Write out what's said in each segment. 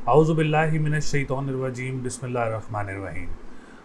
आउज़ुबिल्लाहि मिनश्शैतानिर्रजीम बिस्मिल्लाहिर्रहमानिर्रहीम।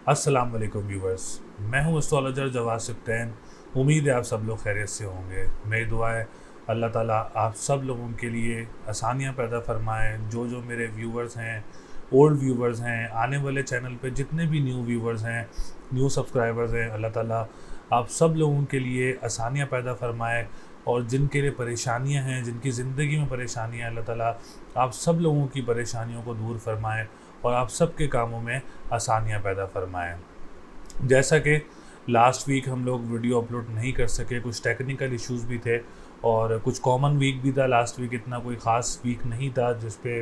अस्सलाम वालेकुम व्यूवर्स, मैं हूं एस्ट्रोलॉजर जवाद सिप्तैन। उम्मीद है आप सब लोग खैरियत से होंगे। मेरी दुआ है अल्लाह ताला आप सब लोगों के लिए आसानियां पैदा फरमाए। जो मेरे व्यूवर्स हैं, ओल्ड व्यूवर्स हैं, आने वाले चैनल पे जितने भी न्यू व्यूवर्स हैं, न्यू सब्सक्राइबर्स हैं, अल्लाह ताला आप सब लोगों के लिए आसानियां पैदा फरमाए। और जिनके लिए परेशानियां हैं, जिनकी ज़िंदगी में परेशानियां हैं, अल्लाह ताला आप सब लोगों की परेशानियों को दूर फरमाएं और आप सब के कामों में आसानियां पैदा फरमाएं। जैसा कि लास्ट वीक हम लोग वीडियो अपलोड नहीं कर सके, कुछ टेक्निकल इश्यूज़ भी थे और कुछ कॉमन वीक भी था। लास्ट वीक इतना कोई ख़ास वीक नहीं था जिस पे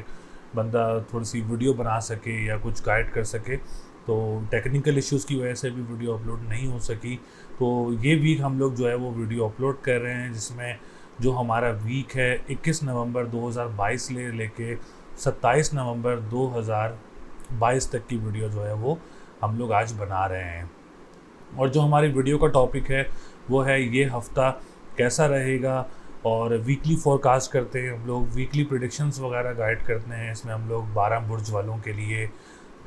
बंदा थोड़ी सी वीडियो बना सके या कुछ गाइड कर सके, तो टेक्निकल इश्यूज़ की वजह से भी वीडियो अपलोड नहीं हो सकी। तो ये वीक हम लोग जो है वो वीडियो अपलोड कर रहे हैं, जिसमें जो हमारा वीक है 21 नवंबर 2022 लेके 27 नवंबर 2022 तक की वीडियो जो है वो हम लोग आज बना रहे हैं। और जो हमारी वीडियो का टॉपिक है वो है ये हफ़्ता कैसा रहेगा। और वीकली फोरकास्ट करते हैं हम लोग, वीकली प्रेडिक्शंस वगैरह गाइड करते हैं। इसमें हम लोग 12 बुर्ज वालों के लिए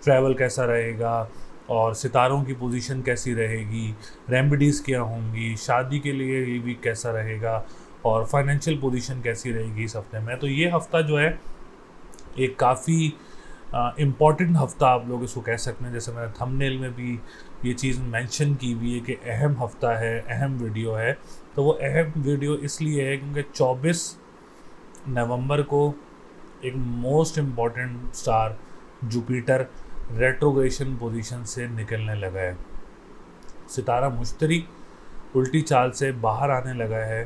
ट्रैवल कैसा रहेगा और सितारों की पोजीशन कैसी रहेगी, रेमेडीज़ क्या होंगी, शादी के लिए ये वीक कैसा रहेगा और फाइनेंशियल पोजीशन कैसी रहेगी इस हफ्ते में। तो ये हफ़्ता जो है एक काफ़ी इम्पॉर्टेंट हफ़्ता आप लोग इसको कह सकते हैं। जैसे मैंने थंबनेल में भी ये चीज़ मेंशन की हुई है कि अहम हफ़्ता है, अहम वीडियो है। तो वो अहम वीडियो इसलिए है क्योंकि 24 नवंबर को एक most important star Jupiter retrogression position से निकलने लगा है। सितारा मुश्तरी उल्टी चाल से बाहर आने लगा है।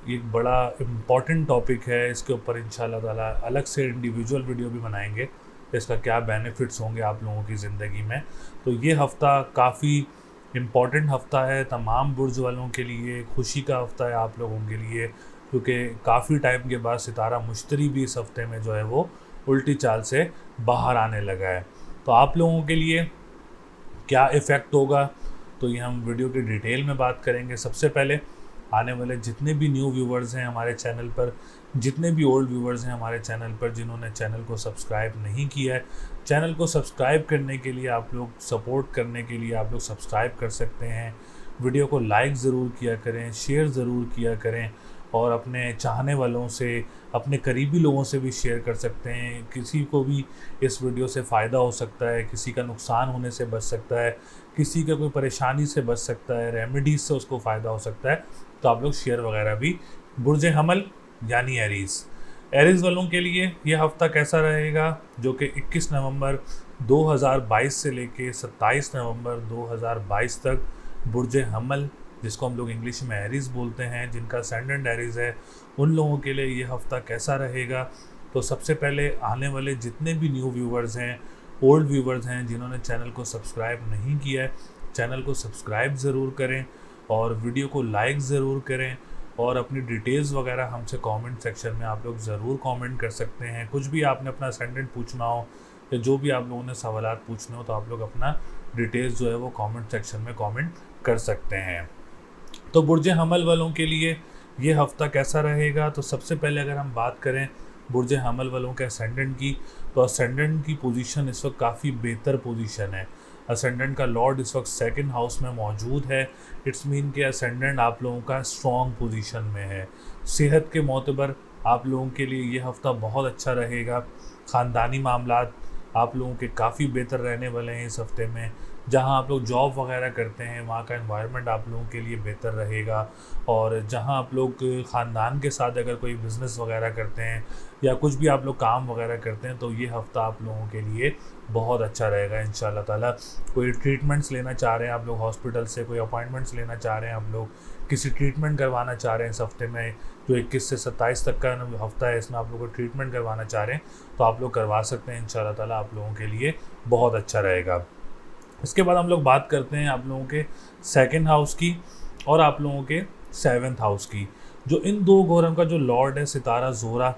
एक बड़ा इम्पॉर्टेंट टॉपिक है, इसके ऊपर इंशाल्लाह ताला अलग से इंडिविजुअल वीडियो भी बनाएंगे, इसका क्या बेनिफिट्स होंगे आप लोगों की ज़िंदगी में। तो ये हफ़्ता काफ़ी इम्पॉर्टेंट हफ़्ता है तमाम बुर्ज वालों के लिए, खुशी का हफ़्ता है आप लोगों के लिए, क्योंकि काफ़ी टाइम के बाद सितारा मुश्तरी भी इस हफ़्ते में जो है वो उल्टी चाल से बाहर आने लगा है। तो आप लोगों के लिए क्या इफ़ेक्ट होगा, तो ये हम वीडियो की डिटेल में बात करेंगे। सबसे पहले आने वाले जितने भी न्यू व्यूवर्स हैं हमारे चैनल पर, जितने भी ओल्ड व्यूवर्स हैं हमारे चैनल पर, जिन्होंने चैनल को सब्सक्राइब नहीं किया है, चैनल को सब्सक्राइब करने के लिए, आप लोग सपोर्ट करने के लिए आप लोग सब्सक्राइब कर सकते हैं। वीडियो को लाइक ज़रूर किया करें, शेयर ज़रूर किया करें और अपने चाहने वालों से, अपने करीबी लोगों से भी शेयर कर सकते हैं। किसी को भी इस वीडियो से फ़ायदा हो सकता है, किसी का नुकसान होने से बच सकता है, किसी का कोई परेशानी से बच सकता है, रेमेडीज़ से उसको फ़ायदा हो सकता है। तो आप लोग शेयर वगैरह भी। बुर्ज हमल यानी एरीज़ वालों के लिए यह हफ़्ता कैसा रहेगा, जो कि 21 नवंबर 2022 से लेके 27 नवंबर 2022 तक बुर्ज हमल, जिसको हम लोग इंग्लिश में एरीज़ बोलते हैं, जिनका असेंडेंट एरीज़ है, उन लोगों के लिए ये हफ़्ता कैसा रहेगा। तो सबसे पहले आने वाले जितने भी न्यू व्यूवर्स हैं, ओल्ड व्यूवर्स हैं, जिन्होंने चैनल को सब्सक्राइब नहीं किया है, चैनल को सब्सक्राइब ज़रूर करें और वीडियो को लाइक ज़रूर करें और अपनी डिटेल्स वगैरह हमसे कमेंट सेक्शन में आप लोग ज़रूर कमेंट कर सकते हैं। कुछ भी आपने अपना असेंडेंट पूछना हो या जो भी आप लोगों ने सवालात पूछने हो, तो आप लोग अपना डिटेल्स जो है वो कमेंट सेक्शन में कमेंट कर सकते हैं। तो बुर्ज हमल वालों के लिए ये हफ़्ता कैसा रहेगा, तो सबसे पहले अगर हम बात करें बुर्ज हमल वालों के असेंडेंट की, तो असेंडेंट की पोजीशन इस वक्त काफ़ी बेहतर पोजीशन है। असेंडेंट का लॉर्ड इस वक्त सेकंड हाउस में मौजूद है। इट्स मीन कि असेंडेंट आप लोगों का स्ट्रॉन्ग पोजीशन में है। सेहत के मोतबर आप लोगों के लिए ये हफ़्ता बहुत अच्छा रहेगा। ख़ानदानी मामलात आप लोगों के काफ़ी बेहतर रहने वाले हैं इस हफ़्ते में। जहां आप लोग जॉब वगैरह करते हैं वहां का एनवायरनमेंट आप लोगों के लिए बेहतर रहेगा। और जहां आप लोग ख़ानदान के साथ अगर कोई बिज़नेस वगैरह करते हैं या कुछ भी आप लोग काम वगैरह करते हैं, तो ये हफ़्ता आप लोगों के लिए बहुत अच्छा रहेगा इंशाल्लाह ताला। कोई ट्रीटमेंट्स लेना चाह रहे हैं आप लोग हॉस्पिटल से, कोई अपॉइंटमेंट्स लेना चाह रहे हैं आप लोग, किसी ट्रीटमेंट करवाना चाह रहे हैं इस हफ़्ते में, जो 21 से 27 तक का हफ़्ता है, इसमें आप लोग को ट्रीटमेंट करवाना चाह रहे हैं तो आप लोग करवा सकते हैं। इंशाल्लाह ताला आप लोगों के लिए बहुत अच्छा रहेगा। इसके बाद हम लोग बात करते हैं आप लोगों के सेकंड हाउस की और आप लोगों के सेवन्थ हाउस की। जो इन दो घरों का जो लॉर्ड है सितारा ज़ोरा,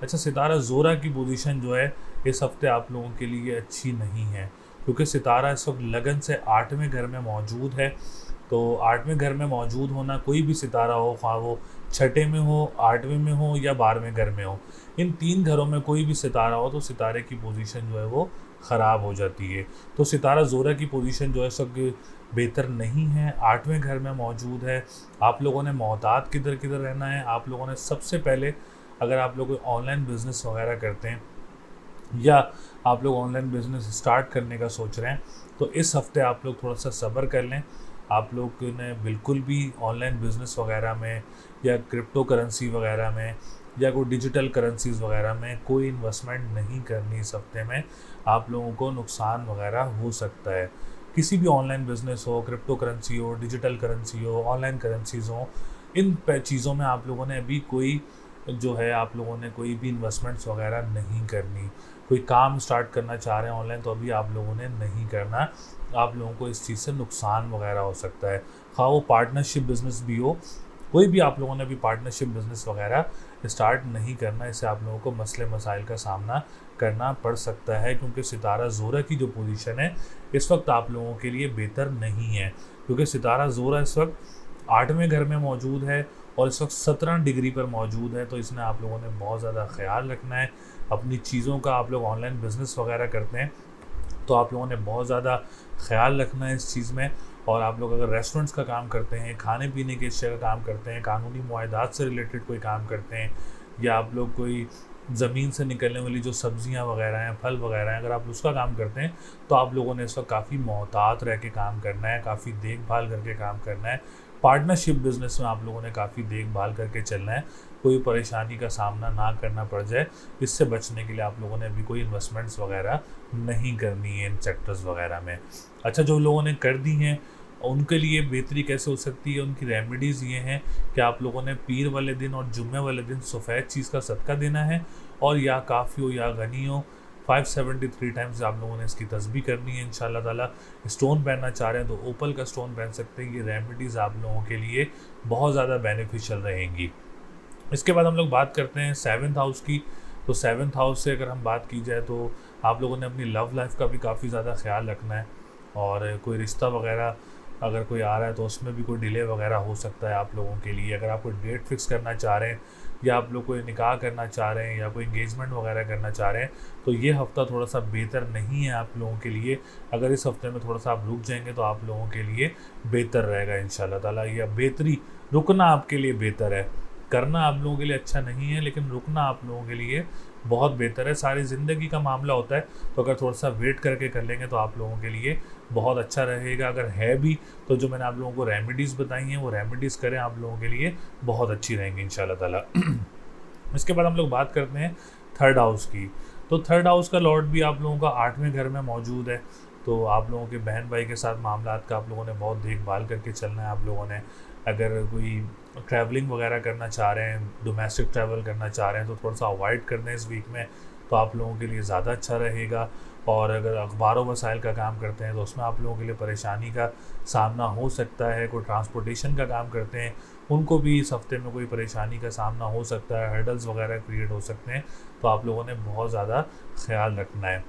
अच्छा सितारा ज़ोरा की पोजीशन जो है इस हफ्ते आप लोगों के लिए अच्छी नहीं है, क्योंकि सितारा इस वक्त लगन से 8वें घर में मौजूद है। तो 8वें घर में मौजूद होना, कोई भी सितारा हो, ख्वाह वो छठे में हो, 8वें में हो या 12वें घर में हो, इन 3 घरों में कोई भी सितारा हो तो सितारे की पोजीशन जो है वो ख़राब हो जाती है। तो सितारा ज़ोरा की पोजीशन जो है सब बेहतर नहीं है, 8वें घर में मौजूद है। आप लोगों ने मोहतात किधर किधर रहना है, आप लोगों ने सबसे पहले, अगर आप लोग कोई ऑनलाइन बिज़नेस वगैरह करते हैं या आप लोग ऑनलाइन बिज़नेस स्टार्ट करने का सोच रहे हैं, तो इस हफ़्ते आप लोग थोड़ा सा सब्र कर लें। आप लोग ने बिल्कुल भी ऑनलाइन बिज़नेस वगैरह में या क्रिप्टो करेंसी वगैरह में या कोई डिजिटल करेंसीज़ वगैरह में कोई इन्वेस्टमेंट नहीं करनी इस हफ्ते में। आप लोगों को नुकसान वगैरह हो सकता है। किसी भी ऑनलाइन बिज़नेस हो, क्रिप्टो करेंसी हो, डिजिटल करेंसी हो, ऑनलाइन करेंसीज़ हो, इन चीज़ों में आप लोगों ने अभी कोई जो है आप लोगों ने कोई भी इन्वेस्टमेंट्स वगैरह नहीं करनी। कोई काम स्टार्ट करना चाह रहे हैं ऑनलाइन तो अभी आप लोगों ने नहीं करना। आप लोगों को इस चीज़ से नुकसान वगैरह हो सकता है, ख़ाह वो पार्टनरशिप बिज़नेस भी हो, कोई भी आप लोगों ने अभी पार्टनरशिप बिज़नेस वगैरह स्टार्ट नहीं करना। इससे आप लोगों को मसले मसाइल का सामना करना पड़ सकता है, क्योंकि सितारा ज़ोरा की जो पोजीशन है इस वक्त आप लोगों के लिए बेहतर नहीं है, क्योंकि सितारा ज़ोरा इस वक्त 8वें घर में मौजूद है और इस वक्त 17 डिग्री पर मौजूद है। तो इसमें आप लोगों ने बहुत ज़्यादा ख्याल रखना है अपनी चीज़ों का। आप लोग ऑनलाइन बिज़नेस वगैरह करते हैं तो आप लोगों ने बहुत ज़्यादा ख्याल रखना है इस चीज़ में। और आप लोग अगर रेस्टोरेंट्स का काम करते हैं, खाने पीने के एशिया का काम करते हैं, कानूनी मुआहदात से रिलेटेड कोई काम करते हैं, या आप लोग कोई ज़मीन से निकलने वाली जो सब्जियां वगैरह हैं, फल वगैरह हैं, अगर आप उसका काम करते हैं तो आप लोगों ने इस वक्त काफ़ी मोहतात रह के काम करना है, काफ़ी देखभाल करके काम करना है। पार्टनरशिप बिज़नेस में आप लोगों ने काफ़ी देखभाल करके चलना है, कोई परेशानी का सामना ना करना पड़ जाए। इससे बचने के लिए आप लोगों ने अभी कोई इन्वेस्टमेंट्स वगैरह नहीं करनी है इन सेक्टर्स वगैरह में। अच्छा, जो लोगों ने कर दी हैं उनके लिए बेहतरी कैसे हो सकती है, उनकी रेमेडीज़ ये हैं कि आप लोगों ने पीर वाले दिन और जुम्मे वाले दिन सफ़ेद चीज़ का सदका देना है, और या काफ़ी हो या गनी हो 573 टाइम्स आप लोगों ने इसकी तस्बीह करनी है इंशाल्लाह ताला। स्टोन पहनना चाह रहे हैं तो ओपल का स्टोन पहन सकते हैं। ये रेमेडीज़ आप लोगों के लिए बहुत ज़्यादा बेनिफिशियल रहेंगी। इसके बाद हम लोग बात करते हैं 7th हाउस की। तो 7th हाउस से अगर हम बात की जाए तो आप लोगों ने अपनी लव लाइफ का भी काफ़ी ज़्यादा ख्याल रखना है, और कोई रिश्ता वगैरह अगर कोई आ रहा है तो उसमें भी कोई डिले वगैरह हो सकता है आप लोगों के लिए। अगर आप कोई डेट फिक्स करना चाह रहे हैं या आप लोग कोई निकाह करना चाह रहे हैं या कोई इंगेजमेंट वगैरह करना चाह रहे हैं तो ये हफ़्ता थोड़ा सा बेहतर नहीं है आप लोगों के लिए। अगर इस हफ्ते में थोड़ा सा आप रुक जाएंगे तो आप लोगों के लिए बेहतर रहेगा इंशाल्लाह ताला। या बेहतरी, रुकना आपके लिए बेहतर है, करना आप लोगों के लिए अच्छा नहीं है, लेकिन रुकना आप लोगों के लिए बहुत बेहतर है। सारी ज़िंदगी का मामला होता है, तो अगर थोड़ा सा वेट करके कर लेंगे तो आप लोगों के लिए बहुत अच्छा रहेगा। अगर है भी तो जो मैंने आप लोगों को रेमेडीज़ बताई हैं वो रेमेडीज़ करें, आप लोगों के लिए बहुत अच्छी रहेंगी इंशाल्लाह ताला। इसके बाद हम लोग बात करते हैं 3rd हाउस की। तो 3rd हाउस का लॉर्ड भी आप लोगों का 8वें घर में मौजूद है। तो आप लोगों के बहन भाई के साथ मामलात का आप लोगों ने बहुत देखभाल करके चलना है। आप लोगों ने अगर कोई ट्रैवलिंग वगैरह करना चाह रहे हैं, डोमेस्टिक ट्रैवल करना चाह रहे हैं तो थोड़ा सा अवॉइड करना है इस वीक में, तो आप लोगों के लिए ज़्यादा अच्छा रहेगा। और अगर अखबारों वसाइल का काम करते हैं तो उसमें आप लोगों के लिए परेशानी का सामना हो सकता है। कोई ट्रांसपोर्टेशन का काम करते हैं उनको भी इस हफ्ते में कोई परेशानी का सामना हो सकता है, हर्डल्स वगैरह क्रिएट हो सकते हैं, तो आप लोगों ने बहुत ज़्यादा ख्याल रखना है।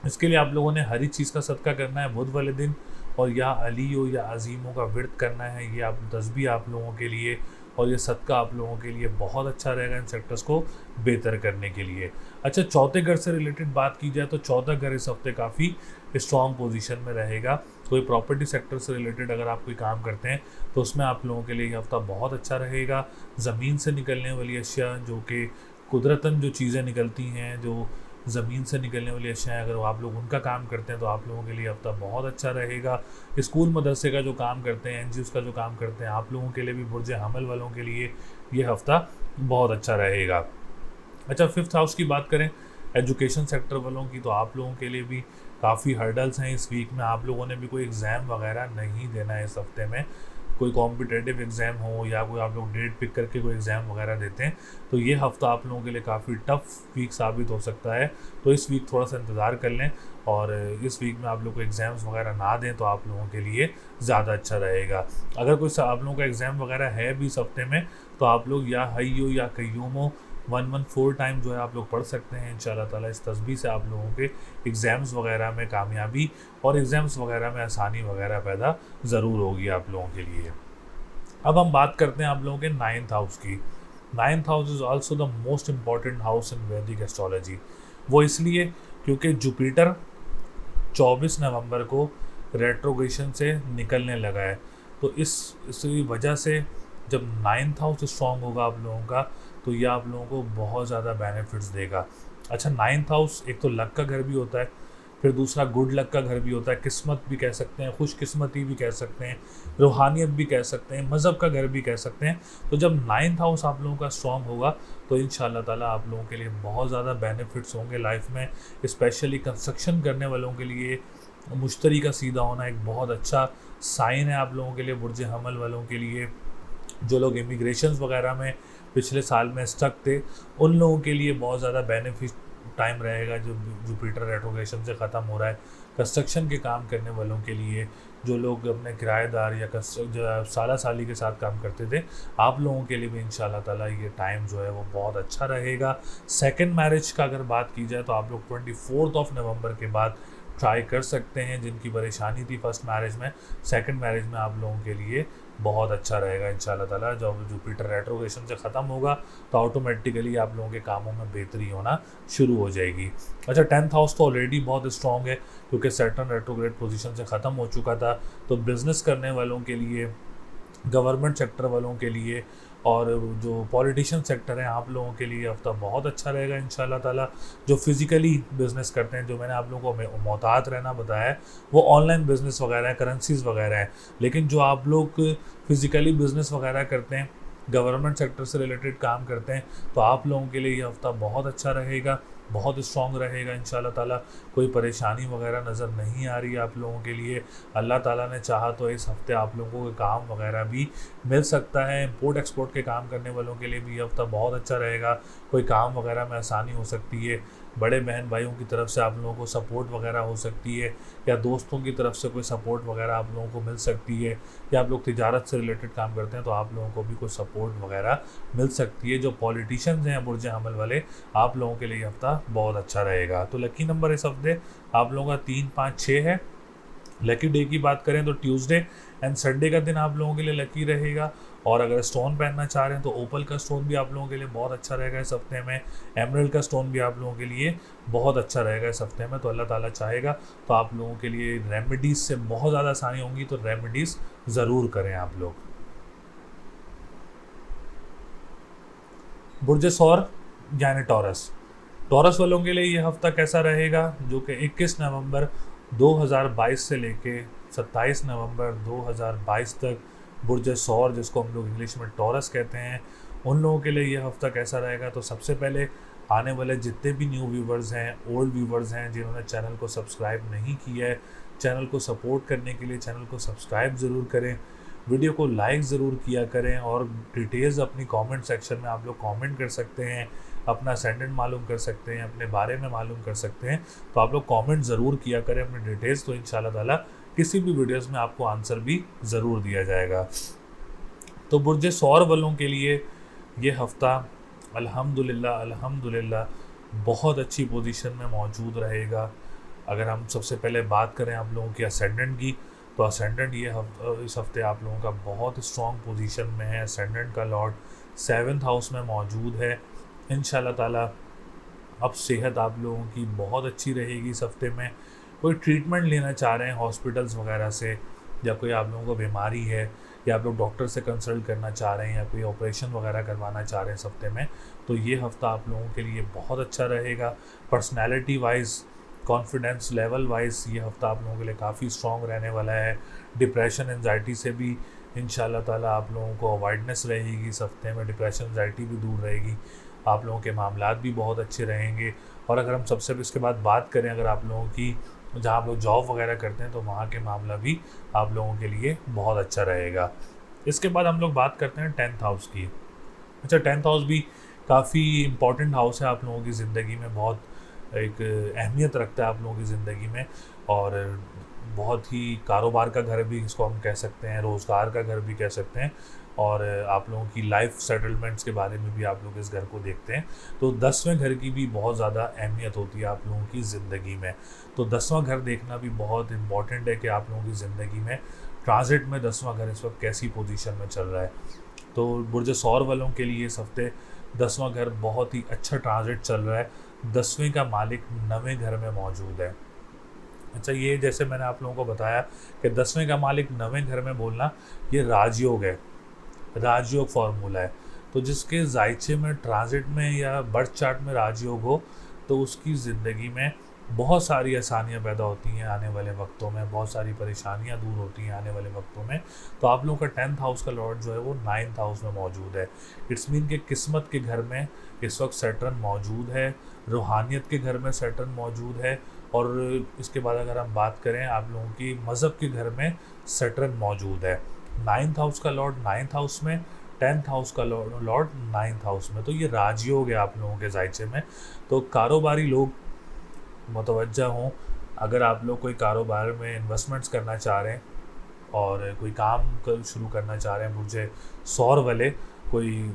इसके लिए आप लोगों ने हरी चीज़ का सदका करना है बुध वाले दिन, और या अलियों या अजीमों का विर्द करना है। ये आप तस्बीह आप लोगों के लिए और ये सदका आप लोगों के लिए बहुत अच्छा रहेगा इन सेक्टर्स को बेहतर करने के लिए। अच्छा, चौथे घर से रिलेटेड बात की जाए तो चौथा घर इस हफ्ते काफ़ी स्ट्रॉन्ग पोजीशन में रहेगा। कोई प्रॉपर्टी सेक्टर से रिलेटेड अगर आप कोई काम करते हैं तो उसमें आप लोगों के लिए ये हफ्ता बहुत अच्छा रहेगा। ज़मीन से निकलने वाली अशिया, जो कि कुदरतन जो चीज़ें निकलती हैं, जो ज़मीन से निकलने वाली अशियाएँ, अगर आप लोग उनका काम करते हैं तो आप लोगों के लिए हफ्ता बहुत अच्छा रहेगा। स्कूल मदरसे का जो काम करते हैं, एनजीओज़ का जो काम करते हैं, आप लोगों के लिए भी, बुर्ज हमल वालों के लिए ये हफ्ता बहुत अच्छा रहेगा। अच्छा, 5th हाउस की बात करें एजुकेशन सेक्टर वालों की, तो आप लोगों के लिए भी काफ़ी हर्डल्स हैं इस वीक में। आप लोगों ने भी कोई एग्ज़ाम वगैरह नहीं देना है इस हफ्ते में। कोई कॉम्पिटेटिव एग्ज़ाम हो या कोई आप लोग डेट पिक करके कोई एग्ज़ाम वगैरह देते हैं तो ये हफ़्ता आप लोगों के लिए काफ़ी टफ वीक साबित हो सकता है। तो इस वीक थोड़ा सा इंतज़ार कर लें, और इस वीक में आप लोग को एग्ज़ाम्स वगैरह ना दें तो आप लोगों के लिए ज़्यादा अच्छा रहेगा। अगर कोई आप लोगों का एग्ज़ाम वगैरह है भी इस हफ्ते में तो आप लोग या हय्यो या कय्यूमो 114 टाइम जो है आप लोग पढ़ सकते हैं इंशाल्लाह ताला। इस तस्बीह से आप लोगों के एग्ज़ाम्स वगैरह में कामयाबी और एग्ज़ाम्स वगैरह में आसानी वगैरह पैदा ज़रूर होगी आप लोगों के लिए। अब हम बात करते हैं आप लोगों के नाइन्थ हाउस की। Ninth house is also the most important house in वैदिक एस्ट्रोलॉजी। वो इसलिए क्योंकि जुपिटर 24 नवंबर को रेट्रोग्रेशन से निकलने लगा है। तो इसी वजह से जब नाइन्थ हाउस स्ट्रॉन्ग होगा आप लोगों का, तो ये आप लोगों को बहुत ज़्यादा बेनिफिट्स देगा। अच्छा, नाइन्थ हाउस एक तो लक का घर भी होता है, फिर दूसरा गुड लक का घर भी होता है, किस्मत भी कह सकते हैं, खुशकिस्मती भी कह सकते हैं, रूहानियत भी कह सकते हैं, मज़हब का घर भी कह सकते हैं। तो जब नाइन्थ हाउस आप लोगों का स्ट्रॉन्ग होगा तो इंशाल्लाह ताला आप लोगों के लिए बहुत ज़्यादा बेनिफिट्स होंगे लाइफ में। स्पेशली कंस्ट्रक्शन करने वालों के लिए मुश्तरी का सीधा होना एक बहुत अच्छा साइन है आप लोगों के लिए, बुर्ज हमल वालों के लिए। जो लोग इमिग्रेशन वगैरह में पिछले साल में स्टक थे, उन लोगों के लिए बहुत ज़्यादा बेनिफिट टाइम रहेगा जो जुपिटर रेट्रोग्रेशन से ख़त्म हो रहा है। कंस्ट्रक्शन के काम करने वालों के लिए, जो लोग अपने किराएदार या जो साला साली के साथ काम करते थे, आप लोगों के लिए भी इंशाल्लाह ताला ये टाइम जो है वो बहुत अच्छा रहेगा। सेकंड मैरिज का अगर बात की जाए तो आप लोग 24 नवंबर के बाद ट्राई कर सकते हैं। जिनकी परेशानी थी फर्स्ट मैरिज में, सेकंड मैरिज में आप लोगों के लिए बहुत अच्छा रहेगा इंशाल्लाह ताला। जब जुपिटर रेट्रोग्रेशन से ख़त्म होगा तो ऑटोमेटिकली आप लोगों के कामों में बेहतरी होना शुरू हो जाएगी। अच्छा, 10th हाउस तो ऑलरेडी बहुत स्ट्रॉन्ग है क्योंकि सैटर्न रेट्रोग्रेड पोजीशन से ख़त्म हो चुका था। तो बिज़नेस करने वालों के लिए, गवर्नमेंट सेक्टर वालों के लिए और जो पॉलिटिशियन सेक्टर हैं, आप लोगों के लिए हफ्ता बहुत अच्छा रहेगा इंशाल्लाह ताला। जो फिज़िकली बिज़नेस करते हैं, जो मैंने आप लोगों को मोहतात रहना बताया है, वो ऑनलाइन बिज़नेस वगैरह है, करेंसीज़ वगैरह है। लेकिन जो आप लोग फिज़िकली बिज़नेस वगैरह करते हैं, गवर्नमेंट सेक्टर से रिलेटेड काम करते हैं, तो आप लोगों के लिए ये हफ़्ता बहुत अच्छा रहेगा, बहुत स्ट्रॉन्ग रहेगा इंशाल्लाह ताला। कोई परेशानी वगैरह नज़र नहीं आ रही है आप लोगों के लिए। अल्लाह ताला ने चाहा तो इस हफ़्ते आप लोगों को काम वगैरह भी मिल सकता है। इंपोर्ट एक्सपोर्ट के काम करने वालों के लिए भी ये हफ़्ता बहुत अच्छा रहेगा। कोई काम वगैरह में आसानी हो सकती है, बड़े बहन भाइयों की तरफ से आप लोगों को सपोर्ट वगैरह हो सकती है, या दोस्तों की तरफ से कोई सपोर्ट वगैरह आप लोगों को मिल सकती है, या आप लोग तिजारत से रिलेटेड काम करते हैं तो आप लोगों को भी कोई सपोर्ट वगैरह मिल सकती है। जो पॉलिटिशियंस हैं बुर्ज हमल वाले, आप लोगों के लिए हफ्ता बहुत अच्छा रहेगा। तो लकी नंबर इस हफ्ते आप लोगों का 3, 5, 6 है। लकी डे की बात करें तो ट्यूसडे एंड संडे का दिन आप लोगों के लिए लकी रहेगा। और अगर स्टोन पहनना चाह रहे हैं तो ओपल का स्टोन भी आप लोगों के लिए बहुत अच्छा रहेगा इस हफ्ते में। एमरल्ड का स्टोन भी आप लोगों के लिए बहुत अच्छा रहेगा इस हफ्ते में। तो अल्लाह ताला चाहेगा तो आप लोगों के लिए रेमेडीज़ से बहुत ज़्यादा आसानी होंगी, तो रेमेडीज़ ज़रूर करें आप लोग। बुर्ज सौर यानी टॉरस, टॉरस वालों के लिए ये हफ्ता कैसा रहेगा, जो कि 21 नवंबर 2022 से लेके 27 नवंबर 2022 तक बुर्ज सौर, जिसको हम लोग इंग्लिश में टॉरस कहते हैं, उन लोगों के लिए ये हफ्ता कैसा रहेगा। तो सबसे पहले आने वाले जितने भी न्यू व्यूवर्स हैं, ओल्ड व्यूवर्स हैं, जिन्होंने चैनल को सब्सक्राइब नहीं किया है, चैनल को सपोर्ट करने के लिए चैनल को सब्सक्राइब ज़रूर करें, वीडियो को लाइक ज़रूर किया करें, और डिटेल्स अपनी कमेंट सेक्शन में आप लोग कमेंट कर सकते हैं, अपना असेंडेंट मालूम कर सकते हैं, अपने बारे में मालूम कर सकते हैं। तो आप लोग कमेंट ज़रूर किया करें अपनी डिटेल्स, तो इंशाल्लाह ताला किसी भी वीडियोस में आपको आंसर भी ज़रूर दिया जाएगा। तो बुर्ज सौर वालों के लिए ये हफ़्ता अल्हम्दुलिल्लाह बहुत अच्छी पोजीशन में मौजूद रहेगा। अगर हम सबसे पहले बात करें आप लोगों की असेंडेंट की, तो असेंडेंट इस हफ्ते आप लोगों का बहुत स्ट्रॉन्ग पोजीशन में है। असेंडेंट का लॉर्ड 7th हाउस में मौजूद है। इंशाल्लाह ताला अब सेहत आप लोगों की बहुत अच्छी रहेगी इस हफ्ते में। कोई ट्रीटमेंट लेना चाह रहे हैं हॉस्पिटल्स वगैरह से, या कोई आप लोगों को बीमारी है, या आप लोग डॉक्टर से कंसल्ट करना चाह रहे हैं, या कोई ऑपरेशन वगैरह करवाना चाह रहे हैं इस हफ्ते में, तो ये हफ्ता आप लोगों के लिए बहुत अच्छा रहेगा। Personality wise, confidence level wise ये हफ्ता आप लोगों के लिए काफ़ी स्ट्रॉन्ग रहने वाला है। डिप्रेशन एंजाइटी से भी इंशाल्लाह ताला आप लोगों को अवॉइडनेस रहेगी इस हफ्ते में, डिप्रेशन एंजाइटी भी दूर रहेगी, आप लोगों के मामलात भी बहुत अच्छे रहेंगे। और अगर हम सबसे इसके बाद बात करें अगर आप लोगों की, जहाँ आप लोग जॉब वगैरह करते हैं, तो वहाँ के मामला भी आप लोगों के लिए बहुत अच्छा रहेगा। इसके बाद हम लोग बात करते हैं 10th हाउस की। अच्छा, 10th हाउस भी काफ़ी इम्पॉर्टेंट हाउस है आप लोगों की ज़िंदगी में, बहुत एक अहमियत रखता है आप लोगों की ज़िंदगी में, और बहुत ही कारोबार का घर भी इसको हम कह सकते हैं, रोज़गार का घर भी कह सकते हैं, और आप लोगों की लाइफ सेटलमेंट्स के बारे में भी आप लोग इस घर को देखते हैं। तो 10वें घर की भी बहुत ज़्यादा अहमियत होती है आप लोगों की ज़िंदगी में। तो 10वां घर देखना भी बहुत इम्पॉर्टेंट है कि आप लोगों की ज़िंदगी में ट्रांजिट में 10वां घर इस वक्त कैसी पोजीशन में चल रहा है। तो बुर्ज सौर वालों के लिए इस हफ्ते 10वां घर बहुत ही अच्छा ट्रांजिट चल रहा है। 10वें का मालिक 9वें घर में मौजूद है। अच्छा, ये जैसे मैंने आप लोगों को बताया कि 10वें का मालिक 9वें घर में बोलना, ये राजयोग है, राजयोग फॉर्मूला है। तो जिसके जायचे में ट्रांजिट में या बर्थ चार्ट में राजयोग हो, तो उसकी ज़िंदगी में बहुत सारी आसानियाँ पैदा होती हैं आने वाले वक्तों में, बहुत सारी परेशानियाँ दूर होती हैं आने वाले वक्तों में। तो आप लोगों का 10th हाउस का लॉर्ड जो है वो 9th हाउस में मौजूद है। इट्स मीन कि किस्मत के घर में इस वक्त सैटर्न मौजूद है, रूहानियत के घर में सैटर्न मौजूद है, और इसके बाद अगर हम बात करें आप लोगों की मज़हब के घर में सैटर्न मौजूद है। 9th हाउस का लॉर्ड 9th हाउस में, 10th हाउस का लॉर्ड 9th हाउस में। तो ये राजयोग है आप लोगों के जायचे में। तो कारोबारी लोग मुतवज्जा हों, अगर आप लोग कोई कारोबार में इन्वेस्टमेंट्स करना चाह रहे हैं और कोई काम शुरू करना चाह रहे हैं, बुर्ज सौर वाले, कोई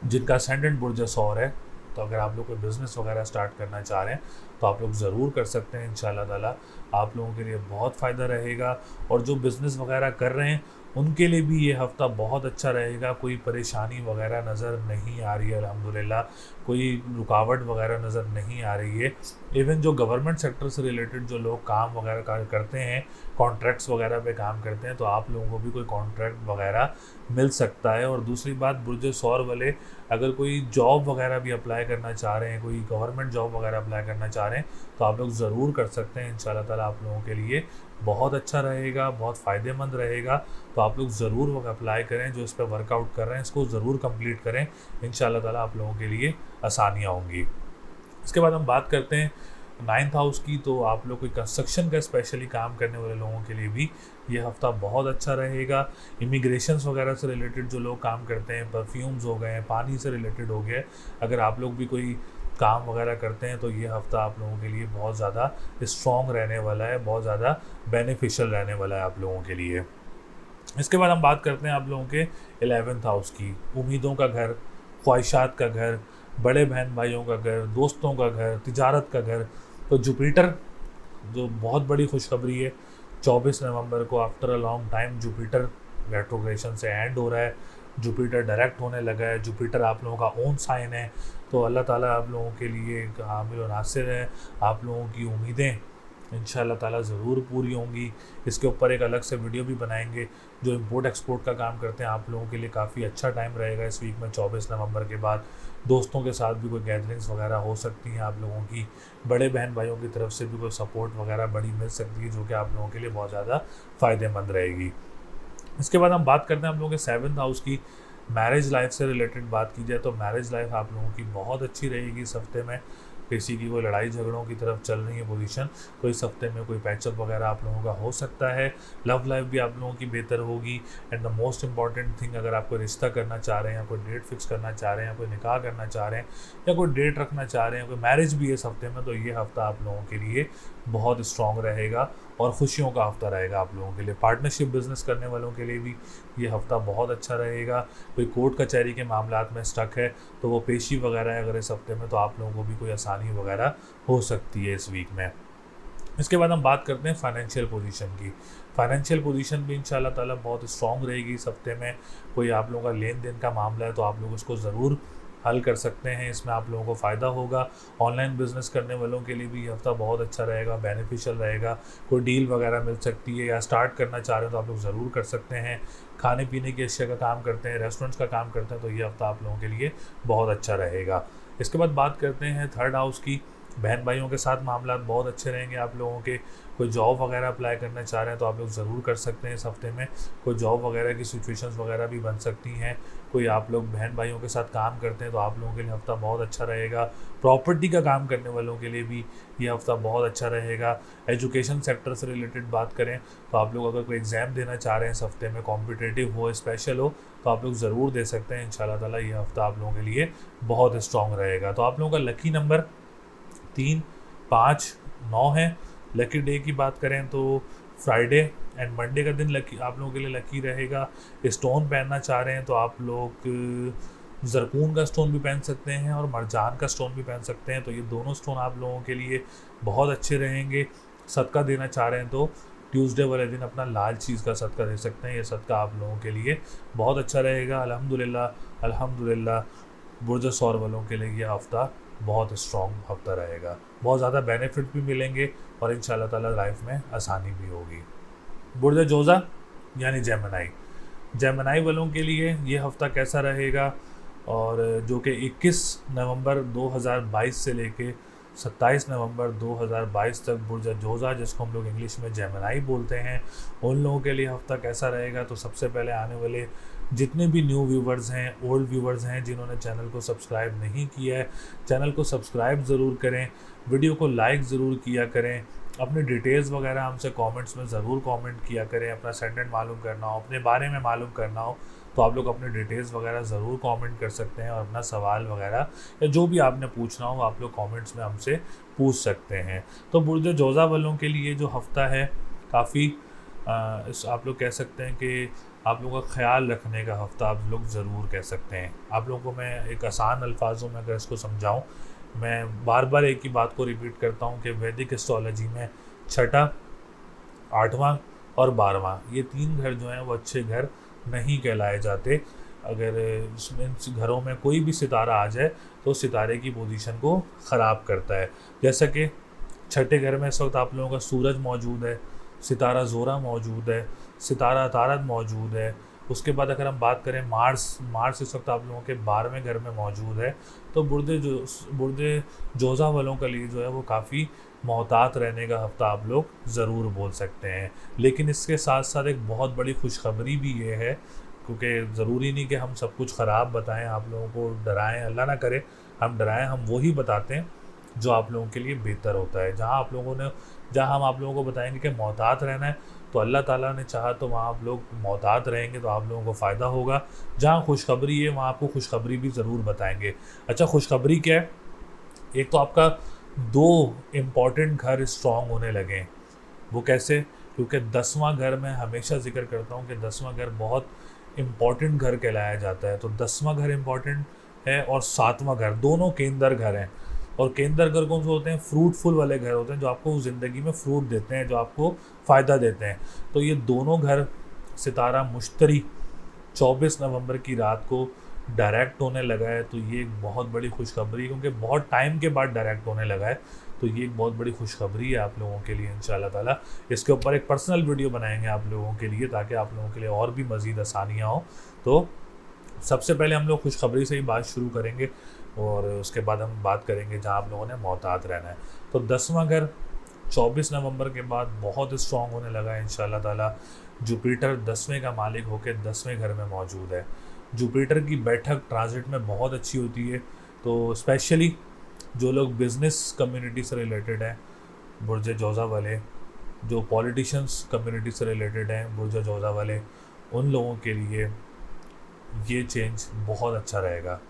जिनका असेंडेंट बुर्ज सौर है, तो अगर आप लोग कोई बिज़नेस वगैरह स्टार्ट करना चाह रहे हैं तो आप लोग ज़रूर कर सकते हैं। इंशाल्लाह ताला आप लोगों के लिए बहुत फ़ायदा रहेगा। और जो बिज़नेस वगैरह कर रहे हैं उनके लिए भी ये हफ़्ता बहुत अच्छा रहेगा। कोई परेशानी वगैरह नज़र नहीं आ रही है अल्हम्दुलिल्लाह, कोई रुकावट वगैरह नज़र नहीं आ रही है। इवन जो गवर्नमेंट सेक्टर से रिलेटेड जो लोग काम वगैरह करते हैं, कॉन्ट्रैक्ट्स वगैरह पे काम करते हैं, तो आप लोगों को भी कोई कॉन्ट्रैक्ट वगैरह मिल सकता है। और दूसरी बात, बुर्ज सौर वाले अगर कोई जॉब वगैरह भी अप्लाई करना चाह रहे हैं, कोई गवर्नमेंट जॉब वगैरह अप्लाई करना चाह रहे हैं, तो आप लोग ज़रूर कर सकते हैं। इंशाल्लाह ताला आप लोगों के लिए बहुत अच्छा रहेगा, बहुत फ़ायदेमंद रहेगा। तो आप लोग ज़रूर वक्त अप्लाई करें, जो इस पर वर्कआउट कर रहे हैं इसको ज़रूर कंप्लीट करें। इंशाल्लाह ताला आप लोगों के लिए आसानियाँ होंगी। इसके बाद हम बात करते हैं 9th हाउस की। तो आप लोग कोई कंस्ट्रक्शन का स्पेशली काम करने वाले लोगों के लिए भी ये हफ़्ता बहुत अच्छा रहेगा। इमिग्रेशंस वगैरह से रिलेटेड जो लोग काम करते हैं, परफ्यूम्स हो गए, पानी से रिलेटेड हो गए, अगर आप लोग भी कोई काम वगैरह करते हैं तो ये हफ़्ता आप लोगों के लिए बहुत ज़्यादा स्ट्रॉन्ग रहने वाला है, बहुत ज़्यादा बेनिफिशियल रहने वाला है आप लोगों के लिए। इसके बाद हम बात करते हैं आप लोगों के 11th हाउस की। उम्मीदों का घर, ख्वाहिशात का घर, बड़े बहन भाइयों का घर, दोस्तों का घर, तिजारत का घर। तो जुपिटर, जो बहुत बड़ी खुशखबरी है, 24 नवंबर को after a long time Jupiter retrogression से एंड हो रहा है। जुपिटर डायरेक्ट होने लगा है। जुपिटर आप लोगों का ओन साइन है। तो अल्लाह ताला आप लोगों के लिए हामिल और नासिर है। आप लोगों की उम्मीदें इंशाल्लाह ताला ज़रूर पूरी होंगी। इसके ऊपर एक अलग से वीडियो भी बनाएंगे। जो इंपोर्ट एक्सपोर्ट का काम करते हैं आप लोगों के लिए काफ़ी अच्छा टाइम रहेगा इस वीक में। 24 नवंबर के बाद दोस्तों के साथ भी कोई गैदरिंग्स वगैरह हो सकती हैं आप लोगों की। बड़े बहन भाइयों की तरफ से भी कोई सपोर्ट वगैरह बड़ी मिल सकती है, जो कि आप लोगों के लिए बहुत ज़्यादा फ़ायदेमंद रहेगी। इसके बाद हम बात करते हैं आप लोगों के 7th हाउस की। मैरिज लाइफ से रिलेटेड बात की जाए तो मैरिज लाइफ आप लोगों की बहुत अच्छी रहेगी इस हफ्ते में। किसी की कोई लड़ाई झगड़ों की तरफ चल रही है पोजीशन, तो इस हफ्ते में कोई पैचअप वगैरह आप लोगों का हो सकता है। लव लाइफ भी आप लोगों की बेहतर होगी। And the most important thing, अगर आप कोई रिश्ता करना चाह रहे हैं, या कोई डेट फिक्स करना चाह रहे हैं, या कोई निकाह करना चाह रहे हैं, या कोई डेट रखना चाह रहे हैं, कोई मैरिज भी है इस हफ्ते में, तो ये हफ्ता आप लोगों के लिए बहुत स्ट्रॉन्ग रहेगा और खुशियों का हफ्ता रहेगा आप लोगों के लिए। पार्टनरशिप बिजनेस करने वालों के लिए भी ये हफ्ता बहुत अच्छा रहेगा। कोई कोर्ट कचहरी के मामलात में स्टक है तो वो पेशी वगैरह है अगर इस हफ्ते में, तो आप लोगों को भी कोई आसानी वगैरह हो सकती है इस वीक में। इसके बाद हम बात करते हैं फाइनेंशियल पोजीशन की। फाइनेंशियल पोजीशन भी इंशाल्लाह ताला बहुत स्ट्रॉन्ग रहेगी इस हफ्ते में। कोई आप लोगों का लेन देन का मामला है तो आप लोग उसको ज़रूर हल कर सकते हैं, इसमें आप लोगों को फ़ायदा होगा। ऑनलाइन बिज़नेस करने वालों के लिए भी ये हफ्ता बहुत अच्छा रहेगा, बेनिफिशियल रहेगा। कोई डील वगैरह मिल सकती है, या स्टार्ट करना चाह रहे हो तो आप लोग ज़रूर कर सकते हैं। खाने पीने की अशिया का काम करते हैं, रेस्टोरेंट्स का काम करते हैं, तो ये हफ्ता आप लोगों के लिए बहुत अच्छा रहेगा। इसके बाद बात करते हैं 3rd हाउस की। बहन भाइयों के साथ मामला बहुत अच्छे रहेंगे आप लोगों के। कोई जॉब वगैरह अप्लाई करना चाह रहे हैं तो आप लोग ज़रूर कर सकते हैं इस हफ्ते में। कोई जॉब वगैरह की सिचुएशंस वगैरह भी बन सकती हैं। कोई आप लोग बहन भाइयों के साथ काम करते हैं तो आप लोगों के लिए हफ्ता बहुत अच्छा रहेगा। प्रॉपर्टी का काम करने वालों के लिए भी ये हफ्ता बहुत अच्छा रहेगा। एजुकेशन सेक्टर से रिलेटेड बात करें तो आप लोग अगर कोई एग्ज़ाम देना चाह रहे हैं इस हफ्ते में, कॉम्पिटिटिव हो, स्पेशल हो, तो आप लोग ज़रूर दे सकते हैं। इंशाल्लाह ताला ये हफ्ता आप लोगों के लिए बहुत स्ट्रॉन्ग रहेगा। तो आप लोगों का लकी नंबर 3, 5, 9 है। लकी डे की बात करें तो फ्राइडे एंड मंडे का दिन लकी आप लोगों के लिए लकी रहेगा। स्टोन पहनना चाह रहे हैं तो आप लोग ज़रकून का स्टोन भी पहन सकते हैं और मरजान का स्टोन भी पहन सकते हैं। तो ये दोनों स्टोन आप लोगों के लिए बहुत अच्छे रहेंगे। सदका देना चाह रहे हैं तो ट्यूसडे वाले दिन अपना लाल चीज़ का सदका दे सकते हैं। ये सदका आप लोगों के लिए बहुत अच्छा रहेगा। अल्हम्दुलिल्लाह अल्हम्दुलिल्लाह बुर्ज सौर वालों के लिए ये हफ़्ता बहुत स्ट्रॉन्ग हफ़्ता रहेगा। बहुत ज़्यादा बेनिफिट भी मिलेंगे और इंशाल्लाह ताला लाइफ में आसानी भी होगी। बुर्ज जोज़ा यानी जेमिनी, जेमिनी वालों के लिए ये हफ़्ता कैसा रहेगा, और जो कि 21 नवंबर 2022 से लेके 27 नवंबर 2022 तक बुर्ज जोज़ा, जिसको हम लोग इंग्लिश में जेमिनी बोलते हैं, उन लोगों के लिए हफ़्ता कैसा रहेगा। तो सबसे पहले आने वाले जितने भी न्यू व्यूवर्स हैं, ओल्ड व्यूवर्स हैं, जिन्होंने चैनल को सब्सक्राइब नहीं किया है, चैनल को सब्सक्राइब ज़रूर करें, वीडियो को लाइक ज़रूर किया करें, अपनी डिटेल्स वगैरह हमसे कमेंट्स में ज़रूर कमेंट किया करें। अपना सेंडेंट मालूम करना हो, अपने बारे में मालूम करना हो, तो आप लोग अपने डिटेल्स वगैरह ज़रूर कमेंट कर सकते हैं, और अपना सवाल वगैरह या जो भी आपने पूछना हो आप लोग कमेंट्स में हमसे पूछ सकते हैं। तो बुर्ज जोज़ा वालों के लिए जो हफ़्ता है काफ़ी आप लोग कह सकते हैं कि आप लोगों का ख्याल रखने का हफ़्ता आप लोग ज़रूर कह सकते हैं। आप लोगों को मैं एक आसान अल्फाजों में अगर इसको समझाऊँ, मैं बार बार एक ही बात को रिपीट करता हूँ कि वैदिक एस्ट्रोलॉजी में छठा, 8वां और 12वां ये 3 घर जो हैं वो अच्छे घर नहीं कहलाए जाते। अगर इसमें घरों में कोई भी सितारा आ जाए तो सितारे की पोजीशन को ख़राब करता है। जैसा कि छठे घर में इस वक्त आप लोगों का सूरज मौजूद है, सितारा ज़ोरा मौजूद है, सितारा तारद मौजूद है। उसके बाद अगर हम बात करें मार्स इस वक्त आप लोगों के 12वें घर में मौजूद है। तो बुर्ज जोज़ा वालों के लिए जो है वो काफ़ी मोहतात रहने का हफ़्ता आप लोग ज़रूर बोल सकते हैं। लेकिन इसके साथ साथ एक बहुत बड़ी खुशखबरी भी ये है, क्योंकि ज़रूरी नहीं कि हम सब कुछ ख़राब बताएं, आप लोगों को डराएं, अल्लाह ना करे हम डराएं, हम वही बताते हैं जो आप लोगों के लिए बेहतर होता है। जहाँ हम आप लोगों को बताएंगे कि मोहतात रहना है, तो अल्लाह ताला ने चाहा तो वहाँ आप लोग मोहतात रहेंगे तो आप लोगों को फ़ायदा होगा। जहाँ खुशखबरी है वहाँ आपको खुशखबरी भी ज़रूर बताएंगे। अच्छा, खुशखबरी क्या है? एक तो आपका 2 इम्पॉर्टेंट घर स्ट्रॉन्ग होने लगे हैं। वो कैसे? क्योंकि 10वां घर मैं हमेशा जिक्र करता हूँ कि 10वां घर बहुत इम्पॉर्टेंट घर कहलाया जाता है। तो 10वां घर इम्पॉर्टेंट है और 7वां घर, दोनों केंद्र घर हैं। और केंद्र घर कौन से होते हैं? फ्रूटफुल वाले घर होते हैं, जो आपको ज़िंदगी में फ्रूट देते हैं, जो आपको फ़ायदा देते हैं। तो ये दोनों घर सितारा मुश्तरी 24 नवंबर की रात को डायरेक्ट होने लगा है। तो ये एक बहुत बड़ी खुशखबरी, क्योंकि बहुत टाइम के बाद डायरेक्ट होने लगा है। तो ये एक बहुत बड़ी खुशखबरी है आप लोगों के लिए इंशाल्लाह ताला। इसके ऊपर एक पर्सनल वीडियो बनाएंगे आप लोगों के लिए, ताकि आप लोगों के लिए और भी मज़ीद आसानियाँ हो। तो सबसे पहले हम लोग खुशखबरी से ही बात शुरू करेंगे, और उसके बाद हम बात करेंगे जहाँ आप लोगों ने मोहतात रहना है। तो 10वां घर 24 नवंबर के बाद बहुत स्ट्रॉन्ग होने लगा है इंशाल्लाह ताला। जुपिटर 10वें का मालिक होकर 10वें घर में मौजूद है। जुपिटर की बैठक ट्रांजिट में बहुत अच्छी होती है। तो स्पेशली जो लोग बिज़नेस कम्युनिटी से रिलेटेड हैं, बुर्ज जोज़ा वाले, जो पॉलिटिशियंस कम्युनिटी से रिलेटेड हैं, बुर्ज जोज़ा वाले, उन लोगों के लिए ये चेंज बहुत अच्छा रहेगा।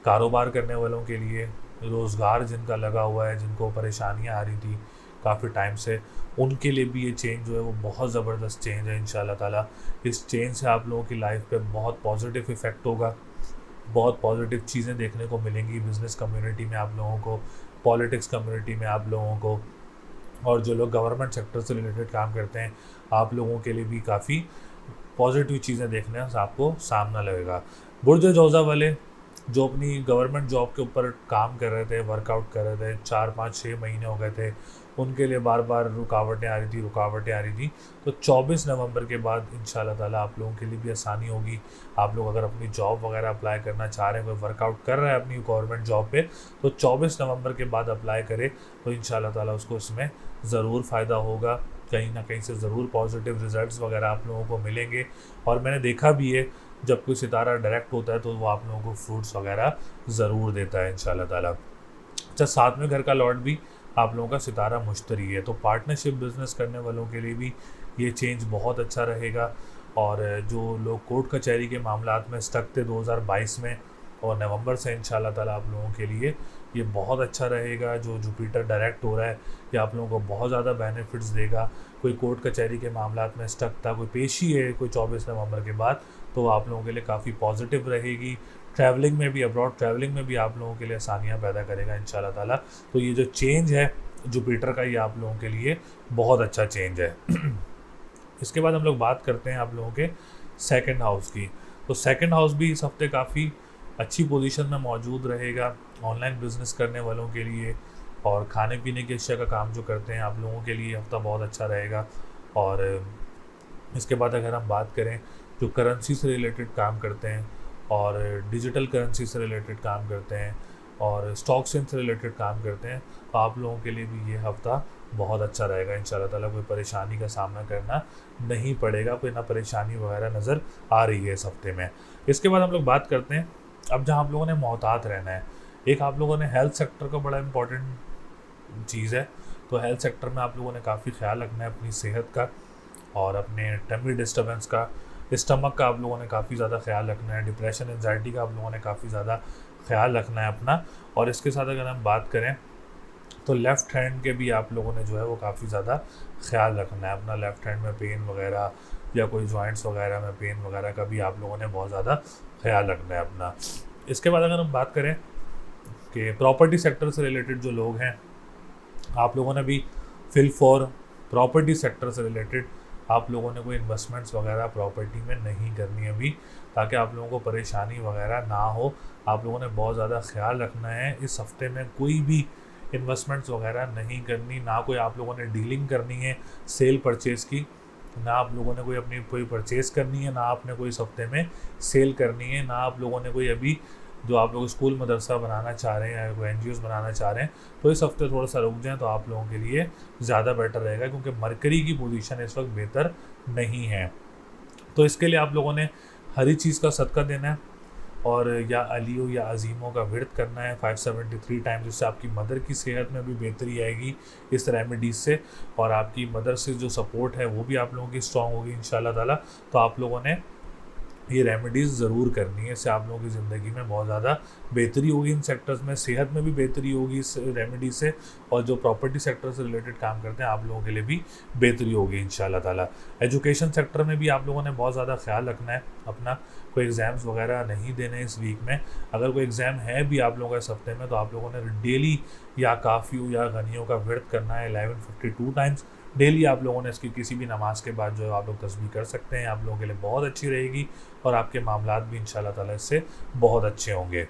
कारोबार करने वालों के लिए, रोज़गार जिनका लगा हुआ है, जिनको परेशानियां आ रही थी काफ़ी टाइम से, उनके लिए भी ये चेंज जो है वो बहुत ज़बरदस्त चेंज है इंशाल्लाह ताला। इस चेंज से आप लोगों की लाइफ पे बहुत पॉजिटिव इफ़ेक्ट होगा, बहुत पॉजिटिव चीज़ें देखने को मिलेंगी बिज़नेस कम्युनिटी में आप लोगों को, पॉलिटिक्स कम्युनिटी में आप लोगों को, और जो लोग गवर्नमेंट सेक्टर से रिलेटेड काम करते हैं आप लोगों के लिए भी काफ़ी पॉजिटिव चीज़ें देखने से आपको सामना लगेगा। बुर्ज जोज़ा वाले जो अपनी गवर्नमेंट जॉब के ऊपर काम कर रहे थे, वर्कआउट कर रहे थे, 4 5 6 महीने हो गए थे, उनके लिए बार बार रुकावटें आ रही थी। तो 24 नवंबर के बाद इंशाल्लाह ताला आप लोगों के लिए भी आसानी होगी। आप लोग अगर अपनी जॉब वगैरह अप्लाई करना चाह रहे हैं, कोई वर्कआउट कर रहा है अपनी गवर्नमेंट जॉब पे, तो 24 नवंबर के बाद अप्लाई करे तो इंशाल्लाह ताला उसको इसमें ज़रूर फ़ायदा होगा। कहीं ना कहीं से ज़रूर पॉजिटिव रिजल्ट्स वगैरह आप लोगों को मिलेंगे। और मैंने देखा भी है जब कोई सितारा डायरेक्ट होता है तो वो आप लोगों को फ्रूट्स वगैरह ज़रूर देता है इंशाल्लाह ताला। अच्छा, 7वें घर का लॉर्ड भी आप लोगों का सितारा मुश्तरी है। तो पार्टनरशिप बिजनेस करने वालों के लिए भी ये चेंज बहुत अच्छा रहेगा। और जो लोग कोर्ट कचहरी के मामलात में स्टक थे 2022 में, और नवंबर से इंशाल्लाह ताला आप लोगों के लिए ये बहुत अच्छा रहेगा। जो जुपिटर डायरेक्ट हो रहा है ये आप लोगों को बहुत ज़्यादा बेनिफिट्स देगा। कोई कोर्ट कचहरी के मामलात में स्टक था, कोई पेशी है कोई 24 नवंबर के बाद, तो आप लोगों के लिए काफ़ी पॉजिटिव रहेगी। ट्रैवलिंग में भी, अब्रॉड ट्रैवलिंग में भी आप लोगों के लिए आसानियाँ पैदा करेगा इंशाल्लाह ताला। तो ये जो चेंज है जुपिटर का ये आप लोगों के लिए बहुत अच्छा चेंज है। इसके बाद हम लोग बात करते हैं आप लोगों के सेकंड हाउस की। तो सेकंड हाउस भी इस हफ्ते काफ़ी अच्छी पोजीशन में मौजूद रहेगा ऑनलाइन बिजनेस करने वालों के लिए, और खाने पीने की अशिया का काम जो करते हैं आप लोगों के लिए हफ्ता बहुत अच्छा रहेगा। और इसके बाद अगर हम बात करें जो करेंसी से रिलेटेड काम करते हैं और डिजिटल करेंसी से रिलेटेड काम करते हैं और स्टॉक से रिलेटेड काम करते हैं, तो आप लोगों के लिए भी ये हफ्ता बहुत अच्छा रहेगा इंशाल्लाह ताला। कोई परेशानी का सामना करना नहीं पड़ेगा, कोई ना परेशानी वगैरह नज़र आ रही है इस हफ्ते में। इसके बाद हम लोग बात करते हैं अब जहाँ आप लोगों ने मोहतात रहना है। एक आप लोगों ने हेल्थ सेक्टर का बड़ा इंपॉर्टेंट चीज़ है, तो हेल्थ सेक्टर में आप लोगों ने काफ़ी ख्याल रखना है अपनी सेहत का और अपने टमी डिस्टर्बेंस का, स्टमक का आप लोगों ने काफ़ी ज़्यादा ख्याल रखना है, डिप्रेशन एंजाइटी का आप लोगों ने काफ़ी ज़्यादा ख्याल रखना है अपना। और इसके साथ अगर हम बात करें तो लेफ़्ट हैंड के भी आप लोगों ने जो है वो काफ़ी ज़्यादा ख्याल रखना है अपना। लेफ़्ट हैंड में पेन वगैरह या कोई जॉइंट्स वगैरह में पेन वगैरह का भी आप लोगों ने बहुत ज़्यादा ख्याल रखना है अपना। इसके बाद अगर हम बात करें कि प्रॉपर्टी सेक्टर से रिलेटेड जो लोग हैं, आप लोगों ने भी फिल फॉर प्रॉपर्टी सेक्टर से रिलेटेड आप लोगों ने कोई इन्वेस्टमेंट्स वगैरह प्रॉपर्टी में नहीं करनी अभी, ताकि आप लोगों को परेशानी वगैरह ना हो। आप लोगों ने बहुत ज़्यादा ख्याल रखना है इस हफ्ते में, कोई भी इन्वेस्टमेंट्स वगैरह नहीं करनी, ना कोई आप लोगों ने डीलिंग करनी है सेल परचेज़ की, ना आप लोगों ने कोई अपनी कोई परचेज़ करनी है, ना आपने कोई इस हफ्ते में सेल करनी है, ना आप लोगों ने कोई अभी जो आप लोग स्कूल मदरसा बनाना चाह रहे हैं या कोई NGOs बनाना चाह रहे हैं, तो इस हफ्ते थोड़ा सा रुक जाएं तो आप लोगों के लिए ज़्यादा बेटर रहेगा, क्योंकि मरकरी की पोजीशन इस वक्त बेहतर नहीं है। तो इसके लिए आप लोगों ने हरी चीज़ का सदका देना है और या अलियो या अजीमों का विर्द करना है 573 टाइम्स, जिससे आपकी मदर की सेहत में भी बेहतरी आएगी इस रेमेडीज़ से, और आपकी मदर से जो सपोर्ट है वो भी आप लोगों की स्ट्रॉन्ग होगी इंशाल्लाह ताला। तो आप लोगों ने ये रेमेडीज़ ज़रूर करनी है, इससे आप लोगों की ज़िंदगी में बहुत ज़्यादा बेहतरी होगी, इन सेक्टर्स में सेहत में भी बेहतरी होगी इस रेमेडी से, और जो प्रॉपर्टी सेक्टर से रिलेटेड काम करते हैं आप लोगों के लिए भी बेहतरी होगी इंशाल्लाह ताला। एजुकेशन सेक्टर में भी आप लोगों ने बहुत ज़्यादा ख्याल रखना है अपना, कोई एग्ज़ाम्स वगैरह नहीं देने इस वीक में। अगर कोई एग्ज़ाम है भी आप लोगों का इस हफ्ते में, तो आप लोगों ने डेली या काफ़ी या गनियों का विर्द करना है 1152 टाइम्स डेली। आप लोगों ने इसकी किसी भी नमाज के बाद जो है आप लोग तस्बीह कर सकते हैं, आप लोगों के लिए बहुत अच्छी रहेगी और आपके मामलात भी इंशाल्लाह ताला इससे बहुत अच्छे होंगे।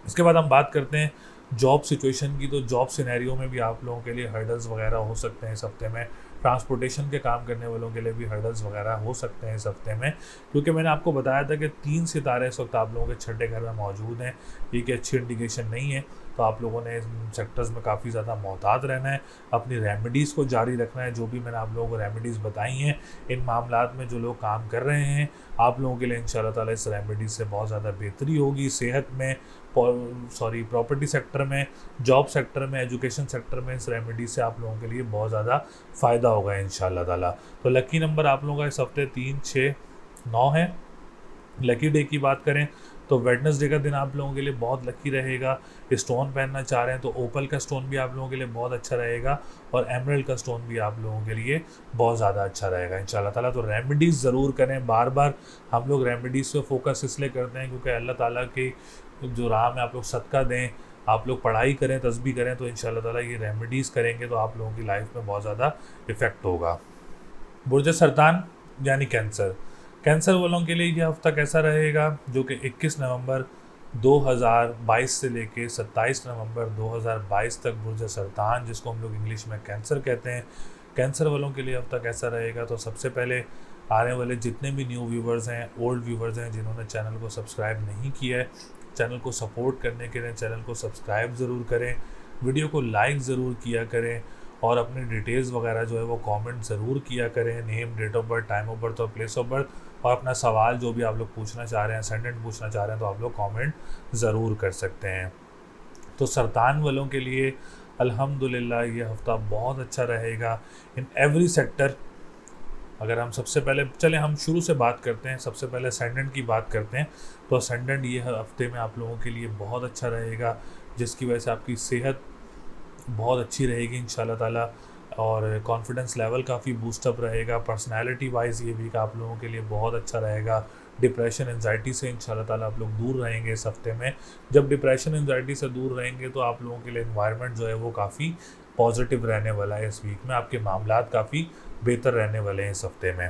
इसके बाद हम बात करते हैं जॉब सिचुएशन की। तो जॉब सिनेरियो में भी आप लोगों के लिए हर्डल्स वगैरह हो सकते हैं इस हफ्ते में, ट्रांसपोर्टेशन के काम करने वालों के लिए भी हर्डल्स वगैरह हो सकते हैं इस हफ्ते में, क्योंकि मैंने आपको बताया था कि 3 सितारे इस वक्त आप लोगों के छठे घर में मौजूद हैं। ये कि अच्छी इंडिकेशन नहीं है, तो आप लोगों ने इन सेक्टर्स में काफ़ी ज़्यादा मोहतात रहना है, अपनी रेमेडीज़ को जारी रखना है। जो भी मैंने आप लोगों को रेमेडीज़ बताई हैं, इन मामलात में जो लोग काम कर रहे हैं, आप लोगों के लिए इंशाल्लाह ताला इस रेमेडीज़ से बहुत ज़्यादा बेहतरी होगी सेहत में, प्रॉपर्टी सेक्टर में, जॉब सेक्टर में, एजुकेशन सेक्टर में। इस रेमेडी से आप लोगों के लिए बहुत ज़्यादा फ़ायदा होगा इंशाल्लाह ताला। तो लकी नंबर आप लोगों का इस हफ्ते 3, 6, 9 है। लकी डे की बात करें तो वेडनेसडे का दिन आप लोगों के लिए बहुत लकी रहेगा। स्टोन पहनना चाह रहे हैं तो ओपल का स्टोन भी आप लोगों के लिए बहुत अच्छा रहेगा, और एमरल्ड का स्टोन भी आप लोगों के लिए बहुत ज़्यादा अच्छा रहेगा इंशाल्लाह ताला। तो रेमेडीज़ ज़रूर करें। बार बार हम लोग रेमेडीज़ पे फोकस इसलिए करते हैं क्योंकि अल्लाह ताला की जो राह में आप लोग सदका दें, आप लोग पढ़ाई करें, तस्बीह करें, तो इंशाल्लाह ताला ये रेमेडीज़ करेंगे तो आप लोगों की लाइफ में बहुत ज़्यादा इफ़ेक्ट होगा। बुर्ज सरतान यानी कैंसर, कैंसर वालों के लिए ये हफ्ता कैसा रहेगा, जो कि 21 नवंबर 2022 से लेके 27 नवंबर 2022 तक बुर्ज सरतान, जिसको हम लोग इंग्लिश में कैंसर कहते हैं, कैंसर वालों के लिए हफ्ता कैसा रहेगा। तो सबसे पहले आने वाले जितने भी न्यू व्यूवर्स हैं, ओल्ड व्यूवर्स हैं, जिन्होंने चैनल को सब्सक्राइब नहीं किया है, चैनल को सपोर्ट करने के लिए चैनल को सब्सक्राइब ज़रूर करें, वीडियो को लाइक ज़रूर किया करें, और अपनी डिटेल्स वगैरह जो है वो कमेंट ज़रूर किया करें, name, date of birth, time of birth और प्लेस ऑफ बर्थ, और अपना सवाल जो भी आप लोग पूछना चाह रहे हैं, असेंडेंट पूछना चाह रहे हैं, तो आप लोग कमेंट ज़रूर कर सकते हैं। तो सरतान वालों के लिए अल्हम्दुलिल्लाह ये हफ़्ता बहुत अच्छा रहेगा इन एवरी सेक्टर। अगर हम सबसे पहले चले हम शुरू से बात करते हैं, सबसे पहले असेंडेंट की बात करते हैं। तो असेंडेंट ये हफ्ते में आप लोगों के लिए बहुत अच्छा रहेगा, जिसकी वजह से आपकी सेहत बहुत अच्छी रहेगी इंशाल्लाह ताला, और कॉन्फिडेंस लेवल काफ़ी बूस्टअप रहेगा। पर्सनालिटी वाइज ये वीक आप लोगों के लिए बहुत अच्छा रहेगा। डिप्रेशन एंजाइटी से इंशाल्लाह ताला आप लोग दूर रहेंगे इस हफ्ते में। जब डिप्रेशन एंजाइटी से दूर रहेंगे तो आप लोगों के लिए एनवायरनमेंट जो है वो काफ़ी पॉजिटिव रहने वाला है इस वीक में, आपके मामलात काफ़ी बेहतर रहने वाले हैं इस हफ्ते में।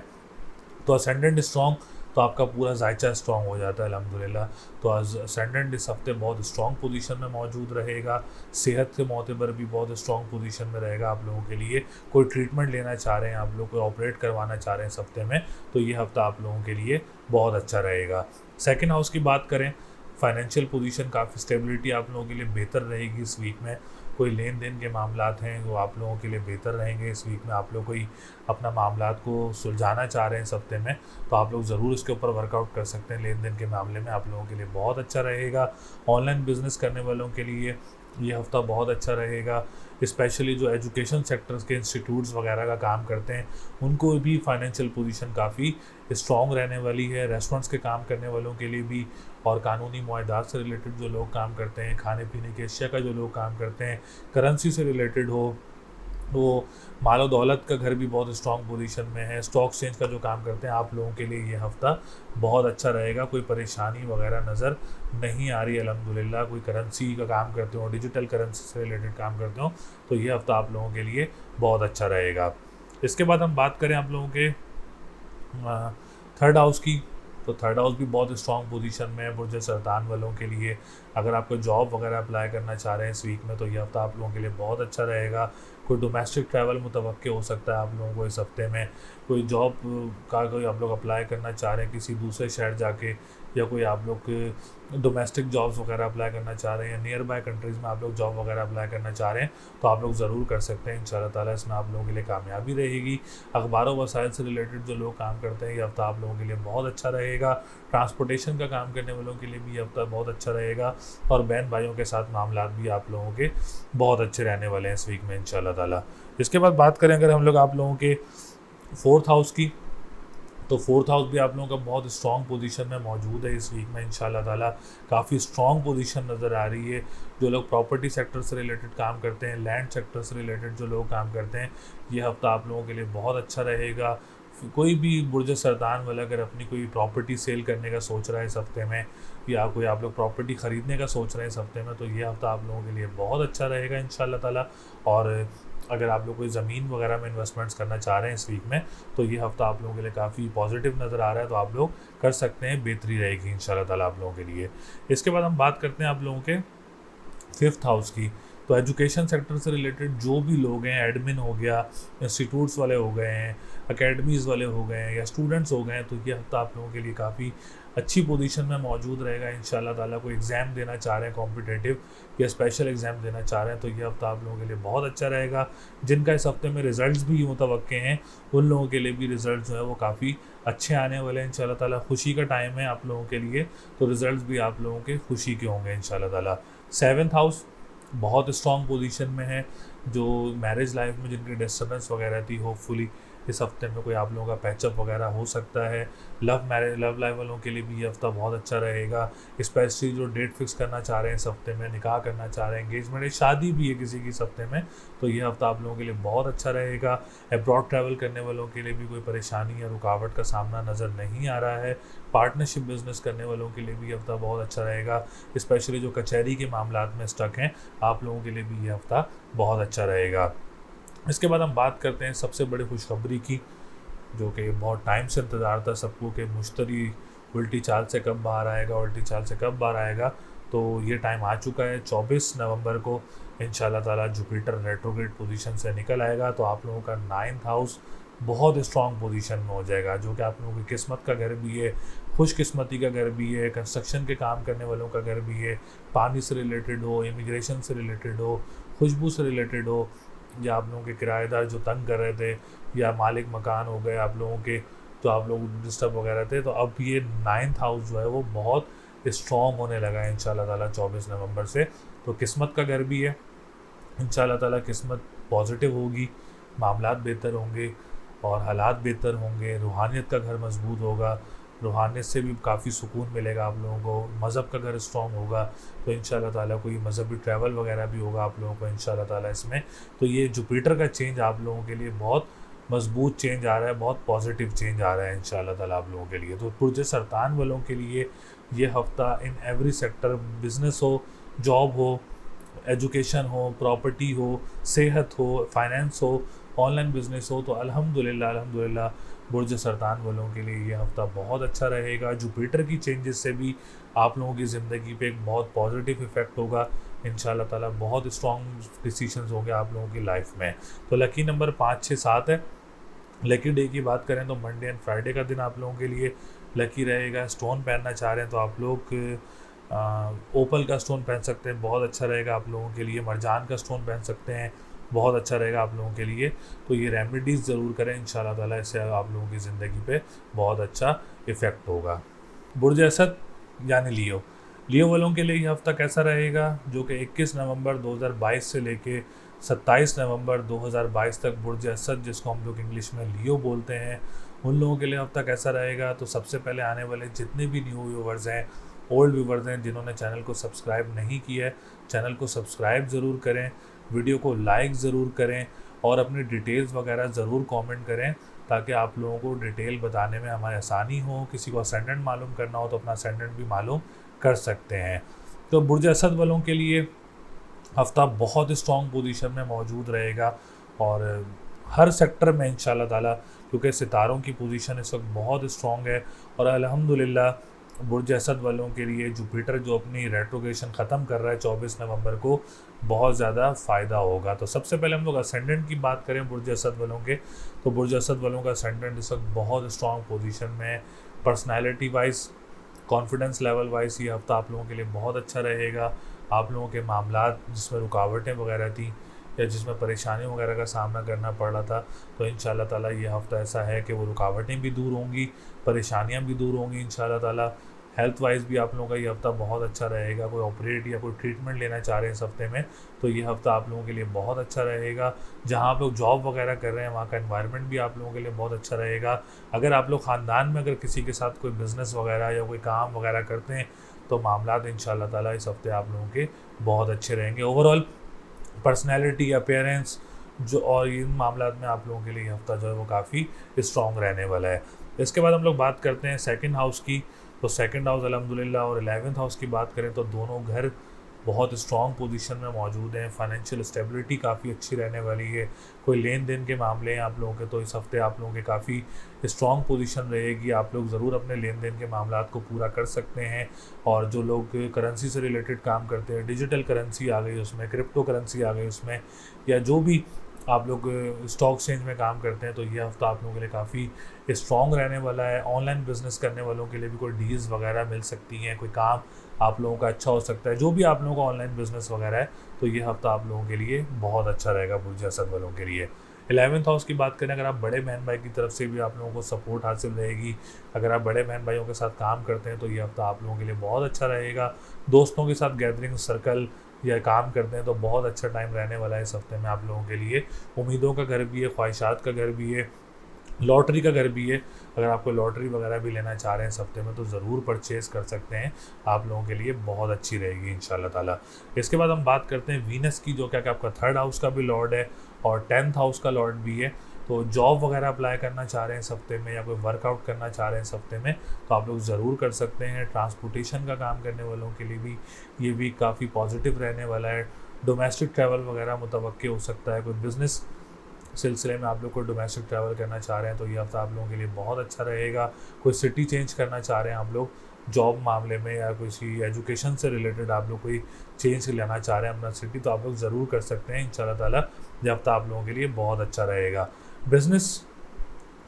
तो असेंडेंट स्ट्रॉन्ग, तो आपका पूरा जायचा स्ट्रॉन्ग हो जाता है अल्हम्दुलिल्लाह। तो असेंडेंट इस हफ्ते बहुत स्ट्रॉन्ग पोजीशन में मौजूद रहेगा। सेहत के मोतबर भी बहुत स्ट्रॉन्ग पोजीशन में रहेगा आप लोगों के लिए। कोई ट्रीटमेंट लेना चाह रहे हैं आप लोग, कोई ऑपरेट करवाना चाह रहे हैं इस हफ्ते में, तो ये हफ्ता आप लोगों के लिए बहुत अच्छा रहेगा। सेकेंड हाउस की बात करें, फाइनेंशियल पोजीशन काफ़ी स्टेबिलिटी आप लोगों के लिए बेहतर रहेगी इस वीक में। कोई लेन देन के मामलात हैं वो आप लोगों के लिए बेहतर रहेंगे इस वीक में। आप लोग कोई अपना मामलात को सुलझाना चाह रहे हैं इस हफ्ते में, तो आप लोग ज़रूर इसके ऊपर वर्कआउट कर सकते हैं। लेन देन के मामले में आप लोगों के लिए बहुत अच्छा रहेगा। ऑनलाइन बिजनेस करने वालों के लिए ये हफ्ता बहुत अच्छा रहेगा। स्पेशली जो एजुकेशन सेक्टर्स के इंस्टीट्यूट्स वगैरह का काम करते हैं उनको भी फाइनेंशियल पोजीशन काफ़ी स्ट्रॉन्ग रहने वाली है। रेस्टोरेंट्स के काम करने वालों के लिए भी, और कानूनी मुआहदात से रिलेटेड जो लोग काम करते हैं, खाने पीने की अशिया का जो लोग काम करते हैं, करेंसी से रिलेटेड हो, वो मालो दौलत का घर भी बहुत स्ट्रॉन्ग पोजीशन में है। स्टॉक एक्सचेंज का जो काम करते हैं आप लोगों के लिए ये हफ्ता बहुत अच्छा रहेगा। कोई परेशानी वगैरह नज़र नहीं आ रही है अल्हम्दुलिल्लाह। कोई करेंसी का काम करते हो, डिजिटल करेंसी से रिलेटेड काम करते हो, तो ये हफ्ता आप लोगों के लिए बहुत अच्छा रहेगा। इसके बाद हम बात करें आप लोगों के थर्ड हाउस की, तो थर्ड हाउस भी बहुत स्ट्रॉन्ग पोजीशन में है बुर्ज सरतान वालों के लिए। अगर आपको जॉब वगैरह अप्लाई करना चाह रहे हैं इस वीक में, तो ये हफ्ता आप लोगों के लिए बहुत अच्छा रहेगा। कोई डोमेस्टिक ट्रैवल मुतवक्के हो सकता है आप लोगों को इस हफ्ते में। कोई जॉब का कोई आप लोग अप्लाई करना चाह रहे हैं किसी दूसरे शहर जाके, या कोई आप लोग डोमेस्टिक जॉब्स वगैरह अप्लाई करना चाह रहे हैं, या नियर बाय कंट्रीज़ में आप लोग जॉब वगैरह अप्लाई करना चाह रहे हैं, तो आप लोग ज़रूर कर सकते हैं। इंशाल्लाह ताला इसमें आप लोगों के लिए कामयाबी रहेगी। अखबारों वसाइल से रिलेटेड जो लोग काम करते हैं ये हफ्ता आप लोगों के लिए बहुत अच्छा रहेगा। ट्रांसपोर्टेशन का काम करने वालों के लिए भी ये हफ्ता बहुत अच्छा रहेगा। और बहन भाइयों के साथ मामलात भी आप लोगों के बहुत अच्छे रहने वाले हैं इस वीक में इंशाल्लाह ताला। इसके बाद बात करें अगर हम लोग आप लोगों के फोर्थ हाउस की, तो फोर्थ हाउस भी आप लोगों का बहुत स्ट्रॉन्ग पोजीशन में मौजूद है इस वीक में इंशाल्लाह ताला। काफ़ी स्ट्रॉन्ग पोजीशन नज़र आ रही है। जो लोग प्रॉपर्टी सेक्टर से रिलेटेड काम करते हैं, लैंड सेक्टर से रिलेटेड जो लोग काम करते हैं, ये हफ्ता आप लोगों के लिए बहुत अच्छा रहेगा। कोई भी बुर्ज सरतान वाला अगर अपनी कोई प्रॉपर्टी सेल करने का सोच रहा है इस हफ्ते में, या कोई आप लोग प्रॉपर्टी ख़रीदने का सोच रहे हैं इस हफ्ते में, तो ये हफ्ता आप लोगों के लिए बहुत अच्छा रहेगा इंशाल्लाह ताला। और अगर आप लोग कोई ज़मीन वगैरह में इन्वेस्टमेंट्स करना चाह रहे हैं इस वीक में, तो ये हफ्ता आप लोगों के लिए काफ़ी पॉजिटिव नज़र आ रहा है, तो आप लोग कर सकते हैं। बेहतरी रहेगी इंशाल्लाह ताला आप लोगों के लिए। इसके बाद हम बात करते हैं आप लोगों के फिफ्थ हाउस की, तो एजुकेशन सेक्टर से रिलेटेड जो भी लोग हैं, एडमिन हो गया, इंस्टीट्यूट्स वाले हो गए हैं, एकेडमीज़ वाले हो गए हैं, या स्टूडेंट्स हो गए हैं, तो ये हफ्ता आप लोगों के लिए काफ़ी अच्छी पोजीशन में मौजूद रहेगा इंशाल्लाह ताला। कोई एग्ज़ाम देना चाह रहे हैं कॉम्पिटिटिव या स्पेशल एग्ज़ाम देना चाह रहे हैं, तो ये हफ्ता आप लोगों के लिए बहुत अच्छा रहेगा। जिनका इस हफ्ते में रिज़ल्ट्स भी मुतवक्के हैं, उन लोगों के लिए भी रिज़ल्ट जो है वो काफ़ी अच्छे आने वाले हैं इंशाल्लाह ताला। खुशी का टाइम है आप लोगों के लिए, तो रिज़ल्ट भी आप लोगों के खुशी के होंगे इंशाल्लाह ताला। सेवन्थ हाउस बहुत स्ट्रॉन्ग पोजीशन में है। जो मैरिज लाइफ में जिनकी डिस्टर्बेंस वगैरह थी, होपफुली इस हफ्ते में कोई आप लोगों का पैचअप वगैरह हो सकता है। लव लाइफ वालों के लिए भी ये हफ्ता बहुत अच्छा रहेगा। स्पेशली जो डेट फिक्स करना चाह रहे हैं इस हफ्ते में, निकाह करना चाह रहे हैं, एंगेजमेंट है, शादी भी है किसी की इस हफ्ते में, तो ये हफ्ता आप लोगों के लिए बहुत अच्छा रहेगा। अब्रॉड ट्रैवल करने वालों के लिए भी कोई परेशानी या रुकावट का सामना नज़र नहीं आ रहा है। पार्टनरशिप बिजनेस करने वालों के लिए भी ये हफ्ता बहुत अच्छा रहेगा। स्पेशली जो कचहरी के मामलात में स्टक हैं, आप लोगों के लिए भी ये हफ्ता बहुत अच्छा रहेगा। इसके बाद हम बात करते हैं सबसे बड़ी खुशखबरी की, जो कि बहुत टाइम से इंतज़ार था सबको कि मुश्तरी उल्टी चाल से कब बाहर आएगा, उल्टी चाल से कब बाहर आएगा। तो ये टाइम आ चुका है। 24 नवंबर को इंशाल्लाह ताला जुपिटर रेट्रोग्रेड पोजीशन से निकल आएगा, तो आप लोगों का 9th हाउस बहुत स्ट्रॉन्ग पोजीशन में हो जाएगा, जो कि आप लोगों की किस्मत का घर भी है, खुशकिस्मती का घर भी है, कंस्ट्रक्शन के काम करने वालों का घर भी है, पानी से रिलेटेड हो, इमिग्रेशन से रिलेटेड हो, खुशबू से रिलेटेड हो, या आप लोगों के किराएदार जो तंग कर रहे थे, या मालिक मकान हो गए आप लोगों के, तो आप लोग डिस्टर्ब वगैरह थे, तो अब ये 9th हाउस जो है वो बहुत स्ट्रॉन्ग होने लगा है इंशाल्लाह ताला 24 नवंबर से। तो किस्मत का घर भी है इंशाल्लाह ताला। किस्मत पॉजिटिव होगी, मामलात बेहतर होंगे और हालात बेहतर होंगे। रूहानियत का घर मजबूत होगा, रूहानियत से भी काफ़ी सुकून मिलेगा आप लोगों को। मज़हब का घर स्ट्रॉन्ग होगा, तो इंशाल्लाह ताला कोई मज़हबी ट्रैवल वगैरह भी होगा आप लोगों को इंशाल्लाह ताला इसमें। तो ये जुपिटर का चेंज आप लोगों के लिए बहुत मजबूत चेंज आ रहा है, बहुत पॉजिटिव चेंज आ रहा है इंशाल्लाह ताला आप लोगों के लिए। तो बुर्ज सरतान वालों के लिए ये हफ़्ता इन एवरी सेक्टर, बिज़नेस हो, जॉब हो, एजुकेशन हो, प्रॉपर्टी हो, सेहत हो, फाइनेंस हो, ऑनलाइन बिजनेस हो, तो अल्हम्दुलिल्लाह अल्हम्दुलिल्लाह बुर्ज सरतान वालों के लिए ये हफ़्ता बहुत अच्छा रहेगा। जुपिटर की चेंजेस से भी आप लोगों की ज़िंदगी पे एक बहुत पॉजिटिव इफ़ेक्ट होगा इंशाल्लाह ताला। बहुत स्ट्रॉन्ग डिसीजंस होंगे आप लोगों की लाइफ में। तो लकी नंबर 5, 6, 7 है। लकी डे की बात करें तो मंडे एंड फ्राइडे का दिन आप लोगों के लिए लकी रहेगा। स्टोन पहनना चाह रहे हैं तो आप लोग ओपल का स्टोन पहन सकते हैं, बहुत अच्छा रहेगा आप लोगों के लिए। मरजान का स्टोन पहन सकते हैं, बहुत अच्छा रहेगा आप लोगों के लिए। तो ये रेमेडीज़ ज़रूर करें इंशाल्लाह ताला, इससे आप लोगों की ज़िंदगी पे बहुत अच्छा इफ़ेक्ट होगा। बुर्ज असद यानी लियो, लियो वालों के लिए ये हफ़्ता कैसा रहेगा, जो कि 21 नवंबर 2022 से लेके 27 नवंबर 2022 तक बुर्ज असद, जिसको हम लोग इंग्लिश में लियो बोलते हैं, उन लोगों के लिए हफ़्ता कैसा रहेगा। तो सबसे पहले आने वाले जितने भी न्यू व्यूवर्स हैं, ओल्ड व्यूवर्स हैं, जिन्होंने चैनल को सब्सक्राइब नहीं किया है, चैनल को सब्सक्राइब ज़रूर करें, वीडियो को लाइक ज़रूर करें और अपनी डिटेल्स वगैरह ज़रूर कमेंट करें, ताकि आप लोगों को डिटेल बताने में हमारी आसानी हो। किसी को असेंडेंट मालूम करना हो तो अपना असेंडेंट भी मालूम कर सकते हैं। तो बुर्ज असद वालों के लिए हफ़्ता बहुत स्ट्रॉन्ग पोजीशन में मौजूद रहेगा और हर सेक्टर में इंशाल्लाह ताला, क्योंकि सितारों की पोजीशन इस वक्त बहुत स्ट्रॉन्ग है। और अल्हम्दुलिल्लाह बुर्ज असद वालों के लिए जुपिटर जो अपनी रेट्रोग्रेशन ख़त्म कर रहा है 24 नवंबर को, बहुत ज़्यादा फ़ायदा होगा। तो सबसे पहले हम लोग असेंडेंट की बात करें बुर्ज असद वालों के, तो बुर्ज असद वालों का असेंडेंट इस वक्त बहुत स्ट्रॉन्ग पोजीशन में है। Personality wise, confidence level wise ये हफ़्ता आप लोगों के लिए बहुत अच्छा रहेगा। आप लोगों के मामलात जिसमें रुकावटें वगैरह थी या जिसमें परेशानियों वगैरह का सामना करना पड़ रहा था, तो इंशाल्लाह ताला ये हफ़्ता ऐसा है कि वो रुकावटें भी दूर होंगी, परेशानियां भी दूर होंगी इंशाल्लाह ताला। हेल्थ वाइज भी आप लोगों का ये हफ़्ता बहुत अच्छा रहेगा। कोई ऑपरेट या कोई ट्रीटमेंट लेना चाह रहे हैं इस हफ्ते में, तो ये हफ़्ता आप लोगों के लिए बहुत अच्छा रहेगा। जहाँ आप लोग जॉब वगैरह कर रहे हैं वहाँ का एनवायरनमेंट भी आप लोगों के लिए बहुत अच्छा रहेगा। अगर आप लोग ख़ानदान में अगर किसी के साथ कोई बिज़नेस वगैरह या कोई काम वगैरह करते हैं, तो मामलात इंशाल्लाह ताला इस हफ्ते आप लोगों के बहुत अच्छे रहेंगे। ओवरऑल पर्सनैलिटी, अपीयरेंस जो और इन मामलात में आप लोगों के लिए ये हफ़्ता जो है वो काफ़ी स्ट्रॉन्ग रहने वाला है। इसके बाद हम लोग बात करते हैं सेकंड हाउस की। तो सेकंड हाउस अल्हम्दुलिल्लाह और 11th हाउस की बात करें तो दोनों घर बहुत स्ट्रॉन्ग पोजीशन में मौजूद हैं। फाइनेंशियल स्टेबिलिटी काफ़ी अच्छी रहने वाली है। कोई लेन देन के मामले हैं आप लोगों के, तो इस हफ्ते आप लोगों के काफ़ी स्ट्रॉन्ग पोजीशन रहेगी। आप लोग ज़रूर अपने लेन देन के मामलात को पूरा कर सकते हैं। और जो लोग करेंसी से रिलेटेड काम करते हैं, डिजिटल करेंसी आ गई उसमें, क्रिप्टो करेंसी आ गई उसमें, या जो भी आप लोग स्टॉक एक्सचेंज में काम करते हैं, तो ये हफ्ता आप लोगों के लिए काफ़ी स्ट्रॉन्ग रहने वाला है। ऑनलाइन बिजनेस करने वालों के लिए भी कोई डील्स वगैरह मिल सकती हैं, कोई काम आप लोगों का अच्छा हो सकता है। जो भी आप लोगों का ऑनलाइन बिजनेस वगैरह है, तो ये हफ्ता आप लोगों के लिए बहुत अच्छा रहेगा बुर्ज असद वालों के लिए। 11th हाउस की बात करें, अगर आप बड़े बहन भाई की तरफ से भी आप लोगों को सपोर्ट हासिल रहेगी। अगर आप बड़े बहन भाइयों के साथ काम करते हैं, तो ये हफ्ता आप लोगों के लिए बहुत अच्छा रहेगा। दोस्तों के साथ गैदरिंग सर्कल या काम करते हैं तो बहुत अच्छा टाइम रहने वाला है इस हफ्ते में आप लोगों के लिए। उम्मीदों का घर भी है, ख्वाहिशात का घर भी है, लॉटरी का घर भी है। अगर आपको लॉटरी वगैरह भी लेना चाह रहे हैं इस हफ्ते में, तो ज़रूर परचेज़ कर सकते हैं, आप लोगों के लिए बहुत अच्छी रहेगी इंशाल्लाह ताला। इसके बाद हम बात करते हैं वीनस की, जो क्या कि आपका 3rd हाउस का भी लॉर्ड है और 10th हाउस का लॉर्ड भी है। तो जॉब वगैरह अप्लाई करना चाह रहे हैं इस हफ्ते में, या कोई वर्कआउट करना चाह रहे हैं इस हफ्ते में, तो आप लोग ज़रूर कर सकते हैं। ट्रांसपोर्टेशन का काम करने वालों के लिए भी ये वीक काफ़ी पॉजिटिव रहने वाला है। डोमेस्टिक ट्रैवल वगैरह मुतवक्के हो सकता है। कोई बिज़नेस सिलसिले में आप लोग कोई डोमेस्टिक ट्रैवल करना चाह रहे हैं, तो ये हफ्ता आप लोगों के लिए बहुत अच्छा रहेगा। कोई सिटी चेंज करना चाह रहे हैं आप लोग जॉब मामले में, या किसी एजुकेशन से रिलेटेड आप लोग कोई चेंज लेना चाह रहे हैं अपना सिटी, तो आप लोग ज़रूर कर सकते हैं इंशाल्लाह ताला। ये हफ्ता आप लोगों के लिए बहुत अच्छा रहेगा। बिज़नेस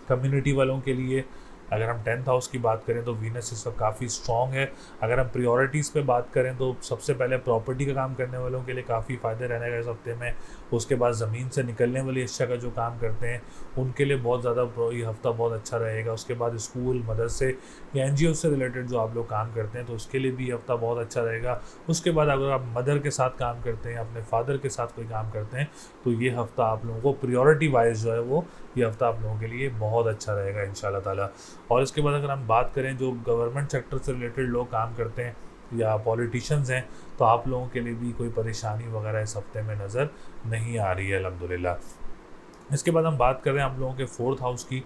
कम्युनिटी वालों के लिए अगर हम 10th हाउस की बात करें, तो वीनस इस वक्त काफ़ी स्ट्रॉन्ग है। अगर हम प्रायोरिटीज़ पे बात करें, तो सबसे पहले प्रॉपर्टी का काम करने वालों के लिए काफ़ी फ़ायदे रहने का इस हफ्ते में। उसके बाद ज़मीन से निकलने वाली अशिया का जो काम करते हैं, उनके लिए बहुत ज़्यादा ये हफ्ता बहुत अच्छा रहेगा। उसके बाद स्कूल, मदरसे या NGO से रिलेटेड जो आप लोग काम करते हैं, तो उसके लिए भी ये हफ्ता बहुत अच्छा रहेगा। उसके बाद अगर आप मदर के साथ काम करते हैं, अपने फादर के साथ कोई काम करते हैं, तो ये हफ्ता आप लोगों को प्रायोरिटी वाइज जो है वो ये हफ्ता आप लोगों के लिए बहुत अच्छा रहेगा इंशाल्लाह ताला। और इसके बाद अगर हम बात करें जो गवर्नमेंट सेक्टर से रिलेटेड लोग काम करते हैं या पॉलिटिशियंस हैं, तो आप लोगों के लिए भी कोई परेशानी वगैरह इस हफ्ते में नज़र नहीं आ रही है अल्हम्दुलिल्लाह। इसके बाद हम बात कर रहे हैं हम लोगों के 4th हाउस की।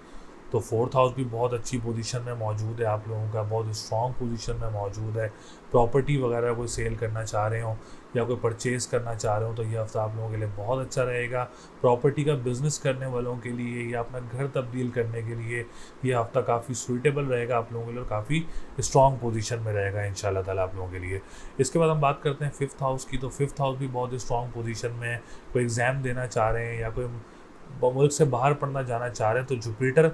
तो फोर्थ हाउस भी बहुत अच्छी पोजीशन में मौजूद है आप लोगों का, बहुत स्ट्रॉन्ग पोजीशन में मौजूद है। प्रॉपर्टी वगैरह कोई सेल करना चाह रहे हो या कोई परचेज करना चाह रहे हो तो ये हफ्ता आप लोगों के लिए बहुत अच्छा रहेगा। प्रॉपर्टी का बिजनेस करने वालों के लिए या अपना घर तब्दील करने के लिए ये हफ्ता काफ़ी सूटेबल रहेगा आप लोगों के लिए और काफ़ी स्ट्रॉन्ग पोजीशन में रहेगा इंशाल्लाह ताला आप लोगों के लिए। इसके बाद हम बात करते हैं फिफ्थ हाउस की। तो फिफ्थ हाउस भी बहुत स्ट्रॉन्ग पोजीशन में है। कोई एग्ज़ाम देना चाह रहे हैं या कोई मुल्क से बाहर पढ़ना जाना चाह रहे हैं तो जुपिटर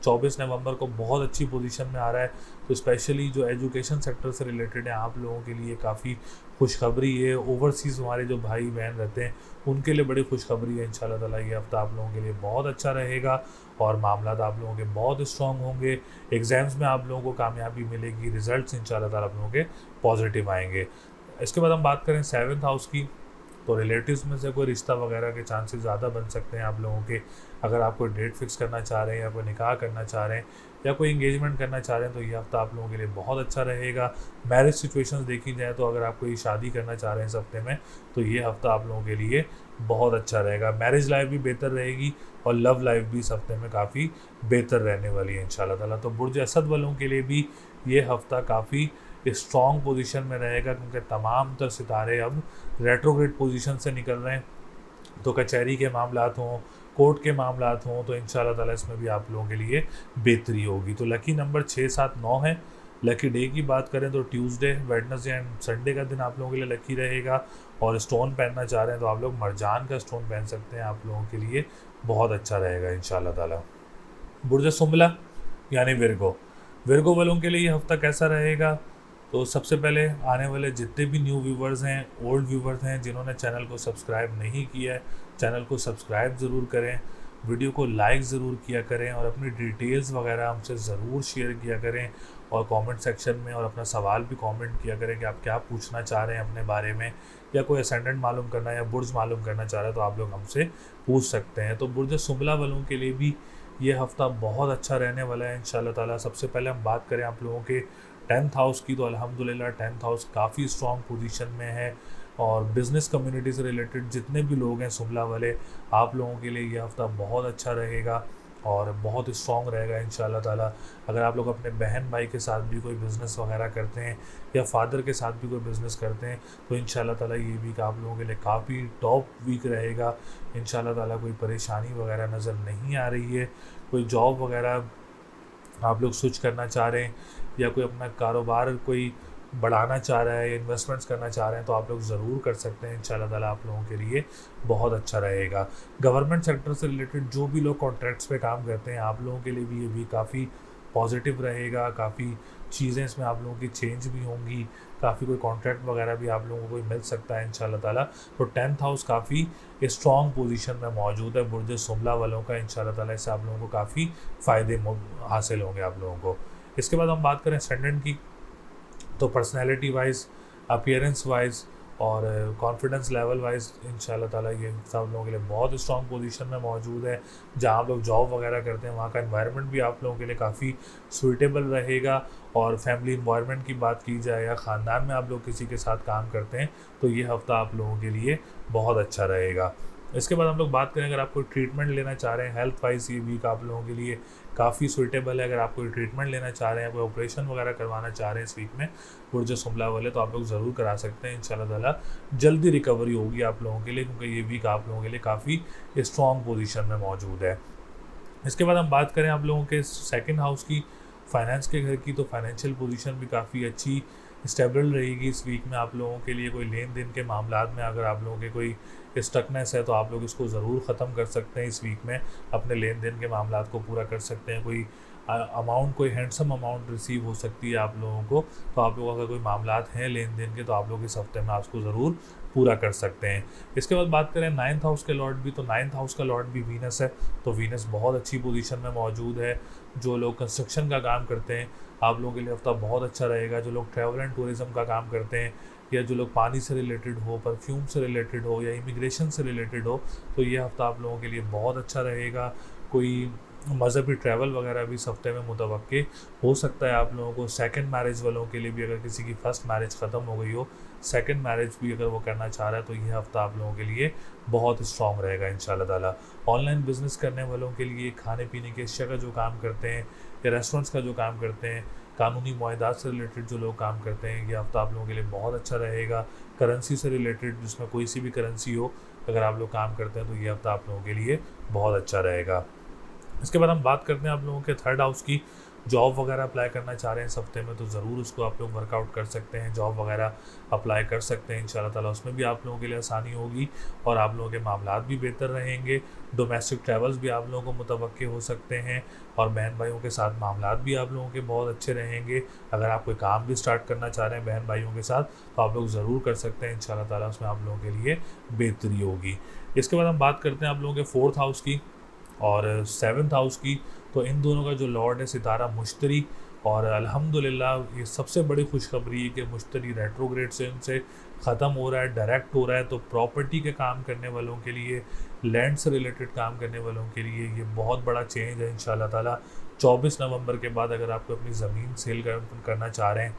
24 नवंबर को बहुत अच्छी पोजीशन में आ रहा है। तो स्पेशली जो एजुकेशन सेक्टर से रिलेटेड है आप लोगों के लिए काफ़ी खुशखबरी है। ओवरसीज़ हमारे जो भाई बहन रहते हैं उनके लिए बड़ी खुशखबरी है इंशाल्लाह ताला। ये हफ्ता आप लोगों के लिए बहुत अच्छा रहेगा और मामला आप लोगों के बहुत स्ट्रॉन्ग होंगे। एग्ज़ाम्स में आप लोगों को कामयाबी मिलेगी, रिजल्ट्स इंशाल्लाह ताला आप लोगों के पॉजिटिव आएंगे। इसके बाद हम बात करें सेवन्थ हाउस की। तो रिलेटिव्स में से कोई रिश्ता वगैरह के चांसेस ज़्यादा बन सकते हैं आप लोगों के। अगर आप कोई डेट फिक्स करना चाह रहे हैं या कोई निकाह करना चाह रहे हैं या कोई इंगेजमेंट करना चाह रहे हैं तो ये हफ्ता आप लोगों के लिए बहुत अच्छा रहेगा। मैरिज सिचुएशंस देखी जाए तो अगर आप कोई शादी करना चाह रहे हैं इस हफ्ते में तो ये हफ्ता आप लोगों के लिए बहुत अच्छा रहेगा। मैरिज लाइफ भी बेहतर रहेगी और लव लाइफ भी इस हफ्ते में काफ़ी बेहतर रहने वाली है इंशाल्लाह ताला। तो बुर्ज असद वालों के लिए भी ये हफ्ता काफ़ी स्ट्रॉन्ग पोजीशन में रहेगा क्योंकि तमाम तर सितारे अब रेट्रोग्रेड पोजीशन से निकल रहे हैं। तो कचहरी के मामलात हों, कोर्ट के मामलात हों तो इंशाल्लाह ताला इसमें भी आप लोगों के लिए बेहतरी होगी। तो लकी नंबर 6, 7, 9 है। लकी डे की बात करें तो ट्यूसडे, वेडनेसडे एंड संडे का दिन आप लोगों के लिए लकी रहेगा। और स्टोन पहनना चाह रहे हैं तो आप लोग मरजान का स्टोन पहन सकते हैं, आप लोगों के लिए बहुत अच्छा रहेगा इंशाल्लाह ताला। बुर्ज सुंबला यानी विर्गो, विर्गो वालों के लिए ये हफ्ता कैसा रहेगा? तो सबसे पहले आने वाले जितने भी न्यू व्यूवर्स हैं, ओल्ड व्यूवर्स हैं जिन्होंने चैनल को सब्सक्राइब नहीं किया है, चैनल को सब्सक्राइब ज़रूर करें, वीडियो को लाइक ज़रूर किया करें और अपनी डिटेल्स वगैरह हमसे ज़रूर शेयर किया करें और कमेंट सेक्शन में और अपना सवाल भी कमेंट किया करें कि आप क्या पूछना चाह रहे हैं अपने बारे में या कोई असेंडेंट मालूम करना है या बुर्ज मालूम करना चाह रहे हैं तो आप लोग हमसे पूछ सकते हैं। तो बुर्ज सुंबला वालों के लिए भी ये हफ्ता बहुत अच्छा रहने वाला है इंशाल्लाह ताला। सबसे पहले हम बात करें आप लोगों के 10th हाउस की तो अल्हम्दुलिल्लाह 10th हाउस काफ़ी स्ट्रॉन्ग पोजीशन में है और बिज़नेस कम्युनिटी से रिलेटेड जितने भी लोग हैं सुंबला वाले, आप लोगों के लिए ये हफ्ता बहुत अच्छा रहेगा और बहुत स्ट्रॉन्ग रहेगा इंशाल्लाह ताला। अगर आप लोग अपने बहन भाई के साथ भी कोई बिज़नेस वगैरह करते हैं या फादर के साथ भी कोई बिज़नेस करते हैं तो इंशाल्लाह ताला ये वीक आप लोगों के लिए काफ़ी टॉप वीक रहेगा इंशाल्लाह ताला। कोई परेशानी वगैरह नज़र नहीं आ रही है। कोई जॉब वगैरह आप लोग स्विच करना चाह रहे हैं या कोई अपना कारोबार कोई बढ़ाना चाह रहा है या इन्वेस्टमेंट्स करना चाह रहे हैं तो आप लोग ज़रूर कर सकते हैं इंशाल्लाह ताला। आप लोगों के लिए बहुत अच्छा रहेगा। गवर्नमेंट सेक्टर से रिलेटेड जो भी लोग कॉन्ट्रैक्ट्स पे काम करते हैं आप लोगों के लिए भी ये भी काफ़ी पॉजिटिव रहेगा। काफ़ी चीज़ें इसमें आप लोगों की चेंज भी होंगी, काफ़ी कोई कॉन्ट्रैक्ट वगैरह भी आप लोगों को कोई मिल सकता है इंशाल्लाह ताला। तो 10th हाउस काफ़ी स्ट्रॉन्ग पोजीशन में मौजूद है बुर्ज सुंबला वालों का इंशाल्लाह ताला। इससे आप लोगों को काफ़ी फ़ायदे हासिल होंगे आप लोगों को। इसके बाद हम बात करें असेंडेंट की तो पर्सनैलिटी वाइज, अपीयरेंस वाइज और कॉन्फिडेंस लेवल वाइज इंशाल्लाह ताला ये सब लोगों के लिए बहुत स्ट्रॉन्ग पोजीशन में मौजूद है। जहाँ आप लोग जॉब वगैरह करते हैं वहाँ का एनवायरनमेंट भी आप लोगों के लिए काफ़ी सूटेबल रहेगा। और फैमिली एनवायरनमेंट की बात की जाए या ख़ानदान में आप लोग किसी के साथ काम करते हैं तो ये हफ्ता आप लोगों के लिए बहुत अच्छा रहेगा। इसके बाद हम लोग बात करें अगर आप कोई ट्रीटमेंट लेना चाह रहे हैं हेल्थ वाइज ये वीक आप लोगों के लिए काफ़ी सूटेबल है। अगर आप कोई ट्रीटमेंट लेना चाह रहे हैं, कोई ऑपरेशन वगैरह करवाना चाह रहे हैं इस वीक में बुर्ज सुंबला वाले तो आप लोग ज़रूर करा सकते हैं इंशाल्लाह ताला। जल्दी रिकवरी होगी आप लोगों के लिए क्योंकि ये वीक आप लोगों के लिए काफ़ी स्ट्रॉन्ग पोजीशन में मौजूद है। इसके बाद हम बात करें आप लोगों के सेकंड हाउस की, फाइनेंस के घर की, तो फाइनेंशियल पोजीशन भी काफ़ी अच्छी स्टेबल रहेगी इस वीक में आप लोगों के लिए। कोई लेन देन के मामलात में अगर आप लोगों के कोई स्टकनेस है तो आप लोग इसको ज़रूर ख़त्म कर सकते हैं इस वीक में, अपने लेन देन के मामलात को पूरा कर सकते हैं। कोई अमाउंट, कोई हैंडसम अमाउंट रिसीव हो सकती है आप लोगों को, तो आप लोगों का कोई मामलात हैं लेन देन के तो आप लोग इस हफ्ते में आपको ज़रूर पूरा कर सकते हैं। इसके बाद बात करें 9th हाउस के लॉर्ड भी, तो 9th हाउस का लॉर्ड भी वीनस है। तो वीनस बहुत अच्छी पोजीशन में मौजूद है। जो लोग कंस्ट्रक्शन का काम करते हैं आप लोगों के लिए हफ्ता बहुत अच्छा रहेगा। जो लोग ट्रैवल एंड टूरिज़्म का काम करते हैं या जो लोग पानी से रिलेटेड हो, परफ्यूम से रिलेटेड हो या इमिग्रेशन से रिलेटेड हो तो ये हफ्ता आप लोगों के लिए बहुत अच्छा रहेगा। कोई मज़हबी ट्रैवल वगैरह भी इस हफ्ते में मुतवक्के हो सकता है आप लोगों को। सेकंड मैरिज वालों के लिए भी, अगर किसी की फ़र्स्ट मैरिज ख़त्म हो गई हो सेकंड मैरिज भी अगर वो करना चाह रहा है तो ये हफ़्ता आप लोगों के लिए बहुत स्ट्रॉन्ग रहेगा इंशाल्लाह ताला। ऑनलाइन बिजनेस करने वालों के लिए, खाने पीने के अशिया का जो काम करते हैं या रेस्टोरेंट्स का जो काम करते हैं, कानूनी मुआहदात से रिलेटेड जो लोग काम करते हैं, ये हफ़्ता आप लोगों के लिए बहुत अच्छा रहेगा। करेंसी से रिलेटेड जिसमें कोई सी भी करेंसी हो, अगर आप लोग काम करते हैं तो ये हफ़्ता आप लोगों के लिए बहुत अच्छा रहेगा। इसके बाद हम बात करते हैं आप लोगों के थर्ड हाउस की। जॉब वगैरह अप्लाई करना चाह रहे हैं इस हफ्ते में तो ज़रूर उसको आप लोग वर्कआउट कर सकते हैं, जॉब वगैरह अप्लाई कर सकते हैं इंशाल्लाह ताला। उसमें भी आप लोगों के लिए आसानी होगी और आप लोगों के मामलात भी बेहतर रहेंगे। डोमेस्टिक ट्रैवल्स भी आप लोगों को मुतवक्के हो सकते हैं और बहन भाइयों के साथ मामलात भी आप लोगों के बहुत अच्छे रहेंगे। अगर आप कोई काम भी स्टार्ट करना चाह रहे हैं बहन भाइयों के साथ तो आप लोग ज़रूर कर सकते हैं इंशाल्लाह ताला, उसमें आप लोगों के लिए बेहतरी होगी। इसके बाद हम बात करते हैं आप लोगों के फोर्थ हाउस की और सेवन्थ हाउस की। तो इन दोनों का जो लॉर्ड है सितारा मुश्तरी, और अल्हम्दुलिल्लाह ये सबसे बड़ी खुशखबरी है कि मुश्तरी रेट्रोग्रेड से इनसे ख़त्म हो रहा है, डायरेक्ट हो रहा है। तो प्रॉपर्टी के काम करने वालों के लिए, लैंड से रिलेटेड काम करने वालों के लिए ये बहुत बड़ा चेंज है इंशाल्लाह ताला। 24 नवंबर के बाद अगर आपको अपनी ज़मीन सेल करना चाह रहे हैं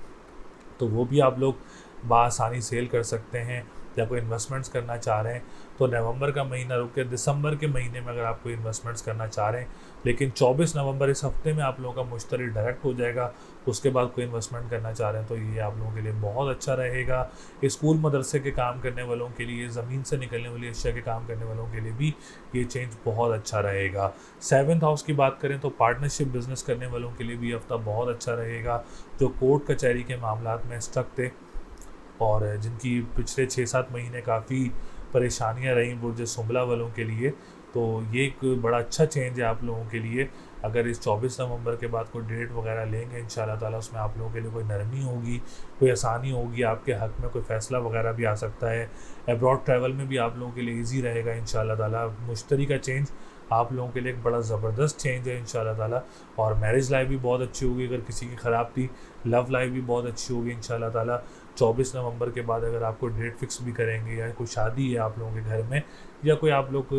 तो वो भी आप लोग बआसानी सेल कर सकते हैं, या कोई इन्वेस्टमेंट्स करना चाह रहे हैं तो नवंबर का महीना रुक के दिसंबर के महीने में अगर आप कोई इन्वेस्टमेंट्स करना चाह रहे हैं, लेकिन 24 नवंबर इस हफ्ते में आप लोगों का मुश्तरी डायरेक्ट हो जाएगा। उसके बाद कोई इन्वेस्टमेंट करना चाह रहे हैं तो ये आप लोगों के लिए बहुत अच्छा रहेगा। स्कूल मदरसे के काम करने वालों के लिए, ज़मीन से निकलने वाली अशिया के काम करने वालों के लिए भी ये चेंज बहुत अच्छा रहेगा। सेवन्थ हाउस की बात करें तो पार्टनरशिप बिजनेस करने वालों के लिए भी ये हफ्ता बहुत अच्छा रहेगा। जो कोर्ट कचहरी के मामलात में स्टक थे और जिनकी पिछले 6-7 महीने काफ़ी परेशानियां रहीं बुर्ज सुंबला वालों के लिए, तो ये एक बड़ा अच्छा चेंज है आप लोगों के लिए। अगर इस 24 नवंबर के बाद कोई डेट वगैरह लेंगे इंशाल्लाह ताला, उसमें आप लोगों के लिए कोई नरमी होगी, कोई आसानी होगी, आपके हक़ में कोई फ़ैसला वगैरह भी आ सकता है। अब्रॉड ट्रैवल में भी आप लोगों के लिए ईजी रहेगा इंशाल्लाह ताला। मुश्तरी का चेंज आप लोगों के लिए एक बड़ा ज़बरदस्त चेंज है इंशाल्लाह ताला। और मैरिज लाइफ भी बहुत अच्छी होगी, अगर किसी की ख़राब थी लव लाइफ भी बहुत अच्छी होगी इंशाल्लाह ताला। 24 नवंबर के बाद अगर आपको डेट फिक्स भी करेंगे या कोई शादी है आप लोगों के घर में, या कोई आप लोग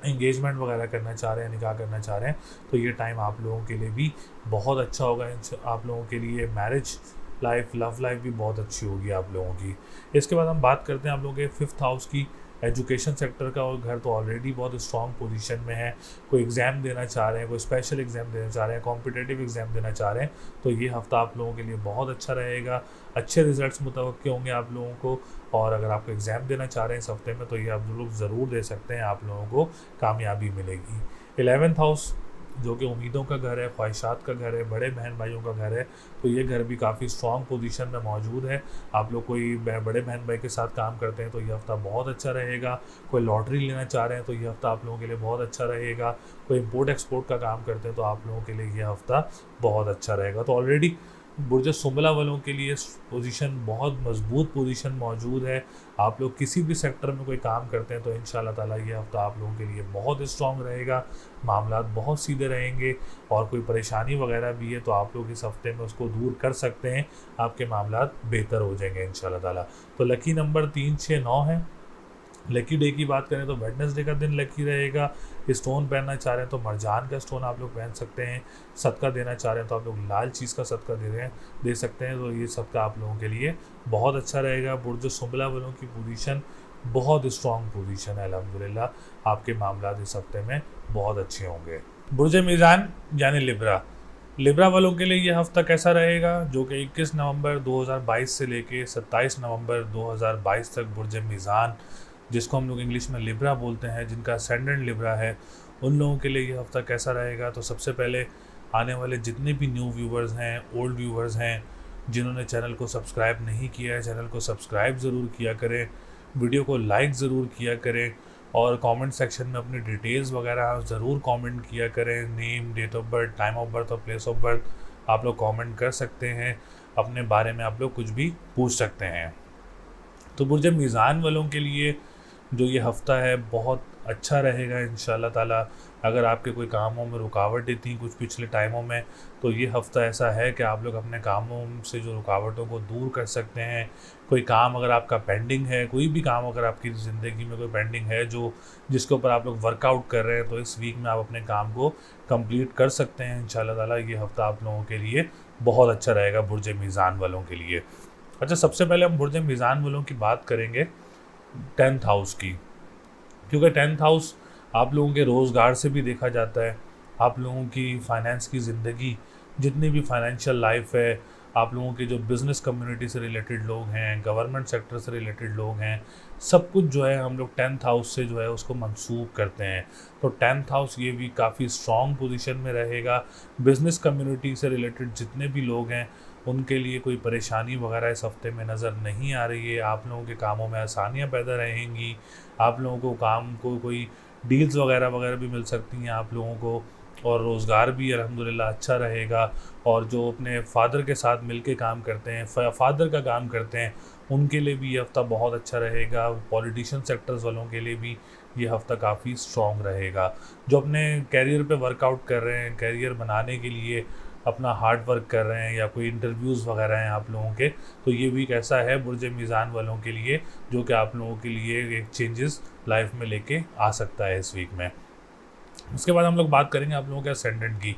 एंगेजमेंट वगैरह करना चाह रहे हैं, निकाह करना चाह रहे हैं, तो ये टाइम आप लोगों के लिए भी बहुत अच्छा होगा। आप लोगों के लिए मैरिज लाइफ, लव लाइफ भी बहुत अच्छी होगी आप लोगों की। इसके बाद हम बात करते हैं आप लोगों के फिफ्थ हाउस की, एजुकेशन सेक्टर का। और घर तो ऑलरेडी बहुत स्ट्रॉन्ग पोजीशन में है। कोई एग्ज़ाम देना चाह रहे हैं, कोई स्पेशल एग्ज़ाम देना चाह रहे हैं, कॉम्पिटिटिव एग्ज़ाम देना चाह रहे हैं, तो ये हफ़्ता आप लोगों के लिए बहुत अच्छा रहेगा। अच्छे रिजल्ट्स मुतवक्के होंगे आप लोगों को। और अगर आपको एग्ज़ाम देना चाह रहे हैं इस हफ्ते में तो ये आप लोग ज़रूर दे सकते हैं, आप लोगों को कामयाबी मिलेगी। 11th हाउस जो कि उम्मीदों का घर है, ख्वाहिशात का घर है, बड़े बहन भाइयों का घर है, तो ये घर भी काफ़ी स्ट्रॉन्ग पोजीशन में मौजूद है। आप लोग कोई बड़े बहन भाई के साथ काम करते हैं तो ये हफ़्ता बहुत अच्छा रहेगा। कोई लॉटरी लेना चाह रहे हैं तो ये हफ़्ता आप लोगों के लिए बहुत अच्छा रहेगा। कोई इंपोर्ट एक्सपोर्ट का काम करते हैं तो आप लोगों के लिए ये हफ़्ता बहुत अच्छा रहेगा। तो ऑलरेडी बुर्ज सुंबला वालों के लिए पोजीशन बहुत मजबूत पोजीशन मौजूद है। आप लोग किसी भी सेक्टर में कोई काम करते हैं तो इंशाल्लाह ताला ये हफ़्ता आप लोगों के लिए बहुत स्ट्रॉन्ग रहेगा। मामलात बहुत सीधे रहेंगे और कोई परेशानी वगैरह भी है तो आप लोग इस हफ्ते में उसको दूर कर सकते हैं, आपके मामलात बेहतर हो जाएंगे इंशाल्लाह ताला। तो लकी नंबर 3, 6, 9 है। लकी डे की बात करें तो वेडनेसडे का दिन लकी रहेगा। स्टोन पहनना चाह रहे हैं तो मरजान का स्टोन आप लोग पहन सकते हैं। सदका देना चाह रहे हैं तो आप लोग लाल चीज़ का सदका दे सकते हैं, तो ये सदका आप लोगों के लिए बहुत अच्छा रहेगा। बुर्ज सुंबला वालों की पोजीशन बहुत स्ट्रॉन्ग पोजीशन है अल्हम्दुलिल्लाह। आपके मामला इस हफ्ते में बहुत अच्छे होंगे। बुर्ज मीज़ान यानी लिब्रा वालों के लिए यह हफ़्ता कैसा रहेगा, जो कि 21 नवंबर 2022 से लेके 27 नवंबर 2022 तक बुर्ज मीज़ान, जिसको हम लोग इंग्लिश में लिब्रा बोलते हैं, जिनका असेंडेंट लिब्रा है, उन लोगों के लिए ये हफ़्ता कैसा रहेगा। तो सबसे पहले आने वाले जितने भी न्यू व्यूवर्स हैं, ओल्ड व्यूवर्स हैं, जिन्होंने चैनल को सब्सक्राइब नहीं किया है, चैनल को सब्सक्राइब ज़रूर किया करें, वीडियो को लाइक ज़रूर किया करें और कमेंट सेक्शन में अपनी डिटेल्स वगैरह ज़रूर कमेंट किया करें। Name, date of birth, time of birth और प्लेस ऑफ बर्थ आप लोग कमेंट कर सकते हैं। अपने बारे में आप लोग कुछ भी पूछ सकते हैं। तो बुर्ज मीज़ान वालों के लिए जो ये हफ़्ता है बहुत अच्छा रहेगा इंशाल्लाह ताला। अगर आपके कोई कामों में रुकावटें थी कुछ पिछले टाइमों में, तो ये हफ़्ता ऐसा है कि आप लोग अपने कामों से जो रुकावटों को दूर कर सकते हैं। कोई काम अगर आपका पेंडिंग है, कोई भी काम अगर आपकी ज़िंदगी में कोई पेंडिंग है जिसके ऊपर आप लोग वर्कआउट कर रहे हैं, तो इस वीक में आप अपने काम को कंप्लीट कर सकते हैं इंशाल्लाह ताला। ये हफ़्ता आप लोगों के लिए बहुत अच्छा रहेगा बुर्ज मीज़ान वालों के लिए। अच्छा, सबसे पहले हम बुर्ज मीज़ान वालों की बात करेंगे 10th हाउस की, क्योंकि 10th हाउस आप लोगों के रोज़गार से भी देखा जाता है, आप लोगों की फाइनेंस की ज़िंदगी, जितनी भी फाइनेंशियल लाइफ है, आप लोगों के जो बिज़नेस कम्युनिटी से रिलेटेड लोग हैं, गवर्नमेंट सेक्टर से रिलेटेड लोग हैं, सब कुछ जो है हम लोग 10th हाउस से जो है उसको मंसूब करते हैं। तो 10th हाउस ये भी काफ़ी स्ट्रॉन्ग पोजीशन में रहेगा। बिज़नेस कम्युनिटी से रिलेटेड जितने भी लोग हैं उनके लिए कोई परेशानी वगैरह इस हफ्ते में नज़र नहीं आ रही है। आप लोगों के कामों में आसानियाँ पैदा रहेंगी, आप लोगों को काम को कोई डील्स वगैरह वगैरह भी मिल सकती हैं आप लोगों को, और रोज़गार भी अल्हम्दुलिल्लाह अच्छा रहेगा। और जो अपने फादर के साथ मिलके काम करते हैं, फादर का काम करते हैं, उनके लिए भी ये हफ़्ता बहुत अच्छा रहेगा। पॉलिटिशियन सेक्टर्स वालों के लिए भी ये हफ़्ता काफ़ी स्ट्रॉन्ग रहेगा। जो अपने कैरियर पे वर्कआउट कर रहे हैं, कैरियर बनाने के लिए अपना हार्ड वर्क कर रहे हैं, या कोई इंटरव्यूज़ वगैरह हैं आप लोगों के, तो ये वीक ऐसा है बुर्ज मीज़ान वालों के लिए जो कि आप लोगों के लिए एक चेंजेस लाइफ में लेके आ सकता है इस वीक में। उसके बाद हम लोग बात करेंगे आप लोगों के असेंडेंट की।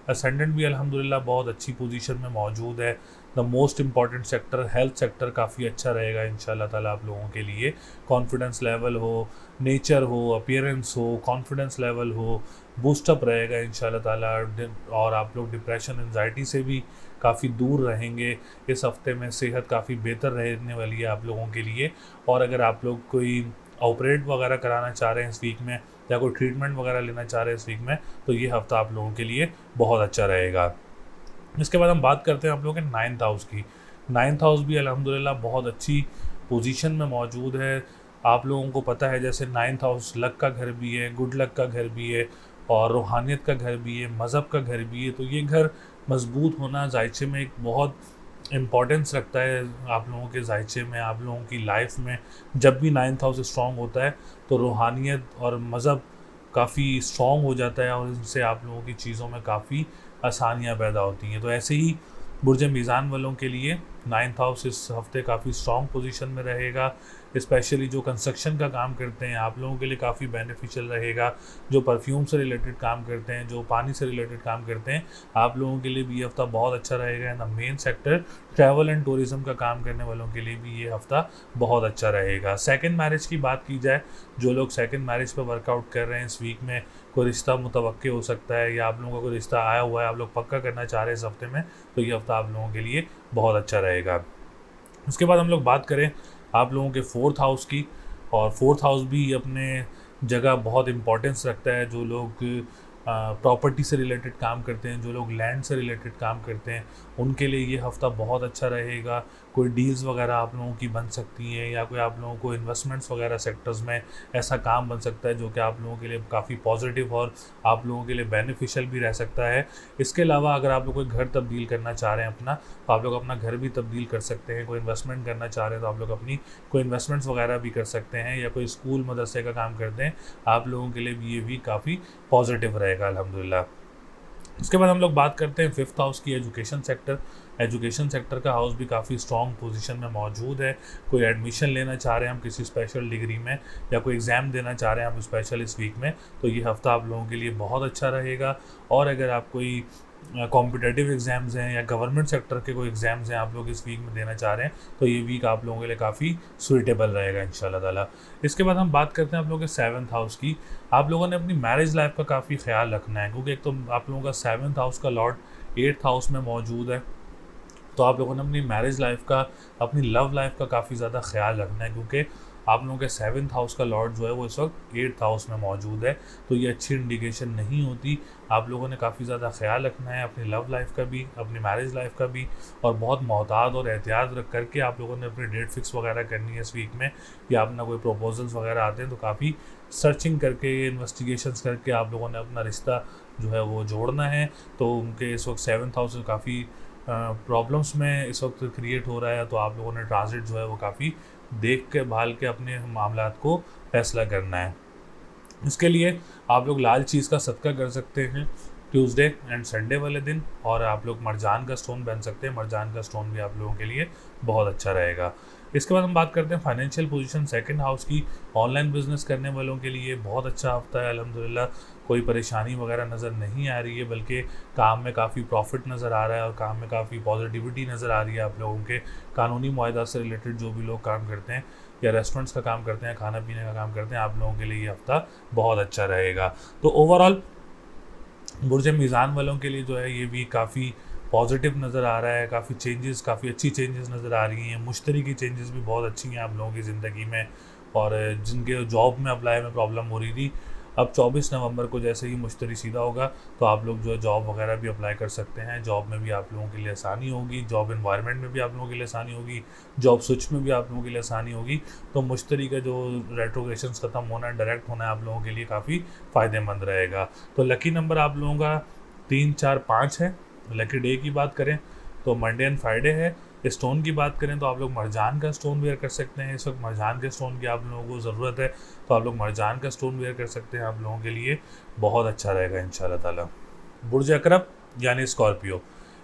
असेंडेंट भी अल्हम्दुलिल्लाह बहुत अच्छी पोजीशन में मौजूद है। The most important sector health sector काफ़ी अच्छा रहेगा इंशाल्लाह ताला आप लोगों के लिए। कॉन्फिडेंस लेवल हो, नेचर हो, अपीयरेंस हो, कॉन्फिडेंस लेवल हो, बूस्टअप रहेगा इंशाल्लाह ताला। और आप लोग डिप्रेशन एंजाइटी से भी काफ़ी दूर रहेंगे इस हफ्ते में। सेहत काफ़ी बेहतर रहने वाली है आप लोगों के लिए। और अगर आप लोग कोई ऑपरेट वगैरह कराना चाह रहे हैं इस वीक में, या कोई ट्रीटमेंट वगैरह लेना चाह रहे हैं इस वीक में, तो ये हफ़्ता आप लोगों के लिए बहुत अच्छा रहेगा। इसके बाद हम बात करते हैं आप लोगों के 9th हाउस की। 9th हाउस भी अल्हम्दुलिल्लाह बहुत अच्छी पोजीशन में मौजूद है। आप लोगों को पता है जैसे 9th हाउस लक का घर भी है, गुड लक का घर भी है, और रूहानियत का घर भी है, मज़हब का घर भी है। तो ये घर मजबूत होना ज़ायचे में एक बहुत इम्पॉर्टेंस रखता है आप लोगों के ज़ायचे में, आप लोगों की लाइफ में। जब भी 9th हाउस स्ट्रॉन्ग होता है तो रूहानियत और मज़हब काफ़ी स्ट्रॉन्ग हो जाता है, और इनसे आप लोगों की चीज़ों में काफ़ी आसानियाँ पैदा होती हैं। तो ऐसे ही बुर्ज मीज़ान वालों के लिए 9th हाउस इस हफ़्ते काफ़ी स्ट्रॉन्ग पोजीशन में रहेगा। स्पेशली जो कंस्ट्रक्शन का काम करते हैं आप लोगों के लिए काफ़ी बेनिफिशियल रहेगा। जो परफ्यूम से रिलेटेड काम करते हैं, जो पानी से रिलेटेड काम करते हैं, आप लोगों के लिए भी ये हफ़्ता बहुत अच्छा रहेगा। In the main sector travel and tourism का काम करने वालों के लिए भी ये हफ़्ता बहुत अच्छा रहेगा। सेकंड मैरिज की बात की जाए, जो लोग सेकंड मैरिज पर वर्कआउट कर रहे हैं इस वीक में, कोई रिश्ता मुतवक्के हो सकता है, या आप लोगों का कोई रिश्ता आया हुआ है आप लोग पक्का करना चाह रहे हैं इस हफ्ते में, तो ये हफ्ता आप लोगों के लिए बहुत अच्छा रहेगा। उसके बाद हम लोग बात करें आप लोगों के 4th हाउस की, और 4th हाउस भी अपने जगह बहुत इम्पोर्टेंस रखता है। जो लोग प्रॉपर्टी से रिलेटेड काम करते हैं, जो लोग लैंड से रिलेटेड काम करते हैं, उनके लिए ये हफ़्ता बहुत अच्छा रहेगा। कोई डील्स वगैरह आप लोगों की बन सकती हैं, या कोई आप लोगों को इन्वेस्टमेंट्स वगैरह सेक्टर्स में ऐसा काम बन सकता है जो कि आप लोगों के लिए काफ़ी पॉजिटिव और आप लोगों के लिए बेनिफिशियल भी रह सकता है। इसके अलावा अगर आप लोग कोई घर तब्दील करना चाह रहे हैं अपना, तो आप लोग अपना घर भी तब्दील कर सकते हैं। कोई इन्वेस्टमेंट करना चाह रहे हैं तो आप लोग अपनी कोई इन्वेस्टमेंट्स वगैरह भी कर सकते हैं, या कोई स्कूल मदरसे का काम करते हैं, आप लोगों के लिए भी ये भी काफ़ी पॉजिटिव रहेगा अल्हम्दुलिल्लाह। इसके बाद हम लोग बात करते हैं 5th हाउस की, एजुकेशन सेक्टर। एजुकेशन सेक्टर का हाउस भी काफ़ी स्ट्रॉन्ग पोजीशन में मौजूद है। कोई एडमिशन लेना चाह रहे हैं हम किसी स्पेशल डिग्री में, या कोई एग्ज़ाम देना चाह रहे हैं हम स्पेशल इस वीक में, तो ये हफ़्ता आप लोगों के लिए बहुत अच्छा रहेगा। और अगर आप कोई कॉम्पिटिटिव एग्ज़ाम्स हैं, या गवर्नमेंट सेक्टर के कोई एग्ज़ाम्स हैं आप लोग इस वीक में देना चाह रहे हैं, तो ये वीक आप लोगों के लिए काफ़ी सूटेबल रहेगा इंशाल्लाह ताला। इसके बाद हम बात करते हैं आप लोगों के 7th हाउस की। आप लोगों ने अपनी मैरिज लाइफ का काफ़ी ख्याल रखना है, क्योंकि एक तो आप लोगों का 7th हाउस का लॉर्ड 8th हाउस में मौजूद है। तो आप लोगों ने अपनी मैरिज लाइफ का, अपनी लव लाइफ का काफ़ी ज़्यादा ख्याल रखना है, क्योंकि आप लोगों के 7th हाउस का लॉर्ड जो है वो इस वक्त 8th हाउस में मौजूद है। तो ये अच्छी इंडिकेशन नहीं होती। आप लोगों ने काफ़ी ज़्यादा ख्याल रखना है अपनी लव लाइफ का भी, अपनी मैरिज लाइफ का भी, और बहुत मोहतात और एहतियात रख करके आप लोगों ने अपनी डेट फिक्स वगैरह करनी है इस वीक में। या अपना कोई प्रपोजल्स वगैरह आते हैं तो काफ़ी सर्चिंग करके, इन्वेस्टिगेशंस करके आप लोगों ने अपना रिश्ता जो है वो जोड़ना है। तो उनके इस वक्त 7th हाउस काफ़ी प्रॉब्लम्स में इस वक्त क्रिएट हो रहा है, तो आप लोगों ने ट्रांजिट जो है वो काफ़ी देख के भाल के अपने मामलात को फैसला करना है। इसके लिए आप लोग लाल चीज़ का सदका कर सकते हैं ट्यूसडे एंड संडे वाले दिन, और आप लोग मरजान का स्टोन पहन सकते हैं। मरजान का स्टोन भी आप लोगों के लिए बहुत अच्छा रहेगा। इसके बाद हम बात करते हैं फाइनेंशियल पोजीशन सेकंड हाउस की। ऑनलाइन बिजनेस करने वालों के लिए बहुत अच्छा हफ्ता है अल्हम्दुलिल्लाह। कोई परेशानी वगैरह नज़र नहीं आ रही है, बल्कि काम में काफ़ी प्रॉफिट नज़र आ रहा है और काम में काफ़ी पॉजिटिविटी नज़र आ रही है आप लोगों के। कानूनी मुआहदा से रिलेटेड जो भी लोग काम करते हैं या रेस्टोरेंट्स का काम करते हैं, खाना पीने का काम करते हैं, आप लोगों के लिए ये हफ्ता बहुत अच्छा रहेगा। तो ओवरऑल बुर्ज मीज़ान वालों के लिए जो है ये भी काफ़ी पॉजिटिव नज़र आ रहा है। काफ़ी चेंजेस, काफ़ी अच्छी चेंजेस नज़र आ रही हैं। मुश्तरी की चेंजेस भी बहुत अच्छी हैं आप लोगों की ज़िंदगी में। और जिनके जॉब में अप्लाई में प्रॉब्लम हो रही थी, अब 24 नवंबर को जैसे ही मुश्तरी सीधा होगा तो आप लोग जो है जॉब वगैरह भी अप्लाई कर सकते हैं। जॉब में भी आप लोगों के लिए आसानी होगी, जॉब इन्वायरमेंट में भी आप लोगों के लिए आसानी होगी, जॉब स्विच में भी आप लोगों के लिए आसानी होगी। तो मुश्तरी का जो रेट्रोग्रेशन ख़त्म होना है, डायरेक्ट होना है, आप लोगों के लिए काफ़ी फ़ायदेमंद रहेगा। तो लकी नंबर आप लोगों का 3, 4, 5 है। लकी डे की बात करें तो मंडे एंड फ्राइडे है। स्टोन की बात करें तो आप लोग मरजान का स्टोन वेयर कर सकते हैं। इस वक्त मरजान के स्टोन की आप लोगों को ज़रूरत है, तो आप लोग मरजान का स्टोन वेयर कर सकते हैं। आप लोगों के लिए बहुत अच्छा रहेगा इंशाल्लाह ताला। बुर्ज अकरब यानी स्कॉर्पियो,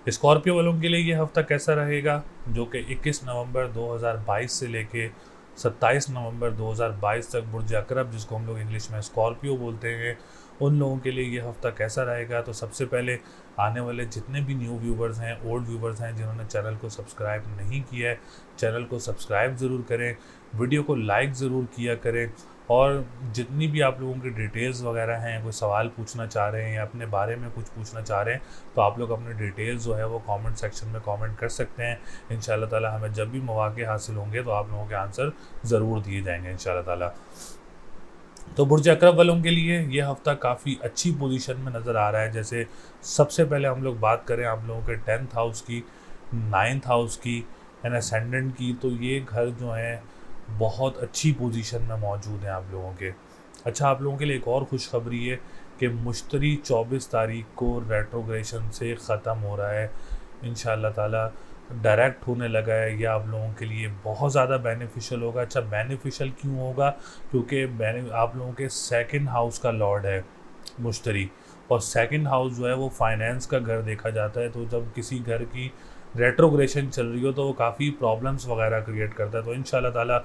स्कॉर्पियो वालों के लिए ये हफ़्ता कैसा रहेगा, जो कि 21 नवंबर 2022 से लेके 27 नवंबर 2022 तक बुर्ज अकरब, जिसको हम लोग इंग्लिश में स्कॉर्पियो बोलते हैं, उन लोगों के लिए ये हफ़्ता कैसा रहेगा। तो सबसे पहले आने वाले जितने भी न्यू व्यूवर्स हैं, ओल्ड व्यूवर्स हैं, जिन्होंने चैनल को सब्सक्राइब नहीं किया है, चैनल को सब्सक्राइब ज़रूर करें, वीडियो को लाइक ज़रूर किया करें। और जितनी भी आप लोगों की डिटेल्स वगैरह हैं, कोई सवाल पूछना चाह रहे हैं या अपने बारे में कुछ पूछना चाह रहे हैं, तो आप लोग अपनी डिटेल्स जो है वो कमेंट सेक्शन में कमेंट कर सकते हैं। इंशाल्लाह ताला हमें जब भी मौके हासिल होंगे तो आप लोगों के आंसर ज़रूर दिए जाएंगे इंशाल्लाह ताला। तो बुर्ज अकरब वालों के लिए ये हफ़्ता काफ़ी अच्छी पोजीशन में नज़र आ रहा है। जैसे सबसे पहले हम लोग बात करें आप लोगों के 10th हाउस की, 9th हाउस की एंड असेंडेंट की, तो ये घर जो हैं बहुत अच्छी पोजीशन में मौजूद हैं आप लोगों के। अच्छा, आप लोगों के लिए एक और खुशखबरी है कि मुश्तरी 24 तारीख को रेट्रोग्रेशन से ख़त्म हो रहा है इंशाल्लाह ताला, डायरेक्ट होने लगा है। ये आप लोगों के लिए बहुत ज़्यादा बेनिफिशियल होगा। अच्छा, बेनिफिशियल क्यों होगा, क्योंकि आप लोगों के सेकंड हाउस का लॉर्ड है मुश्तरी, और सेकंड हाउस जो है वो फाइनेंस का घर देखा जाता है। तो जब किसी घर की रेट्रोग्रेशन चल रही हो तो वो काफ़ी प्रॉब्लम्स वगैरह क्रिएट करता है। तो इंशाल्लाह ताला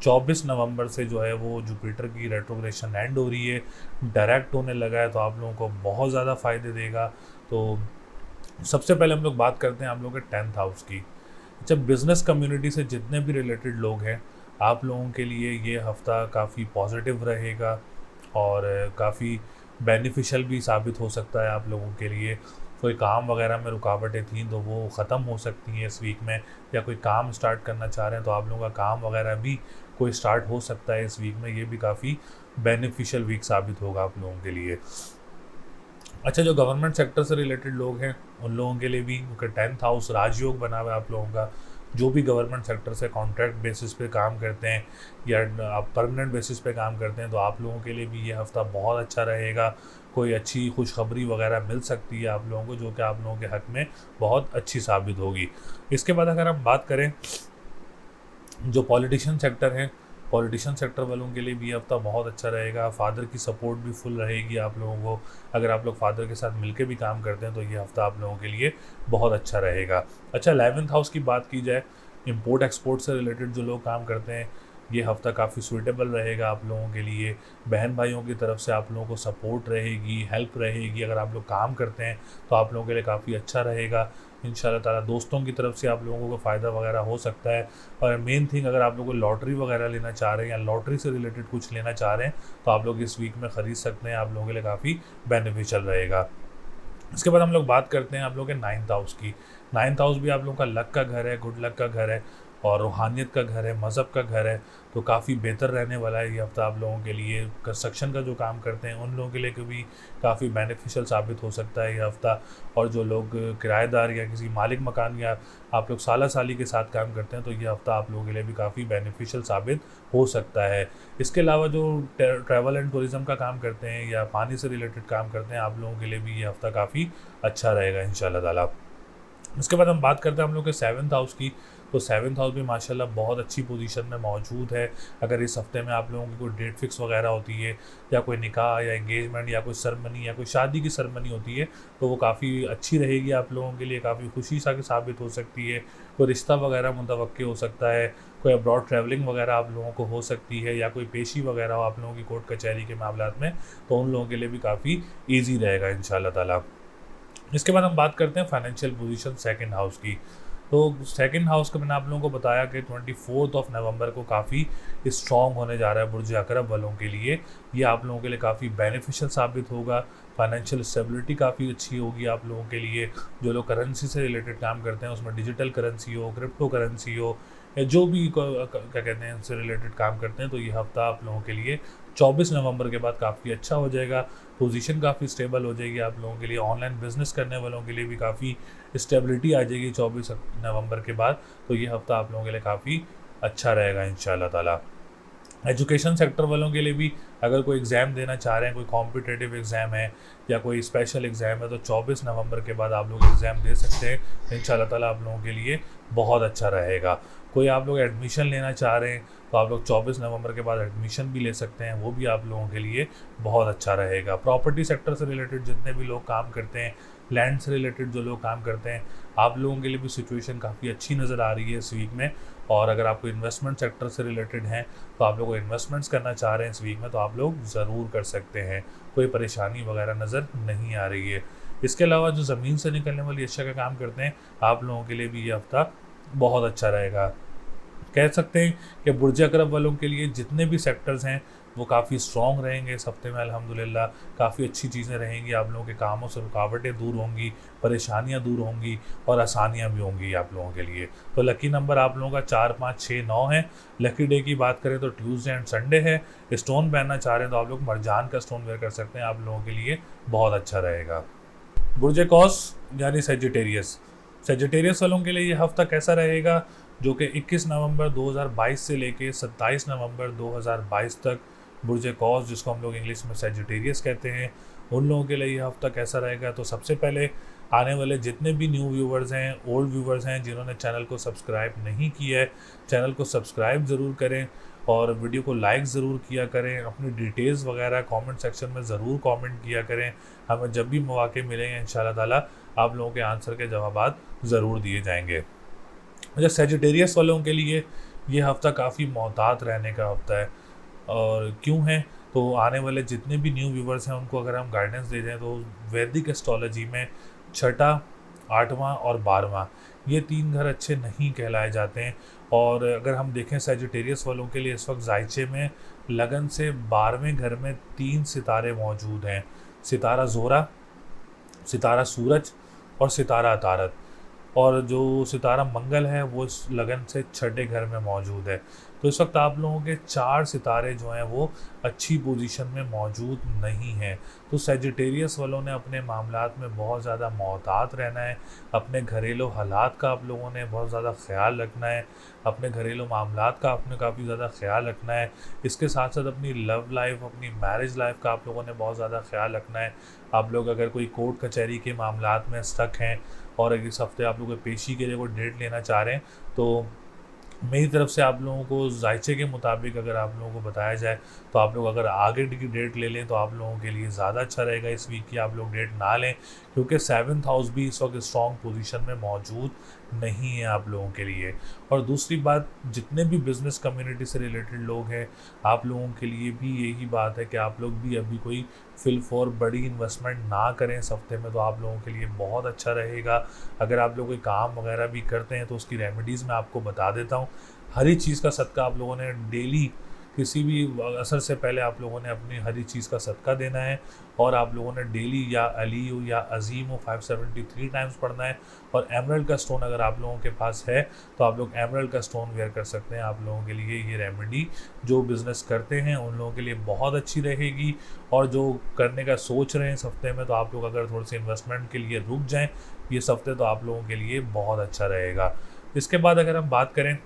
24 नवंबर से जो है वो जुपिटर की रेट्रोग्रेशन एंड हो रही है, डायरेक्ट होने लगा है, तो आप लोगों को बहुत ज़्यादा फ़ायदे देगा। तो सबसे पहले हम लोग बात करते हैं आप लोगों के 10th हाउस की। जब बिज़नेस कम्युनिटी से जितने भी रिलेटेड लोग हैं, आप लोगों के लिए ये हफ़्ता काफ़ी पॉजिटिव रहेगा और काफ़ी बेनिफिशियल भी साबित हो सकता है आप लोगों के लिए। कोई काम वगैरह में रुकावटें थीं तो वो ख़त्म हो सकती हैं इस वीक में, या कोई काम स्टार्ट करना चाह रहे हैं तो आप लोगों का काम वगैरह भी कोई स्टार्ट हो सकता है इस वीक में। ये भी काफ़ी बेनिफिशियल वीक साबित होगा आप लोगों के लिए। अच्छा, जो गवर्नमेंट सेक्टर से रिलेटेड लोग हैं उन लोगों के लिए भी, क्योंकि 10th हाउस राजयोग बना हुआ है आप लोगों का, जो भी गवर्नमेंट सेक्टर से कॉन्ट्रैक्ट बेसिस पे काम करते हैं या आप परमानेंट बेसिस पे काम करते हैं, तो आप लोगों के लिए भी ये हफ़्ता बहुत अच्छा रहेगा। कोई अच्छी खुशखबरी वगैरह मिल सकती है आप लोगों को, जो कि आप लोगों के हक़ में बहुत अच्छी साबित होगी। इसके बाद अगर हम बात करें जो पॉलिटिशियन सेक्टर हैं, पॉलिटिशियन सेक्टर वालों के लिए भी ये हफ़्ता बहुत अच्छा रहेगा। फ़ादर की सपोर्ट भी फुल रहेगी आप लोगों को। अगर आप लोग फादर के साथ मिलकर भी काम करते हैं तो ये हफ़्ता आप लोगों के लिए बहुत अच्छा रहेगा। अच्छा, 11th हाउस की बात की जाए, इंपोर्ट एक्सपोर्ट से रिलेटेड जो लोग काम करते हैं, ये हफ़्ता काफ़ी सूटेबल रहेगा आप लोगों के लिए। बहन भाइयों की तरफ से आप लोगों को सपोर्ट रहेगी, हेल्प रहेगी। अगर आप लोग काम करते हैं तो आप लोगों के लिए काफ़ी अच्छा रहेगा इंशाल्लाह ताला। दोस्तों की तरफ से आप लोगों को फ़ायदा वगैरह हो सकता है। और मेन थिंग, अगर आप लोग लॉटरी वगैरह लेना चाह रहे हैं या लॉटरी से रिलेटेड कुछ लेना चाह रहे हैं तो आप लोग इस वीक में ख़रीद सकते हैं, आप लोगों के लिए काफ़ी बेनिफिशियल रहेगा। इसके बाद हम लोग बात करते हैं आप लोगों के 9th हाउस की। 9th हाउस भी आप लोगों का लक का घर है, गुड लक का घर है और रूहानियत का घर है, मज़हब का घर है। तो काफ़ी बेहतर रहने वाला है ये हफ़्ता आप लोगों के लिए। कंस्ट्रक्शन का जो काम करते हैं उन लोगों के लिए भी काफ़ी बेनिफिशियल साबित हो सकता है ये हफ़्ता। और जो लोग किराएदार या किसी मालिक मकान या आप लोग साला साली के साथ काम करते हैं तो ये हफ़्ता आप लोगों के लिए भी काफ़ी बेनिफिशियल साबित हो सकता है। इसके अलावा जो ट्रैवल एंड टूरिज़म का काम करते हैं या पानी से रिलेटेड काम करते हैं, आप लोगों के लिए भी ये हफ़्ता काफ़ी अच्छा रहेगा इंशाल्लाह ताला। इसके बाद हम बात करते हैं हम लोग के 7th हाउस की। तो 7th हाउस भी माशाल्लाह बहुत अच्छी पोजीशन में मौजूद है। अगर इस हफ्ते में आप लोगों की कोई डेट फिक्स वगैरह होती है, या कोई निकाह या एंगेजमेंट या कोई सेरेमनी या कोई शादी की सेरेमनी होती है, तो वो काफ़ी अच्छी रहेगी आप लोगों के लिए, काफ़ी खुशी सा साबित हो सकती है। कोई रिश्ता वगैरह मुतवक्की हो सकता है, कोई अब्रॉड ट्रैवलिंग वगैरह आप लोगों को हो सकती है, या कोई पेशी वगैरह हो आप लोगों की कोर्ट कचहरी के मामलात में, तो उन लोगों के लिए भी काफ़ी ईजी रहेगा इंशाल्लाह ताला। इसके बाद हम बात करते हैं फाइनेंशियल पोजीशन सेकंड हाउस की। तो सेकंड हाउस का मैंने आप लोगों को बताया कि 24 नवंबर को काफ़ी स्ट्रॉन्ग होने जा रहा है बुर्ज अकरब वालों के लिए। ये आप लोगों के लिए काफ़ी बेनिफिशियल साबित होगा। फाइनेंशियल स्टेबिलिटी काफ़ी अच्छी होगी आप लोगों के लिए। जो लोग करेंसी से रिलेटेड काम करते हैं, उसमें डिजिटल करेंसी हो, क्रिप्टो करेंसी हो, या जो भी क्या कहते हैं उससे रिलेटेड काम करते हैं, तो ये हफ्ता आप लोगों के लिए 24 नवंबर के बाद काफ़ी अच्छा हो जाएगा। पोजीशन काफ़ी स्टेबल हो जाएगी आप लोगों के लिए। ऑनलाइन बिजनेस करने वालों के लिए भी काफ़ी स्टेबिलिटी आ जाएगी 24 नवंबर के बाद। तो ये हफ्ता आप लोगों के लिए काफ़ी अच्छा रहेगा इंशाल्लाह ताला। एजुकेशन सेक्टर वालों के लिए भी अगर कोई एग्ज़ाम देना चाह रहे हैं, कोई कॉम्पिटिटिव एग्ज़ाम है या कोई स्पेशल एग्ज़ाम है, तो 24 नवंबर के बाद आप लोग एग्ज़ाम दे सकते हैं। इंशाल्लाह ताला आप लोगों के लिए बहुत अच्छा रहेगा। कोई आप लोग एडमिशन लेना चाह रहे हैं, तो आप लोग 24 नवंबर के बाद एडमिशन भी ले सकते हैं, वो भी आप लोगों के लिए बहुत अच्छा रहेगा। प्रॉपर्टी सेक्टर से रिलेटेड जितने भी लोग काम करते हैं, लैंड से रिलेटेड जो लोग काम करते हैं, आप लोगों के लिए भी सिचुएशन काफ़ी अच्छी नज़र आ रही है इस वीक में। और अगर आपको इन्वेस्टमेंट सेक्टर से रिलेटेड हैं, तो आप लोग इन्वेस्टमेंट्स करना चाह रहे हैं इस वीक में, तो आप लोग ज़रूर कर सकते हैं। कोई परेशानी वगैरह नज़र नहीं आ रही है। इसके अलावा जो ज़मीन से निकलने वाली अशिया का काम करते हैं, आप लोगों के लिए भी ये हफ्ता बहुत अच्छा रहेगा। कह सकते हैं कि बुर्ज अकरब वालों के लिए जितने भी सेक्टर्स हैं वो काफ़ी स्ट्रॉन्ग रहेंगे इस हफ्ते में अल्हम्दुलिल्लाह। काफ़ी अच्छी चीज़ें रहेंगी, आप लोगों के कामों से रुकावटें दूर होंगी, परेशानियां दूर होंगी और आसानियां भी होंगी आप लोगों के लिए। तो लकी नंबर आप लोगों का 4, 5, 6, 9 है। लकी डे की बात करें तो ट्यूसडे एंड संडे है। स्टोन पहनना चाह रहे हैं तो आप लोग मरजान का स्टोन वेयर कर सकते हैं, आप लोगों के लिए बहुत अच्छा रहेगा। बुर्ज कौस यानी सेजिटेरियस, सेजिटेरियस वालों के लिए ये हफ्ता कैसा रहेगा, जो कि 21 नवंबर 2022 से लेके 27 नवंबर 2022 तक बुर्ज कौस, जिसको हम लोग इंग्लिश में सेजिटेरियस कहते हैं, उन लोगों के लिए ये हफ्ता कैसा रहेगा। तो सबसे पहले आने वाले जितने भी न्यू व्यूवर्स हैं, ओल्ड व्यूवर्स हैं, जिन्होंने चैनल को सब्सक्राइब नहीं किया है, चैनल को सब्सक्राइब ज़रूर करें और वीडियो को लाइक ज़रूर किया करें। अपनी डिटेल्स वगैरह कमेंट सेक्शन में ज़रूर कमेंट किया करें। हमें जब भी मौके मिलेंगे इंशाल्लाह ताला आप लोगों के आंसर के जवाब ज़रूर दिए जाएंगे। अच्छा, सेजिटेरियस वालों के लिए ये हफ़्ता काफ़ी मोहतात रहने का हफ़्ता है। और क्यों है, तो आने वाले जितने भी न्यू व्यूवर्स हैं उनको अगर हम गाइडेंस दे दें, तो वैदिक एस्ट्रोलॉजी में छठा, 8वां और 12वां ये 3 घर अच्छे नहीं कहलाए जाते हैं। और अगर हम देखें सेजिटेरियस वालों के लिए इस वक्त जायचे में लगन से 12वें घर में 3 सितारे मौजूद हैं। सितारा ज़ोरा, सितारा सूरज और सितारा अतारत। और जो सितारा मंगल है वो इस लगन से छठे घर में मौजूद है। तो इस वक्त आप लोगों के 4 सितारे जो हैं वो अच्छी पोजीशन में मौजूद नहीं हैं। तो सेजिटेरियस वालों ने अपने मामलात में बहुत ज़्यादा मोहतात रहना है। अपने घरेलू हालात का आप लोगों ने बहुत ज़्यादा ख्याल रखना है। अपने घरेलू मामलात का आपने काफ़ी ज़्यादा ख्याल रखना है। इसके साथ साथ अपनी लव लाइफ, अपनी मैरिज लाइफ का आप लोगों ने बहुत ज़्यादा ख्याल रखना है। आप लोग अगर कोई कोर्ट कचहरी के मामलात में स्टक हैं और इस हफ्ते आप लोग पेशी के लिए कोई डेट लेना चाह रहे हैं, तो मेरी तरफ से आप लोगों को जायचे के मुताबिक अगर आप लोगों को बताया जाए, तो आप लोग अगर आगे की डेट ले लें तो आप लोगों के लिए ज़्यादा अच्छा रहेगा। इस वीक की आप लोग डेट ना लें, क्योंकि 7th हाउस भी इस वक्त स्ट्रॉन्ग पोजीशन में मौजूद नहीं है आप लोगों के लिए। और दूसरी बात, जितने भी बिज़नेस कम्युनिटी से रिलेटेड लोग हैं, आप लोगों के लिए भी यही बात है कि आप लोग भी अभी कोई फिलफॉर बड़ी इन्वेस्टमेंट ना करें इस हफ्ते में, तो आप लोगों के लिए बहुत अच्छा रहेगा। अगर आप लोग कोई काम वगैरह भी करते हैं तो उसकी रेमेडीज़ मैं आपको बता देता हूँ। हरी चीज़ का सदका आप लोगों ने डेली, किसी भी असर से पहले आप लोगों ने अपनी हरी चीज़ का सदका देना है। और आप लोगों ने डेली या अलीयू या अजीम 573 टाइम्स पढ़ना है। और एमरल्ड का स्टोन अगर आप लोगों के पास है तो आप लोग एमरल्ड का स्टोन वेयर कर सकते हैं। आप लोगों के लिए ये रेमेडी जो बिज़नेस करते हैं उन लोगों के लिए बहुत अच्छी रहेगी। और जो करने का सोच रहे हैं इस हफ्ते में, तो आप लोग अगर थोड़ी सी इन्वेस्टमेंट के लिए रुक जाएँ इस हफ्ते, तो आप लोगों के लिए बहुत अच्छा रहेगा। इसके बाद अगर हम बात करें,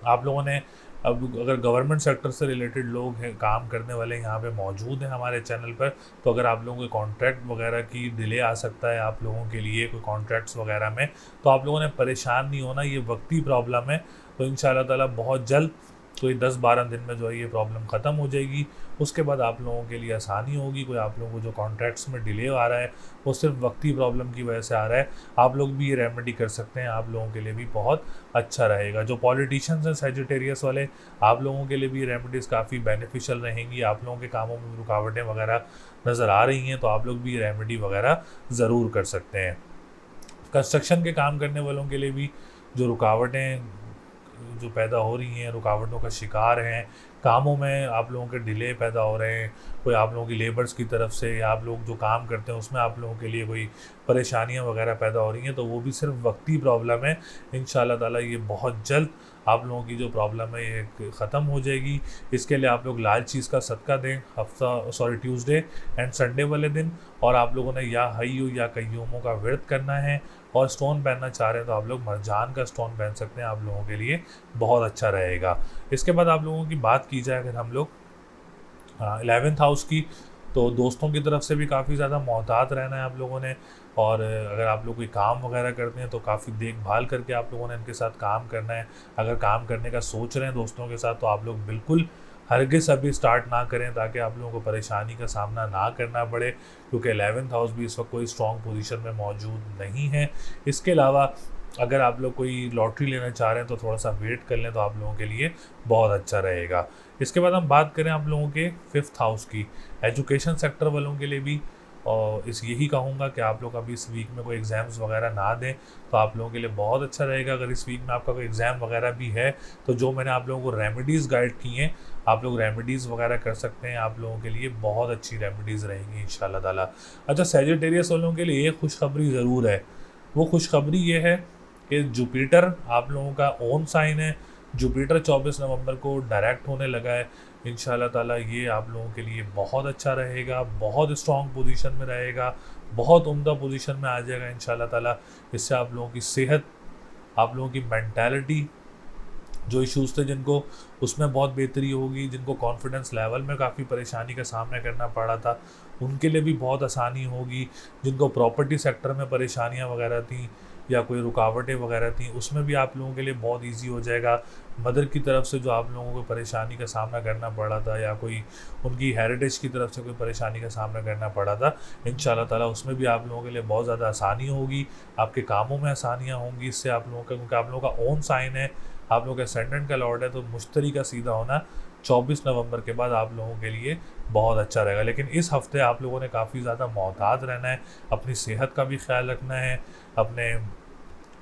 आप लोगों ने अब अगर गवर्नमेंट सेक्टर से रिलेटेड लोग हैं, काम करने वाले यहाँ पे मौजूद हैं हमारे चैनल पर, तो अगर आप लोगों के कॉन्ट्रैक्ट वगैरह की डिले आ सकता है आप लोगों के लिए कोई कॉन्ट्रैक्ट्स वगैरह में, तो आप लोगों ने परेशान नहीं होना, ये वक्ती प्रॉब्लम है। तो इंशाल्लाह ताला बहुत जल्द कोई 10-12 दिन में जो है ये प्रॉब्लम ख़त्म हो जाएगी। उसके बाद आप लोगों के लिए आसानी होगी। कोई आप लोगों को जो कॉन्ट्रैक्ट्स में डिले आ रहा है वो सिर्फ वक्ती प्रॉब्लम की वजह से आ रहा है, आप लोग भी ये रेमेडी कर सकते हैं, आप लोगों के लिए भी बहुत अच्छा रहेगा। जो पॉलिटिशियंस हैं सैजिटेरियस वाले, आप लोगों के लिए भी ये रेमेडीज़ काफ़ी बेनिफिशियल रहेंगी। आप लोगों के कामों में रुकावटें वगैरह नज़र आ रही हैं तो आप लोग भी ये रेमेडी वगैरह ज़रूर कर सकते हैं। कंस्ट्रक्शन के काम करने वालों के लिए भी जो रुकावटें जो पैदा हो रही हैं, रुकावटों का शिकार हैं, कामों में आप लोगों के डिले पैदा हो रहे हैं, कोई आप लोगों की लेबर्स की तरफ से या आप लोग जो काम करते हैं उसमें आप लोगों के लिए कोई परेशानियां वगैरह पैदा हो रही हैं, तो वो भी सिर्फ वक्ती प्रॉब्लम है। इंशाल्लाह ताला ये बहुत जल्द आप लोगों की जो प्रॉब्लम है ये ख़त्म हो जाएगी। इसके लिए आप लोग लाल चीज़ का सदका दें ट्यूसडे एंड संडे वाले दिन, और आप लोगों ने या हय्यू या कय्यूमों का व्रत करना है, और स्टोन पहनना चाह रहे हैं तो आप लोग मरजान का स्टोन पहन सकते हैं, आप लोगों के लिए बहुत अच्छा रहेगा। इसके बाद आप लोगों की बात की जाए अगर हम लोग 11th हाउस की, तो दोस्तों की तरफ से भी काफ़ी ज़्यादा मोहतात रहना है आप लोगों ने, और अगर आप लोग कोई काम वगैरह करते हैं तो काफ़ी देखभाल करके आप लोगों ने इनके साथ काम करना है। अगर काम करने का सोच रहे हैं दोस्तों के साथ तो आप लोग बिल्कुल हरगिज़ अभी स्टार्ट ना करें, ताकि आप लोगों को परेशानी का सामना ना करना पड़े, क्योंकि 11th हाउस भी इस वक्त कोई स्ट्रॉन्ग पोजीशन में मौजूद नहीं है। इसके अलावा अगर आप लोग कोई लॉटरी लेना चाह रहे हैं तो थोड़ा सा वेट कर लें तो आप लोगों के लिए बहुत अच्छा रहेगा। इसके बाद हम बात करें आप लोगों के 5th हाउस की, एजुकेशन सेक्टर वालों के लिए भी, और यही कहूँगा कि आप लोग अभी इस वीक में कोई एग्ज़ाम्स वगैरह ना दें तो आप लोगों के लिए बहुत अच्छा रहेगा। अगर इस वीक में आपका कोई एग्ज़ाम वगैरह भी है तो जो मैंने आप लोगों को रेमेडीज़ गाइड की हैं आप लोग रेमेडीज़ वगैरह कर सकते हैं, आप लोगों के लिए बहुत अच्छी रेमेडीज़ रहेंगी इंशाल्लाह ताला। अच्छा, सैजिटेरियस वालों के लिए एक खुशखबरी ज़रूर है। वो खुशखबरी ये है कि जुपिटर आप लोगों का ओन साइन है, जुपिटर 24 नवंबर को डायरेक्ट होने लगा है। इंशाल्लाह ताला ये आप लोगों के लिए बहुत अच्छा रहेगा, बहुत स्ट्रॉन्ग पोजीशन में रहेगा, बहुत उम्दा पोजीशन में आ जाएगा इंशाल्लाह ताला। इससे आप लोगों की सेहत, आप लोगों की मेंटालिटी, जो इश्यूज़ थे जिनको, उसमें बहुत बेहतरी होगी। जिनको कॉन्फिडेंस लेवल में काफ़ी परेशानी का सामना करना पड़ा था उनके लिए भी बहुत आसानी होगी। जिनको प्रॉपर्टी सेक्टर में परेशानियां वगैरह थी या कोई रुकावटें वगैरह थी उसमें भी आप लोगों के लिए बहुत इजी हो जाएगा। मदर की तरफ से जो आप लोगों को परेशानी का सामना करना पड़ा था या कोई उनकी हेरिटेज की तरफ से कोई परेशानी का सामना करना पड़ा था, इंशाल्लाह ताला उसमें भी आप लोगों के लिए बहुत ज़्यादा आसानी होगी। आपके कामों में आसानियाँ होंगी इससे आप लोगों का, क्योंकि आप लोगों का ओन साइन है, आप लोगों का असेंडेंट का लॉर्ड है, तो मुश्तरी का सीधा होना 24 नवंबर के बाद आप लोगों के लिए बहुत अच्छा रहेगा। लेकिन इस हफ्ते आप लोगों ने काफ़ी ज़्यादा मोहतात रहना है, अपनी सेहत का भी ख्याल रखना है, अपने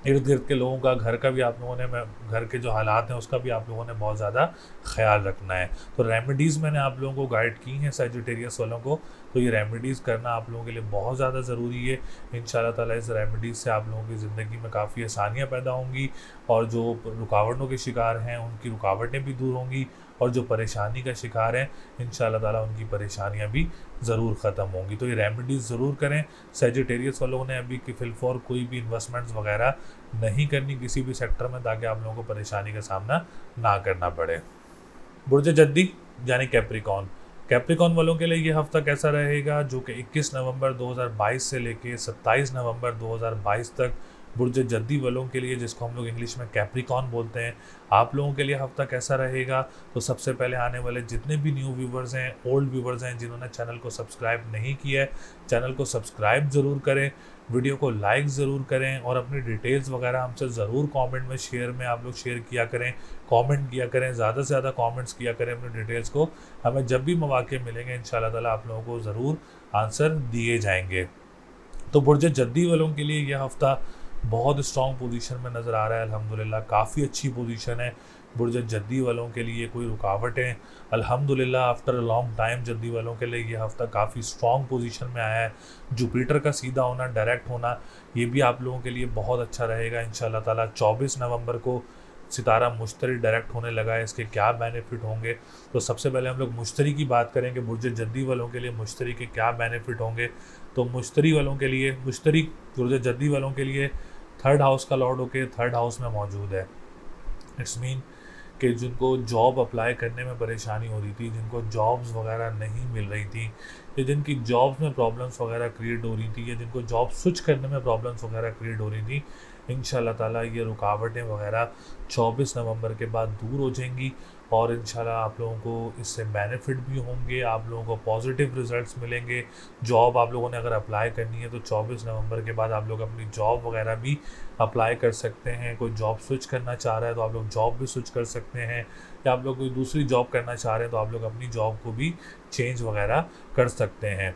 इर्द गिर्द के लोगों का, घर का भी आप लोगों ने, घर के जो हालात हैं उसका भी आप लोगों ने बहुत ज़्यादा ख्याल रखना है। तो रेमेडीज़ मैंने आप लोगों को गाइड की हैं सैजिटेरियस वालों को, तो ये रेमेडीज़ करना आप लोगों के लिए बहुत ज़्यादा ज़रूरी है। इंशाल्लाह ताला इस रेमेडीज़ से आप लोगों की ज़िंदगी में काफ़ी आसानियाँ पैदा होंगी, और जो रुकावटों के शिकार हैं उनकी रुकावटें भी दूर होंगी, और जो परेशानी का शिकार हैं इंशाल्लाह ताला उनकी परेशानियां भी ज़रूर ख़त्म होंगी। तो ये रेमेडीज़ ज़रूर करें। सैजिटेरियस वालों ने अभी कि फिलफॉर कोई भी इन्वेस्टमेंट्स वगैरह नहीं करनी किसी भी सेक्टर में, ताकि आप लोगों को परेशानी का सामना ना करना पड़े। बुर्ज जद्दी यानी कैप्रिकॉन, कैप्रिकॉन वालों के लिए ये हफ्ता कैसा रहेगा, जो कि 21 नवंबर 2022 से लेके 27 नवंबर 2022 तक बुर्ज जद्दी वालों के लिए, जिसको हम लोग इंग्लिश में कैप्रिकॉन बोलते हैं, आप लोगों के लिए हफ्ता कैसा रहेगा। तो सबसे पहले आने वाले जितने भी न्यू व्यूवर्स हैं, ओल्ड व्यूवर्स हैं, जिन्होंने चैनल को सब्सक्राइब नहीं किया है, चैनल को सब्सक्राइब ज़रूर करें, वीडियो को लाइक ज़रूर करें, और अपनी डिटेल्स वगैरह हमसे ज़रूर कमेंट में शेयर में आप लोग शेयर किया करें, कमेंट किया करें, ज़्यादा से ज़्यादा कमेंट्स किया करें अपनी डिटेल्स को। हमें जब भी मौके मिलेंगे इंशाल्लाह ताला आप लोगों को ज़रूर आंसर दिए जाएंगे। तो बुर्ज जद्दी वालों के लिए यह हफ़्ता बहुत स्ट्रॉन्ग पोजीशन में नज़र आ रहा है, अल्हम्दुलिल्लाह काफ़ी अच्छी पोजीशन है बुर्ज जद्दी वालों के लिए। कोई रुकावटें, अल्हम्दुलिल्लाह आफ्टर अ लॉन्ग टाइम जद्दी वालों के लिए ये हफ़्ता काफ़ी स्ट्रॉन्ग पोजीशन में आया है। जुपिटर का सीधा होना, डायरेक्ट होना, ये भी आप लोगों के लिए बहुत अच्छा रहेगा इंशाल्लाह ताला। 24 नवंबर को सितारा मुश्तरी डायरेक्ट होने लगा है, इसके क्या बेनिफिट होंगे। तो सबसे पहले हम लोग मुश्तरी की बात करेंगे, बुर्ज जद्दी वालों के लिए मुश्तरी के क्या बेनिफिट होंगे। तो मुश्तरी वालों के लिए, मुश्तरी बुर्ज जद्दी वालों के लिए 3rd हाउस का लॉर्ड होके 3rd हाउस में मौजूद है। इट्स मीन कि जिनको जॉब अप्लाई करने में परेशानी हो रही थी, जिनको जॉब्स वगैरह नहीं मिल रही थी, या जिनकी जॉब्स में प्रॉब्लम्स वगैरह क्रिएट हो रही थी, या जिनको जॉब स्विच करने में प्रॉब्लम्स वगैरह क्रिएट हो रही थी, इंशाल्लाह ताला ये रुकावटें वगैरह 24 नवंबर के बाद दूर हो जाएंगी और इंशाल्लाह आप लोगों को इससे बेनिफिट भी होंगे, आप लोगों को पॉजिटिव रिजल्ट्स मिलेंगे। जॉब आप लोगों ने अगर अप्लाई करनी है तो 24 नवंबर के बाद आप लोग अपनी जॉब वगैरह भी अप्लाई कर सकते हैं। कोई जॉब स्विच करना चाह रहा है तो आप लोग जॉब भी स्विच कर सकते हैं, या आप लोग कोई दूसरी जॉब करना चाह रहे हैं तो आप लोग अपनी जॉब को भी चेंज वगैरह कर सकते हैं।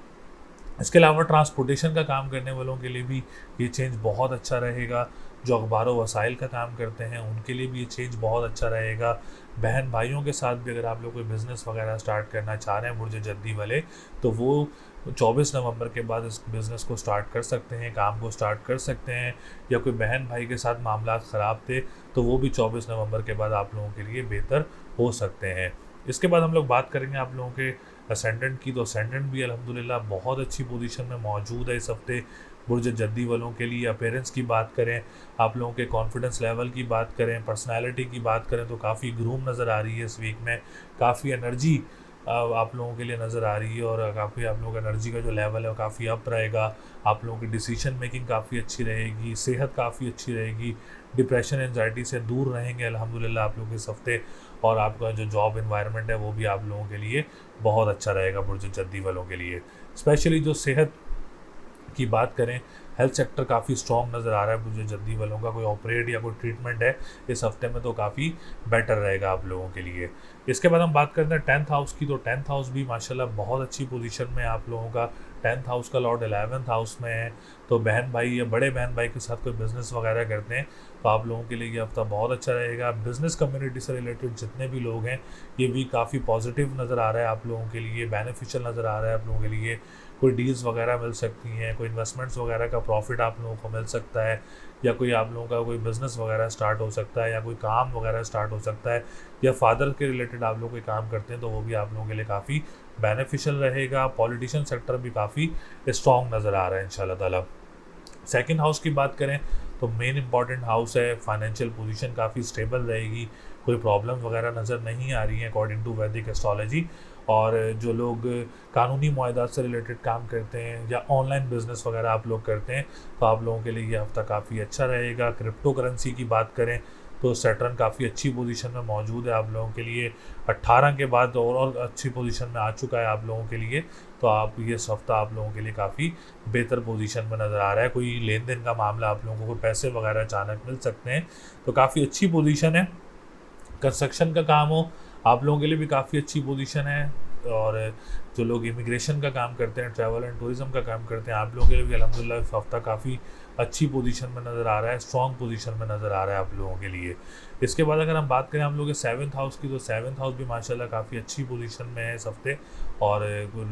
इसके अलावा ट्रांसपोर्टेशन का काम करने वालों के लिए भी ये चेंज बहुत अच्छा रहेगा। जो अखबार व वसाइल का काम करते हैं उनके लिए भी ये चेंज बहुत अच्छा रहेगा। बहन भाइयों के साथ भी अगर आप लोग कोई बिज़नेस वगैरह स्टार्ट करना चाह रहे हैं बुर्ज जद्दी वाले, तो वो 24 नवंबर के बाद इस बिज़नेस को स्टार्ट कर सकते हैं, काम को स्टार्ट कर सकते हैं। या कोई बहन भाई के साथ मामला ख़राब थे तो वो भी 24 नवंबर के बाद आप लोगों के लिए बेहतर हो सकते हैं। इसके बाद हम लोग बात करेंगे आप लोगों के असेंडेंट की, तो असेंडेंट भी अल्हम्दुलिल्लाह बहुत अच्छी पोजीशन में मौजूद है इस हफ्ते बुर्ज जद्दी वालों के लिए। अपीयरेंस की बात करें, आप लोगों के कॉन्फिडेंस लेवल की बात करें, पर्सनालिटी की बात करें तो काफ़ी ग्रूम नज़र आ रही है इस वीक में। काफ़ी एनर्जी आप लोगों के लिए नज़र आ रही है और काफ़ी आप लोगों का एनर्जी का जो लेवल है वो काफ़ी अप रहेगा। आप लोगों की डिसीजन मेकिंग काफ़ी अच्छी रहेगी, सेहत काफ़ी अच्छी रहेगी, डिप्रेशन एंजाइटी से दूर रहेंगे अल्हम्दुलिल्लाह आप लोग इस हफ्ते। और आपका जो जॉब इन्वायरमेंट है वो भी आप लोगों के लिए बहुत अच्छा रहेगा बुर्ज जद्दी वालों के लिए। स्पेशली जो सेहत की बात करें, हेल्थ सेक्टर काफ़ी स्ट्रॉन्ग नज़र आ रहा है बुर्ज जद्दी वालों का। कोई ऑपरेट या कोई ट्रीटमेंट है इस हफ्ते में तो काफ़ी बेटर रहेगा आप लोगों के लिए। इसके बाद हम बात करते हैं 10th हाउस की, तो 10th हाउस भी माशाल्लाह बहुत अच्छी पोजीशन में आप लोगों का। 10th हाउस का लॉर्ड 11th हाउस में है, तो बहन भाई या बड़े बहन भाई के साथ कोई बिज़नेस वगैरह करते हैं तो आप लोगों के लिए ये हफ्ता बहुत अच्छा रहेगा। बिज़नेस कम्युनिटी से रिलेटेड जितने भी लोग हैं ये भी काफ़ी पॉजिटिव नज़र आ रहा है आप लोगों के लिए, बेनिफिशियल नज़र आ रहा है आप लोगों के लिए। कोई डील्स वगैरह मिल सकती हैं, कोई इन्वेस्टमेंट्स वगैरह का प्रॉफिट आप लोगों को मिल सकता है, या कोई आप लोगों का कोई बिज़नेस वगैरह स्टार्ट हो सकता है, या कोई काम वगैरह स्टार्ट हो सकता है, या फादर के रिलेटेड आप लोग कोई काम करते हैं तो वो भी आप लोगों के लिए काफ़ी बेनिफिशियल रहेगा। पॉलिटिशियन सेक्टर भी काफ़ी स्ट्रॉन्ग नज़र आ रहा है इंशाल्लाह ताला। सेकंड हाउस की बात करें तो मेन इंपॉर्टेंट हाउस है, फाइनेंशियल पोजीशन काफ़ी स्टेबल रहेगी, कोई प्रॉब्लम वगैरह नज़र नहीं आ रही है अकॉर्डिंग टू वैदिक एस्ट्रोलॉजी। और जो लोग कानूनी मुआहदात से रिलेटेड काम करते हैं या ऑनलाइन बिज़नेस वगैरह आप लोग करते हैं तो आप लोगों के लिए ये हफ्ता काफ़ी अच्छा रहेगा। क्रिप्टो करेंसी की बात करें तो सैटर्न काफ़ी अच्छी पोजीशन में मौजूद है आप लोगों के लिए। 18 के बाद और अच्छी पोजीशन में आ चुका है आप लोगों के लिए, तो आप ये हफ्ता आप लोगों के लिए काफ़ी बेहतर पोजीशन में नज़र आ रहा है। कोई लेन देन का मामला आप लोगों को पैसे वगैरह अचानक मिल सकते हैं, तो काफ़ी अच्छी पोजीशन है। कंस्ट्रक्शन का काम हो आप लोगों के लिए भी काफ़ी अच्छी पोजीशन है। और जो लोग इमिग्रेशन का काम करते हैं, ट्रैवल एंड टूरिज़्म का काम करते हैं, आप लोगों के लिए भी अल्हम्दुलिल्लाह इस हफ्ता काफ़ी अच्छी पोजीशन में नज़र आ रहा है, स्ट्रॉन्ग पोजीशन में नज़र आ रहा है आप लोगों के लिए। इसके बाद अगर हम बात करें हम लोग के 7th हाउस की, तो 7th हाउस भी माशाल्लाह काफ़ी अच्छी पोजीशन में है इस हफ्ते। और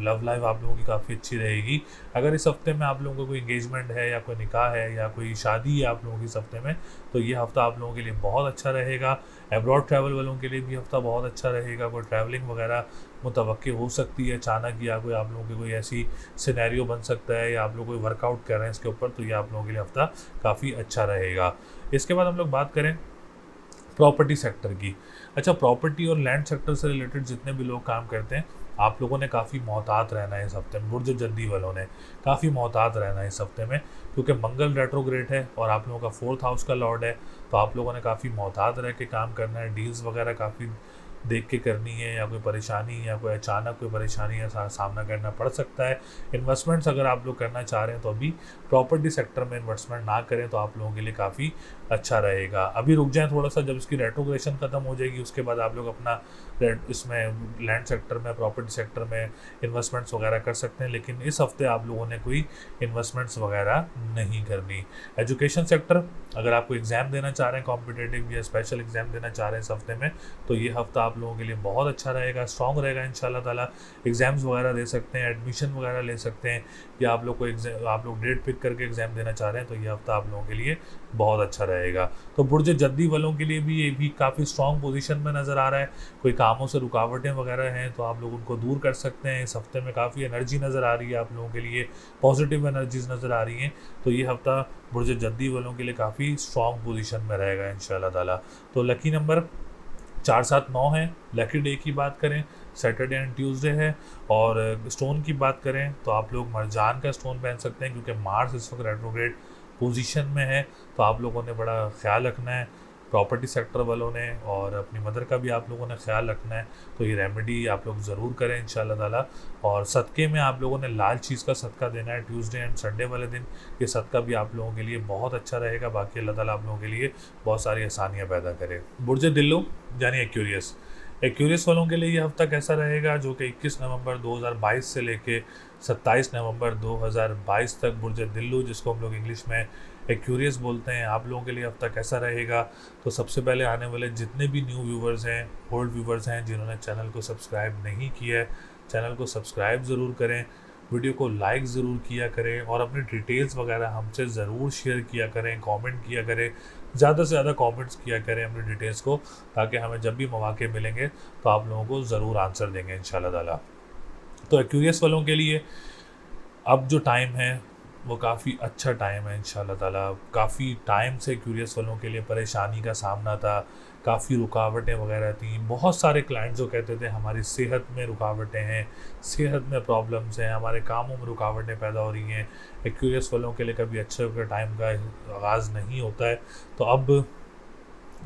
लव लाइफ आप लोगों की काफ़ी अच्छी रहेगी। अगर इस हफ्ते में आप लोगों को कोई इंगेजमेंट है या कोई निकाह है या कोई शादी है आप लोगों की इस हफ्ते में, तो ये हफ्ता आप लोगों के लिए बहुत अच्छा रहेगा। एब्रॉड ट्रैवल वालों के लिए भी हफ्ता बहुत अच्छा रहेगा। कोई ट्रैवलिंग वगैरह मुतवक्की हो सकती है अचानक, या कोई आप लोगों की कोई ऐसी सिनेरियो बन सकता है, या आप लोग कोई वर्कआउट कर रहे हैं इसके ऊपर, तो ये आप लोगों के लिए हफ्ता काफ़ी अच्छा रहेगा। इसके बाद हम लोग बात करें प्रॉपर्टी सेक्टर की। अच्छा, प्रॉपर्टी और लैंड सेक्टर से रिलेटेड जितने भी लोग काम करते हैं आप लोगों ने काफ़ी मोहतात रहना है इस हफ्ते में। बुर्ज जद्दी वालों ने काफ़ी मोहतात रहना है इस हफ्ते में, क्योंकि मंगल रेट्रोग्रेड है और आप लोगों का 4th हाउस का लॉर्ड है, तो आप लोगों ने काफ़ी मोहतात रह के काम करना है। डील्स वगैरह काफ़ी देख के करनी है, या कोई परेशानी या कोई अचानक कोई परेशानी का सामना करना पड़ सकता है। इन्वेस्टमेंट्स अगर आप लोग करना चाह रहे हैं तो अभी प्रॉपर्टी सेक्टर में इन्वेस्टमेंट ना करें तो आप लोगों के लिए काफ़ी अच्छा रहेगा। अभी रुक जाएं थोड़ा सा, जब इसकी रेट्रोग्रेशन ख़त्म हो जाएगी उसके बाद आप लोग अपना इसमें लैंड सेक्टर में, प्रॉपर्टी सेक्टर में इन्वेस्टमेंट्स वगैरह कर सकते हैं, लेकिन इस हफ्ते आप लोगों ने कोई इन्वेस्टमेंट्स वगैरह नहीं करनी। एजुकेशन सेक्टर, अगर आपको एग्ज़ाम देना चाह रहे हैं कॉम्पिटेटिव या स्पेशल एग्ज़ाम देना चाह रहे हैं इस हफ्ते में, तो ये हफ्ता आप लोगों के लिए बहुत अच्छा रहेगा, स्ट्रॉन्ग रहेगा इंशाल्लाह ताला। एग्ज़ाम्स वगैरह दे सकते हैं, एडमिशन वगैरह ले सकते हैं, या आप लोग को आप लोग डेट पिक करके एग्ज़ाम देना चाह रहे हैं तो ये हफ्ता आप लोगों के लिए बहुत अच्छा रहेगा। तो बुर्ज जद्दी वालों के लिए भी ये भी काफ़ी स्ट्रॉन्ग पोजीशन में नज़र आ रहा है। कोई कामों से रुकावटें वगैरह हैं तो आप लोग उनको दूर कर सकते हैं। इस हफ्ते में काफ़ी एनर्जी नज़र आ रही है आप लोगों के लिए, पॉजिटिव एनर्जीज नज़र आ रही हैं, तो ये हफ्ता बुर्ज जद्दी वालों के लिए काफ़ी स्ट्रॉन्ग पोजीशन में रहेगा इंशाल्लाह ताला। तो लकी नंबर 4 7 9 है। लकी डे की बात करें सैटरडे एंड ट्यूसडे है। और स्टोन की बात करें तो आप लोग मरजान का स्टोन पहन सकते हैं, क्योंकि मार्स इस वक्त रेट्रोग्रेड पोजीशन में है। तो आप लोगों ने बड़ा ख्याल रखना है, प्रॉपर्टी सेक्टर वालों ने, और अपनी मदर का भी आप लोगों ने ख्याल रखना है। तो ये रेमेडी आप लोग ज़रूर करें इंशाल्लाह ताला। और सदक़े में आप लोगों ने लाल चीज़ का सदका देना है ट्यूसडे एंड संडे वाले दिन। ये सदका भी आप लोगों के लिए बहुत अच्छा रहेगा। बाकी अल्लाह ताला आप लोगों के लिए बहुत सारी आसानियाँ पैदा करे। बुर्ज दिल्लो यानी एक्यूरियस, एक्यूरियस वालों के लिए ये हफ़्ता कैसा रहेगा, जो कि 21 नवंबर 2022 से लेके 27 नवंबर 2022 तक बुर्ज दिल्लो, जिसको हम लोग इंग्लिश में एक्यूरियस बोलते हैं, आप लोगों के लिए हफ़्ता कैसा रहेगा। तो सबसे पहले आने वाले जितने भी न्यू व्यूवर्स हैं, ओल्ड व्यूवर्स हैं, जिन्होंने चैनल को सब्सक्राइब नहीं किया है, चैनल को सब्सक्राइब ज़रूर करें, वीडियो को लाइक ज़रूर किया करें, और अपनी डिटेल्स वगैरह हमसे ज़रूर शेयर किया करें, कमेंट किया करें, ज़्यादा से ज़्यादा कमेंट्स किया करें अपनी डिटेल्स को, ताकि हमें जब भी मौके मिलेंगे तो आप लोगों को ज़रूर आंसर देंगे इंशाल्लाह ताला। तो एक्यूरियस वालों के लिए अब जो टाइम है वो काफ़ी अच्छा टाइम है इंशाल्लाह ताला। काफ़ी टाइम से एक्यूरियस वालों के लिए परेशानी का सामना था, काफ़ी रुकावटें वगैरह थी। बहुत सारे क्लाइंट्स जो कहते थे हमारी सेहत में रुकावटें हैं, सेहत में प्रॉब्लम्स हैं, हमारे कामों में रुकावटें पैदा हो रही हैं। एक्यूरियस वालों के लिए कभी अच्छे टाइम का आगाज़ नहीं होता है। तो अब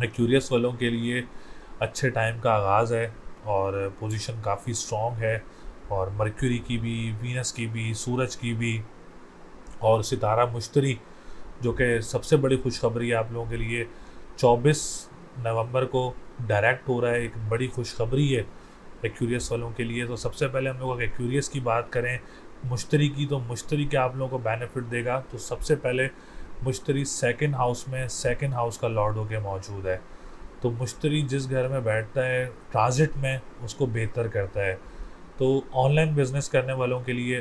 एक्यूरियस वालों के लिए अच्छे टाइम का आगाज़ है, और पोजीशन काफ़ी स्ट्रॉन्ग है। और मरक्यूरी की भी, वीनस की भी, सूरज की भी, और सितारा मुश्तरी, जो कि सबसे बड़ी खुशखबरी है आप लोगों के लिए, 24 नवंबर को डायरेक्ट हो रहा है। एक बड़ी खुशखबरी है एक्यूरियस वालों के लिए। तो सबसे पहले हम लोग अगर एक्यूरियस की बात करें मुश्तरी की, तो मुश्तरी क्या आप लोगों को बेनिफिट देगा। तो सबसे पहले मुश्तरी सेकंड हाउस में, सेकंड हाउस का लॉर्ड होकर मौजूद है। तो मुश्तरी जिस घर में बैठता है ट्रांजिट में, उसको बेहतर करता है। तो ऑनलाइन बिज़नेस करने वालों के लिए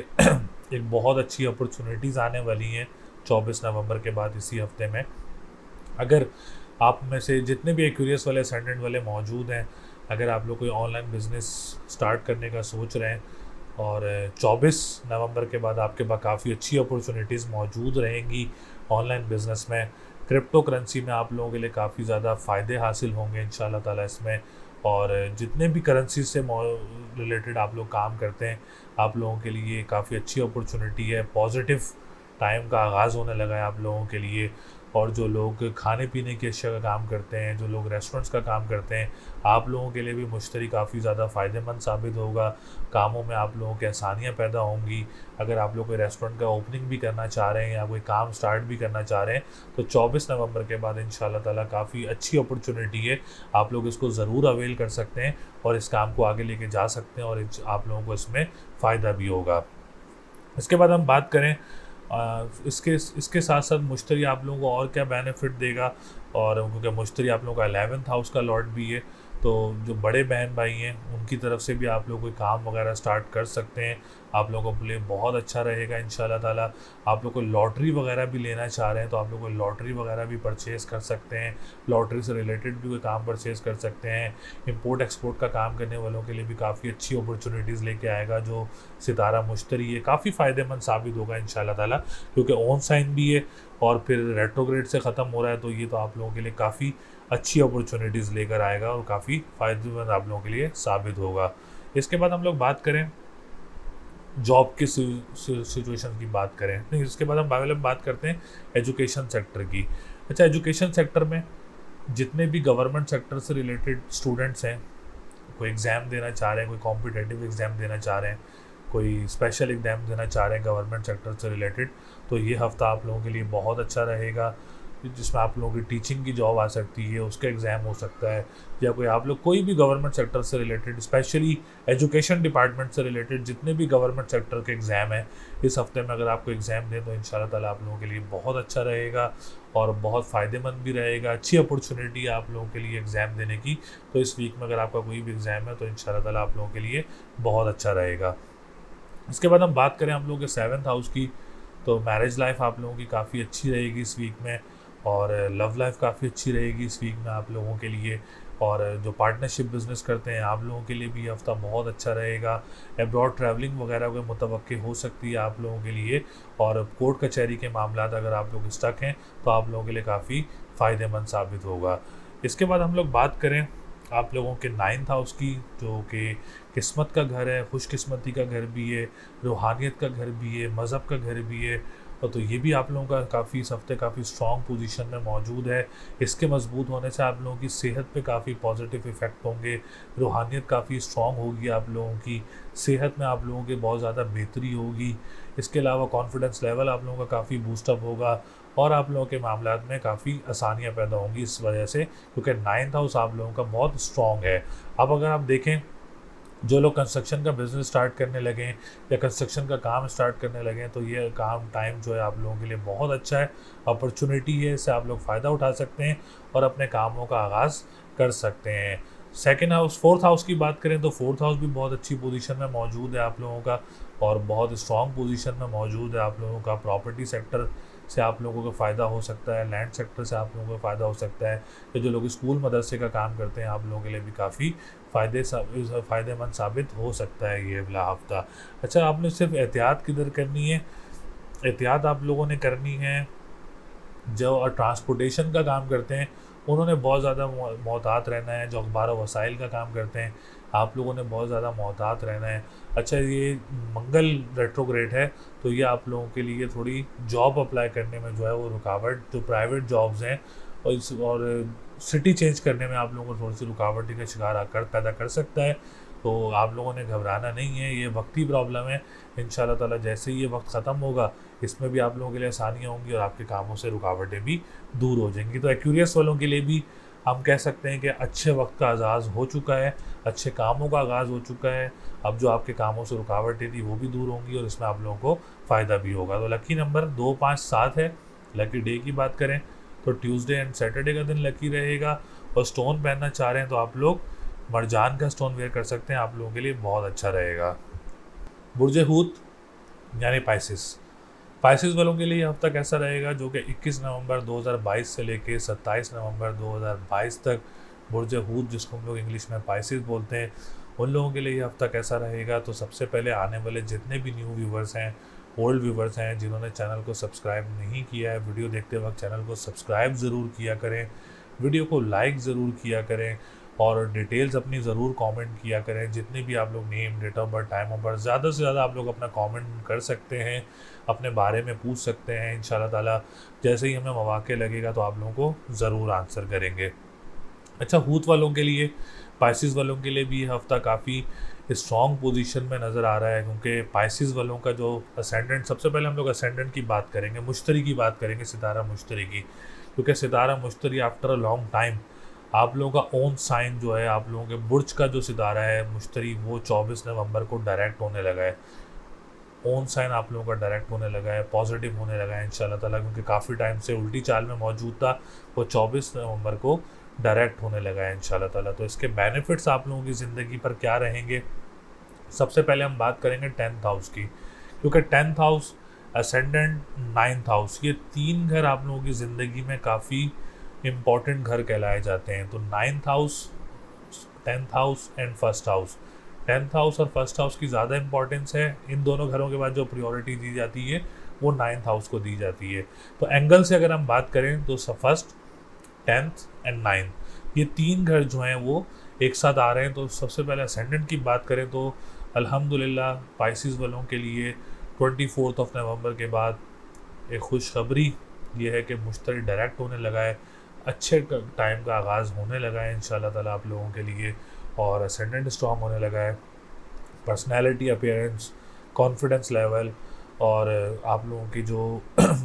एक बहुत अच्छी अपॉर्चुनिटीज़ आने वाली हैं 24 नवंबर के बाद, इसी हफ्ते में। अगर आप में से जितने भी एक्यूरियस वाले, असेंडेंट वाले मौजूद हैं, अगर आप लोग कोई ऑनलाइन बिज़नेस स्टार्ट करने का सोच रहे हैं, और 24 नवंबर के बाद आपके पास काफ़ी अच्छी अपॉर्चुनिटीज़ मौजूद रहेंगी ऑनलाइन बिज़नेस में। क्रिप्टो करेंसी में आप लोगों के लिए काफ़ी ज़्यादा फ़ायदे हासिल होंगे इंशाल्लाह ताला इसमें। और जितने भी करेंसी से रिलेटेड आप लोग काम करते हैं, आप लोगों के लिए काफ़ी अच्छी अपॉर्चुनिटी है। पॉजिटिव टाइम का आगाज़ होने लगा है आप लोगों के लिए। और जो लोग खाने पीने की अशिया का काम करते हैं, जो लोग रेस्टोरेंट्स का काम करते हैं, आप लोगों के लिए भी मुश्तरी काफ़ी ज़्यादा फ़ायदेमंद साबित होगा। कामों में आप लोगों की आसानियाँ पैदा होंगी। अगर आप लोग कोई रेस्टोरेंट का ओपनिंग भी करना चाह रहे हैं या कोई काम स्टार्ट भी करना चाह रहे हैं, तो 24 नवंबर के बाद इंशाल्लाह ताला काफ़ी अच्छी अपॉर्चुनिटी है। आप लोग इसको ज़रूर अवेल कर सकते हैं और इस काम को आगे लेके जा सकते हैं, और आप लोगों को इसमें फ़ायदा भी होगा। इसके बाद हम बात करें इसके साथ साथ मुश्तरी आप लोगों को और क्या बेनिफिट देगा। और क्योंकि मुश्तरी आप लोगों का 11th हाउस का लॉर्ड भी है, तो जो बड़े बहन भाई हैं उनकी तरफ से भी आप लोग कोई काम वगैरह स्टार्ट कर सकते हैं। आप लोगों के लिए बहुत अच्छा रहेगा इंशाल्लाह ताला। आप लोग को लॉटरी वगैरह भी लेना चाह रहे हैं, तो आप लोग को लॉटरी वगैरह भी परचेज़ कर सकते हैं। लॉटरी से रिलेटेड भी कोई काम परचेज़ कर सकते हैं। इंपोर्ट एक्सपोर्ट का काम करने वालों के लिए भी काफ़ी अच्छी अपॉर्चुनिटीज़ लेके आएगा जो सितारा मुश्तरी है। काफ़ी फ़ायदेमंद साबित होगा इंशाल्लाह ताला, क्योंकि ऑन साइन भी है और फिर रेट्रोग्रेड से ख़त्म हो रहा है। तो ये तो आप लोगों के लिए काफ़ी अच्छी अपॉर्चुनिटीज़ लेकर आएगा और काफ़ी फ़ायदेमंद आप लोगों के लिए साबित होगा। इसके बाद हम लोग बात करें जॉब की सिचुएशन की बात करें, नहीं इसके बाद हम बात करते हैं एजुकेशन सेक्टर की। अच्छा, एजुकेशन सेक्टर में जितने भी गवर्नमेंट सेक्टर से रिलेटेड स्टूडेंट्स हैं, कोई एग्ज़ाम देना चाह रहे हैं, कोई कॉम्पिटिटिव एग्ज़ाम देना चाह रहे हैं, कोई स्पेशल एग्ज़ाम देना चाह रहे हैं गवर्नमेंट सेक्टर से रिलेटेड, तो ये हफ़्ता आप लोगों के लिए बहुत अच्छा रहेगा, जिसमें आप लोगों की टीचिंग की जॉब आ सकती है, उसका एग्ज़ाम हो सकता है, या कोई आप लोग कोई भी गवर्नमेंट सेक्टर से रिलेटेड, स्पेशली एजुकेशन डिपार्टमेंट से रिलेटेड जितने भी गवर्नमेंट सेक्टर के एग्ज़ाम हैं, इस हफ्ते में अगर आपको एग्ज़ाम दें तो इंशाल्लाह ताला आप लोगों के लिए बहुत अच्छा रहेगा और बहुत फ़ायदेमंद भी रहेगा। अच्छी अपॉर्चुनिटी है आप लोगों के लिए एग्ज़ाम देने की। तो इस वीक में अगर आपका कोई भी एग्ज़ाम है तो इंशाल्लाह ताला आप लोगों के लिए बहुत अच्छा रहेगा। इसके बाद हम बात करें हम लोगों के 7th हाउस की, तो मैरिज लाइफ आप लोगों की काफ़ी अच्छी रहेगी इस वीक में, और लव लाइफ काफ़ी अच्छी रहेगी इस वीक में आप लोगों के लिए। और जो पार्टनरशिप बिज़नेस करते हैं आप लोगों के लिए भी हफ्ता बहुत अच्छा रहेगा। एब्रॉड ट्रैवलिंग वगैरह के मुतवक्के हो सकती है आप लोगों के लिए, और कोर्ट कचहरी के मामला अगर आप लोग स्टक हैं तो आप लोगों के लिए काफ़ी फ़ायदेमंद साबित होगा। इसके बाद हम लोग बात करें आप लोगों के 9th हाउस की, जो कि किस्मत का घर है, खुशकिस्मती का घर भी है, रूहानियत का घर भी है, मज़हब का घर भी है। और तो ये भी आप लोगों का काफ़ी इस हफ्ते काफ़ी स्ट्रॉन्ग पोजीशन में मौजूद है। इसके मजबूत होने से आप लोगों की सेहत पे काफ़ी पॉजिटिव इफ़ेक्ट होंगे, रूहानियत काफ़ी स्ट्रॉन्ग होगी, आप लोगों की सेहत में आप लोगों के बहुत ज़्यादा बेहतरी होगी। इसके अलावा कॉन्फिडेंस लेवल आप लोगों का काफ़ी बूस्टअप होगा और आप लोगों के मामलात में काफ़ी आसानियाँ पैदा होंगी इस वजह से, क्योंकि 9th हाउस आप लोगों का बहुत स्ट्रॉन्ग है। अब अगर आप देखें, जो लोग कंस्ट्रक्शन का बिज़नेस स्टार्ट करने लगे या कंस्ट्रक्शन का काम स्टार्ट करने लगे, तो ये काम टाइम जो है आप लोगों के लिए बहुत अच्छा है, अपॉर्चुनिटी है, इससे आप लोग फ़ायदा उठा सकते हैं और अपने कामों का आगाज़ कर सकते हैं। सेकेंड हाउस, फोर्थ हाउस की बात करें तो फोर्थ हाउस भी बहुत अच्छी पोजीशन में मौजूद है आप लोगों का, और बहुत स्ट्रॉन्ग पोजीशन में मौजूद है आप लोगों का। प्रॉपर्टी सेक्टर से आप लोगों को फ़ायदा हो सकता है, लैंड सेक्टर से आप लोगों को फ़ायदा हो सकता है, या जो लोग स्कूल मदरसे का काम करते हैं आप लोगों के लिए भी काफ़ी फ़ायदेमंद साबित हो सकता है ये वाला हफ्ता। अच्छा, आपने सिर्फ एहतियात किधर करनी है? एहतियात आप लोगों ने करनी है जो ट्रांसपोर्टेशन का काम करते हैं, उन्होंने बहुत ज़्यादा मोहतात रहना है। जो अखबार व वसाइल का काम करते हैं, आप लोगों ने बहुत ज़्यादा मोहतात रहना है। अच्छा, ये मंगल रेट्रोग्रेड है, तो ये आप लोगों के लिए थोड़ी जॉब अप्लाई करने में जो है वो रुकावट, जो प्राइवेट जॉब्स हैं और सिटी चेंज करने में आप लोगों को थोड़ी सी रुकावट का शिकार पैदा कर सकता है। तो आप लोगों ने घबराना नहीं है, ये वक्ती प्रॉब्लम है। इंशाल्लाह ताला जैसे ही ये वक्त ख़त्म होगा, इसमें भी आप लोगों के लिए आसानियाँ होंगी और आपके कामों से रुकावटें भी दूर हो जाएंगी। तो एक्यूरियस वालों के लिए भी हम कह सकते हैं कि अच्छे वक्त का आगाज़ हो चुका है, अच्छे कामों का आगाज़ हो चुका है। अब जो आपके कामों से रुकावटें थी वो भी दूर होंगी और इसमें आप लोगों को फ़ायदा भी होगा। तो लकी नंबर 2, 5, 7 है। लकी डे की बात करें तो ट्यूसडे एंड सैटरडे का दिन लकी रहेगा। और स्टोन पहनना चाह रहे हैं तो आप लोग मरजान का स्टोन वेयर कर सकते हैं, आप लोगों के लिए बहुत अच्छा रहेगा। बुर्ज हूत यानी पाइसिस वालों के लिए ये हफ्ता कैसा रहेगा, जो कि 21 नवंबर 2022 से लेके 27 नवंबर 2022 तक बुर्ज हूत, जिसको हम लोग इंग्लिश में पाइसिस बोलते हैं, उन लोगों के लिए ये हफ्ता कैसा रहेगा। तो सबसे पहले आने वाले जितने भी न्यू व्यूवर्स हैं, ओल्ड व्यूवर्स हैं, जिन्होंने चैनल को सब्सक्राइब नहीं किया है, वीडियो देखते वक्त चैनल को सब्सक्राइब ज़रूर किया करें, वीडियो को लाइक ज़रूर किया करें और डिटेल्स अपनी ज़रूर कमेंट किया करें। जितने भी आप लोग name, date of birth, time of birth, ज़्यादा से ज़्यादा आप लोग अपना कमेंट कर सकते हैं, अपने बारे में पूछ सकते हैं। इंशाल्लाह ताला जैसे ही हमें मौका लगेगा तो आप लोगों को ज़रूर आंसर करेंगे। अच्छा, हूत वालों के लिए, पाइसिस वालों के लिए भी ये हफ़्ता काफ़ी स्ट्रॉन्ग पोजीशन में नज़र आ रहा है, क्योंकि पाइसिस वालों का जो असेंडेंट, सबसे पहले हम लोग असेंडेंट की बात करेंगे, मुश्तरी की बात करेंगे, सितारा मुश्तरी की, क्योंकि सितारा मुश्तरी आफ्टर अ लॉन्ग टाइम आप लोगों का ओन साइन जो है, आप लोगों के बुर्ज का जो सितारा है मुश्तरी, वो 24 नवंबर को डायरेक्ट होने लगा है। ओन साइन आप लोगों का डायरेक्ट होने लगा है, पॉजिटिव होने लगा है इंशाल्लाह ताला, क्योंकि काफ़ी टाइम से उल्टी चाल में मौजूद था, वो 24 नवंबर को डायरेक्ट होने लगा है इंशाल्लाह ताला। तो इसके बेनिफिट्स आप लोगों की ज़िंदगी पर क्या रहेंगे, सबसे पहले हम बात करेंगे 10th हाउस की, क्योंकि 10th house, ascendant, 9th house, ये 3 घर आप लोगों की ज़िंदगी में काफ़ी इम्पॉर्टेंट घर कहलाए जाते हैं। तो 9th house, 10th house and first house, 10th house और फर्स्ट हाउस की ज़्यादा इंपॉर्टेंस है। इन दोनों घरों के बाद जो प्रायोरिटी दी जाती है वो 9th हाउस को दी जाती है। तो एंगल से अगर हम बात करें तो फर्स्ट, 10th एंड 9th, ये 3 घर जो हैं वो एक साथ आ रहे हैं। तो सबसे पहले असेंडेंट की बात करें तो अल्हम्दुलिल्लाह पाइसिस वालों के लिए 24 नवंबर के बाद एक खुशखबरी ये है कि मुश्तरी डायरेक्ट होने लगा है, अच्छे टाइम का आगाज़ होने लगा है इंशाल्लाह ताला आप लोगों के लिए, और असेंडेंट स्ट्रॉन्ग होने लगा है। पर्सनैलिटी, अपीयरेंस, कॉन्फिडेंस लेवल और आप लोगों की जो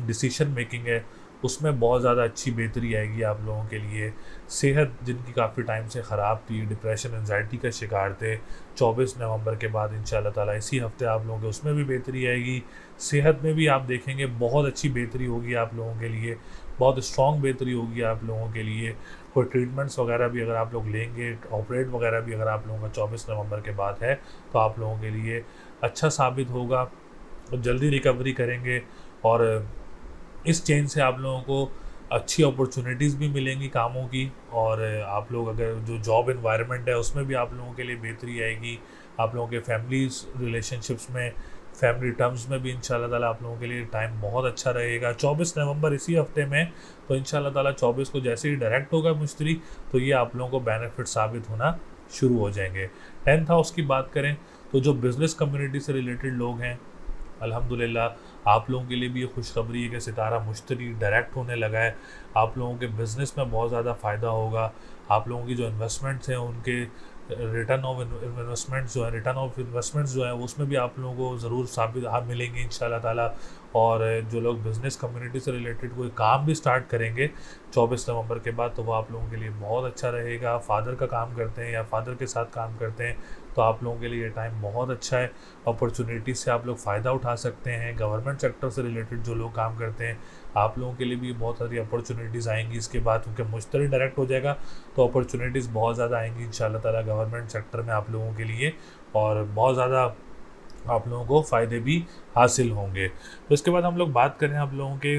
डिसीशन मेकिंग है उसमें बहुत ज़्यादा अच्छी बेहतरी आएगी आप लोगों के लिए। सेहत जिनकी काफ़ी टाइम से ख़राब थी, डिप्रेशन, एंजाइटी का शिकार थे, 24 नवंबर के बाद इंशाल्लाह ताला इसी हफ्ते आप लोगों के उसमें भी बेहतरी आएगी। सेहत में भी आप देखेंगे बहुत अच्छी बेहतरी होगी आप लोगों के लिए, बहुत स्ट्रॉन्ग बेहतरी होगी आप लोगों के लिए। कोई ट्रीटमेंट्स वगैरह भी अगर आप लोग लेंगे, ऑपरेट वगैरह भी अगर आप लोगों का 24 नवंबर के बाद है, तो आप लोगों के लिए अच्छा साबित होगा, जल्दी रिकवरी करेंगे और इस चेंज से आप लोगों को अच्छी अपॉर्चुनिटीज़ भी मिलेंगी कामों की। और आप लोग अगर जो जॉब इन्वायरमेंट है उसमें भी आप लोगों के लिए बेहतरी आएगी। आप लोगों के फैमिलीज रिलेशनशिप्स में फैमिली टर्म्स में भी इंशाल्लाह ताला आप लोगों के लिए टाइम बहुत अच्छा रहेगा। 24 नवंबर इसी हफ्ते में, तो इंशाल्लाह ताला 24 को जैसे ही डायरेक्ट होगा मिस्त्री, तो ये आप लोगों को बेनिफिट साबित होना शुरू हो जाएंगे। 10th हाउस की बात करें तो जो बिज़नेस कम्युनिटी से रिलेटेड लोग हैं, अल्हम्दुलिल्लाह आप लोगों के लिए भी ये खुशखबरी है कि सितारा मुश्तरी डायरेक्ट होने लगा है। आप लोगों के बिज़नेस में बहुत ज़्यादा फ़ायदा होगा। आप लोगों की जो इन्वेस्टमेंट्स हैं उनके रिटर्न ऑफ इन्वेस्टमेंट्स जो है उसमें भी आप लोगों को ज़रूर साबित मिलेंगे इंशाल्लाह ताला। और जो लोग बिज़नेस कम्युनिटी से रिलेटेड कोई काम भी स्टार्ट करेंगे 24 नवंबर के बाद, तो वो आप लोगों के लिए बहुत अच्छा रहेगा। फादर का काम करते हैं या फादर के साथ काम करते हैं तो आप लोगों के लिए ये टाइम बहुत अच्छा है। अपॉर्चुनिटी से आप लोग फ़ायदा उठा सकते हैं। गवर्नमेंट सेक्टर से रिलेटेड जो लोग काम करते हैं, आप लोगों के लिए भी बहुत सारी अपॉर्चुनिटीज़ आएंगी इसके बाद, क्योंकि मुश्तरी डायरेक्ट हो जाएगा तो अपॉर्चुनिटीज़ बहुत ज़्यादा आएंगी इंशाल्लाह ताला गवर्नमेंट सेक्टर में आप लोगों के लिए, और बहुत ज़्यादा आप लोगों को फ़ायदे भी हासिल होंगे। तो इसके बाद हम लोग बात करें आप लोगों के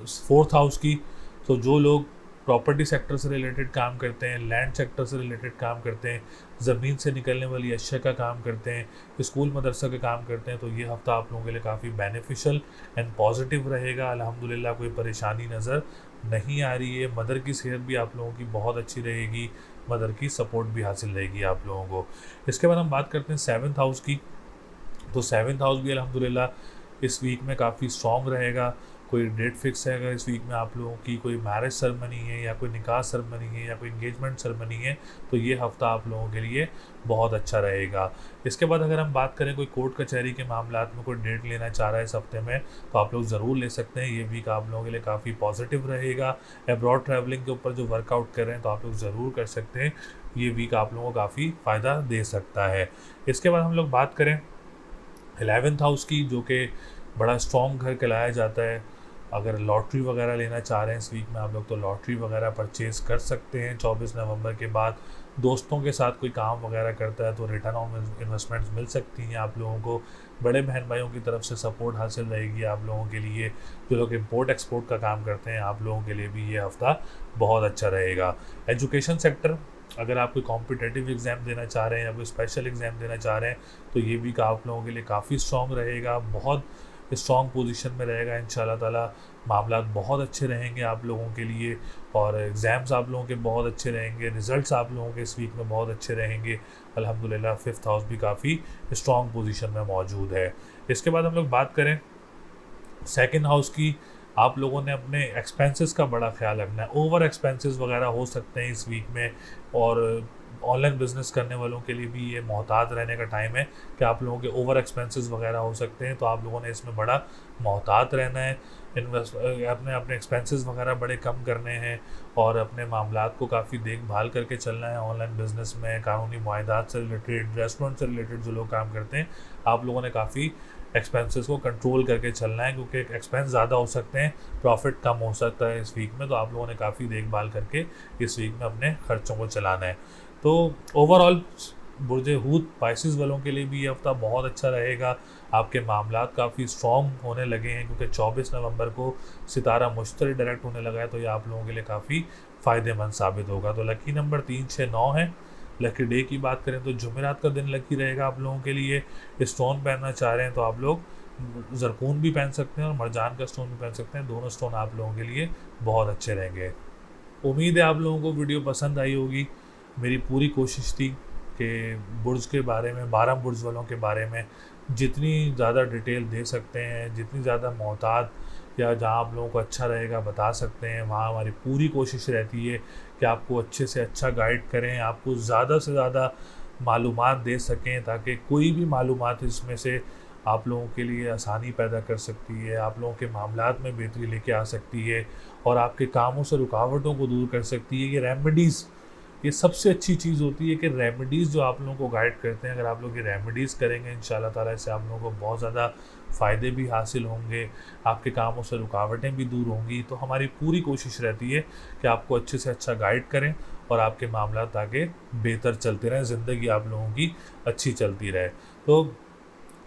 4th हाउस की, तो जो लोग प्रॉपर्टी सेक्टर से रिलेटेड काम करते हैं, लैंड सेक्टर से रिलेटेड काम करते हैं, ज़मीन से निकलने वाली अशिया का काम करते हैं, स्कूल मदरसा का काम करते हैं, तो ये हफ़्ता आप लोगों के लिए काफ़ी बेनिफिशियल एंड पॉजिटिव रहेगा। अल्हम्दुलिल्लाह कोई परेशानी नज़र नहीं आ रही है। मदर की सेहत भी आप लोगों की बहुत अच्छी रहेगी, मदर की सपोर्ट भी हासिल रहेगी आप लोगों को। इसके बाद हम बात करते हैं 7th हाउस की, तो 7th हाउस भी अल्हम्दुलिल्लाह इस वीक में काफ़ी स्ट्रॉन्ग रहेगा। कोई डेट फिक्स है अगर इस वीक में आप लोगों की, कोई मैरिज सेरेमनी है या कोई निकाह सेरेमनी है या कोई इंगेजमेंट सेरेमनी है, तो ये हफ़्ता आप लोगों के लिए बहुत अच्छा रहेगा। इसके बाद अगर हम बात करें कोई कोर्ट कचहरी के मामलात में कोई डेट लेना चाह रहा है इस हफ्ते में, तो आप लोग ज़रूर ले सकते हैं। ये वीक आप लोगों के लिए काफ़ी पॉजिटिव रहेगा। एब्रॉड ट्रैवलिंग के ऊपर जो वर्कआउट कर रहे हैं तो आप लोग ज़रूर कर सकते हैं। ये वीक आप लोगों को काफ़ी फ़ायदा दे सकता है। इसके बाद हम लोग बात करें 11th हाउस की, जो कि बड़ा स्ट्रॉन्ग घर कहलाया जाता है। अगर लॉटरी वगैरह लेना चाह रहे हैं इस वीक में आप लोग, तो लॉटरी वगैरह परचेज़ कर सकते हैं 24 नवंबर के बाद। दोस्तों के साथ कोई काम वगैरह करता है तो रिटर्न ऑन इन्वेस्टमेंट्स मिल सकती हैं आप लोगों को। बड़े बहन भाइयों की तरफ से सपोर्ट हासिल रहेगी आप लोगों के लिए। जो लोग इम्पोर्ट एक्सपोर्ट का काम करते हैं, आप लोगों के लिए भी ये हफ़्ता बहुत अच्छा रहेगा। एजुकेशन सेक्टर, अगर आप कोई कॉम्पिटिटिव एग्ज़ाम देना चाह रहे हैं या कोई स्पेशल एग्ज़ाम देना चाह रहे हैं, तो ये वीक आप लोगों के लिए काफ़ी स्ट्रॉन्ग रहेगा, बहुत स्ट्रॉन्ग पोजीशन में रहेगा इंशाल्लाह ताला। मामलात बहुत अच्छे रहेंगे आप लोगों के लिए, और एग्ज़ाम्स आप लोगों के बहुत अच्छे रहेंगे। रिज़ल्ट्स आप लोगों के इस वीक में बहुत अच्छे रहेंगे अल्हम्दुलिल्लाह। 5th हाउस भी काफ़ी स्ट्रॉन्ग पोजीशन में मौजूद है। इसके बाद हम लोग बात करें 2nd हाउस की, आप लोगों ने अपने एक्सपेंसेस का बड़ा ख्याल रखना है। ओवर एक्सपेंसेस वगैरह हो सकते हैं इस वीक में, और ऑनलाइन बिज़नेस करने वालों के लिए भी ये मोहतात रहने का टाइम है कि आप लोगों के ओवर एक्सपेंसेस वगैरह हो सकते हैं, तो आप लोगों ने इसमें बड़ा मोहतात रहना है। अपने एक्सपेंसेस वगैरह बड़े कम करने हैं और अपने मामलात को काफ़ी देखभाल करके चलना है। ऑनलाइन बिज़नेस में कानूनी मुआहदात से रिलेटेड, रेस्टोरेंट से रिलेटेड जो लोग काम करते हैं, आप लोगों ने काफ़ी एक्सपेंसेस को कंट्रोल करके चलना है, क्योंकि एक्सपेंस ज़्यादा हो सकते हैं, प्रॉफिट कम हो सकता है इस वीक में, तो आप लोगों ने काफ़ी देखभाल करके इस वीक में अपने खर्चों को चलाना है। तो ओवरऑल बुर्ज हूत पाइसिस वालों के लिए भी ये हफ्ता बहुत अच्छा रहेगा। आपके मामलात काफ़ी स्ट्रॉन्ग होने लगे हैं, क्योंकि 24 नवंबर को सितारा मुश्तरी डायरेक्ट होने लगा है, तो ये आप लोगों के लिए काफ़ी फ़ायदेमंद साबित होगा। तो लकी नंबर 3, 6, 9 है। लकी डे की बात करें तो जुमेरात का दिन लकी रहेगा आप लोगों के लिए। स्टोन पहनना चाह रहे हैं तो आप लोग ज़रकून भी पहन सकते हैं और मरजान का स्टोन भी पहन सकते हैं। दोनों स्टोन आप लोगों के लिए बहुत अच्छे रहेंगे। उम्मीद है आप लोगों को वीडियो पसंद आई होगी। मेरी पूरी कोशिश थी कि बुर्ज के बारे में, 12 बुर्ज वालों के बारे में जितनी ज़्यादा डिटेल दे सकते हैं, जितनी ज़्यादा मोहतात या जहाँ आप लोगों को अच्छा रहेगा बता सकते हैं, वहाँ हमारी पूरी कोशिश रहती है कि आपको अच्छे से अच्छा गाइड करें, आपको ज़्यादा से ज़्यादा मालूमात दे सकें, ताकि कोई भी मालूमात इसमें से आप लोगों के लिए आसानी पैदा कर सकती है, आप लोगों के मामलात में बेहतरी लेके आ सकती है और आपके कामों से रुकावटों को दूर कर सकती है। ये रेमेडीज़, ये सबसे अच्छी चीज़ होती है कि रेमेडीज़ जो आप लोगों को गाइड करते हैं, अगर आप लोग ये रेमेडीज़ करेंगे इंशाल्लाह ताला, इससे आप लोगों को बहुत ज़्यादा फ़ायदे भी हासिल होंगे, आपके कामों से रुकावटें भी दूर होंगी। तो हमारी पूरी कोशिश रहती है कि आपको अच्छे से अच्छा गाइड करें और आपके मामलात आगे बेहतर चलते रहें, ज़िंदगी आप लोगों की अच्छी चलती रहे। तो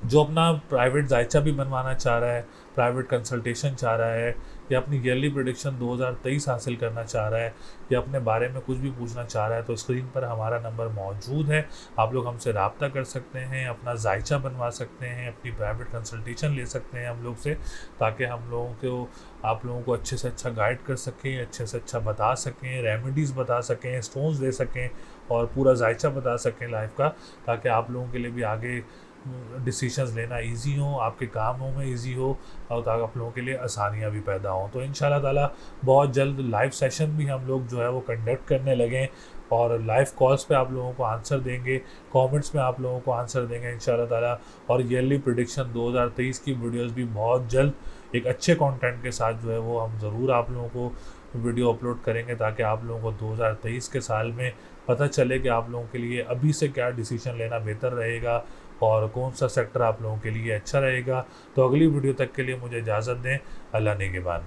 जो अपना प्राइवेट जायचा भी बनवाना चाह रहा है, प्राइवेट कंसल्टेशन चाह रहा है, या अपनी ईयरली प्रेडिक्शन 2023 हासिल करना चाह रहा है या अपने बारे में कुछ भी पूछना चाह रहा है, तो स्क्रीन पर हमारा नंबर मौजूद है। आप लोग हमसे रब्ता कर सकते हैं, अपना जायचा बनवा सकते हैं, अपनी प्राइवेट कंसल्टेशन ले सकते हैं हम लोग से, ताकि हम लोगों को आप लोगों को अच्छे से अच्छा गाइड कर सकें, अच्छे से अच्छा बता सकें, रेमेडीज़ बता सकें, स्टोन्स दे सकें और पूरा जायचा बता सकें लाइफ का, ताकि आप लोगों के लिए भी आगे डिसीजंस लेना इजी हो, आपके कामों में इजी हो और ताकि आप लोगों के लिए आसानियाँ भी पैदा हों। तो इंशाल्लाह ताला बहुत जल्द लाइव सेशन भी हम लोग जो है वो कंडक्ट करने लगें और लाइव कॉल्स पे आप लोगों को आंसर देंगे, कमेंट्स में आप लोगों को आंसर देंगे इंशाल्लाह ताला। और ईयरली प्रेडिक्शन 2023 की वीडियोस भी बहुत जल्द एक अच्छे कंटेंट के साथ जो है वो हम ज़रूर आप लोगों को वीडियो अपलोड करेंगे, ताकि आप लोगों को 2023 के साल में पता चले कि आप लोगों के लिए अभी से क्या डिसीजन लेना बेहतर रहेगा और कौन सा सेक्टर आप लोगों के लिए अच्छा रहेगा। तो अगली वीडियो तक के लिए मुझे इजाज़त दें। अल्लाह नेगेबान।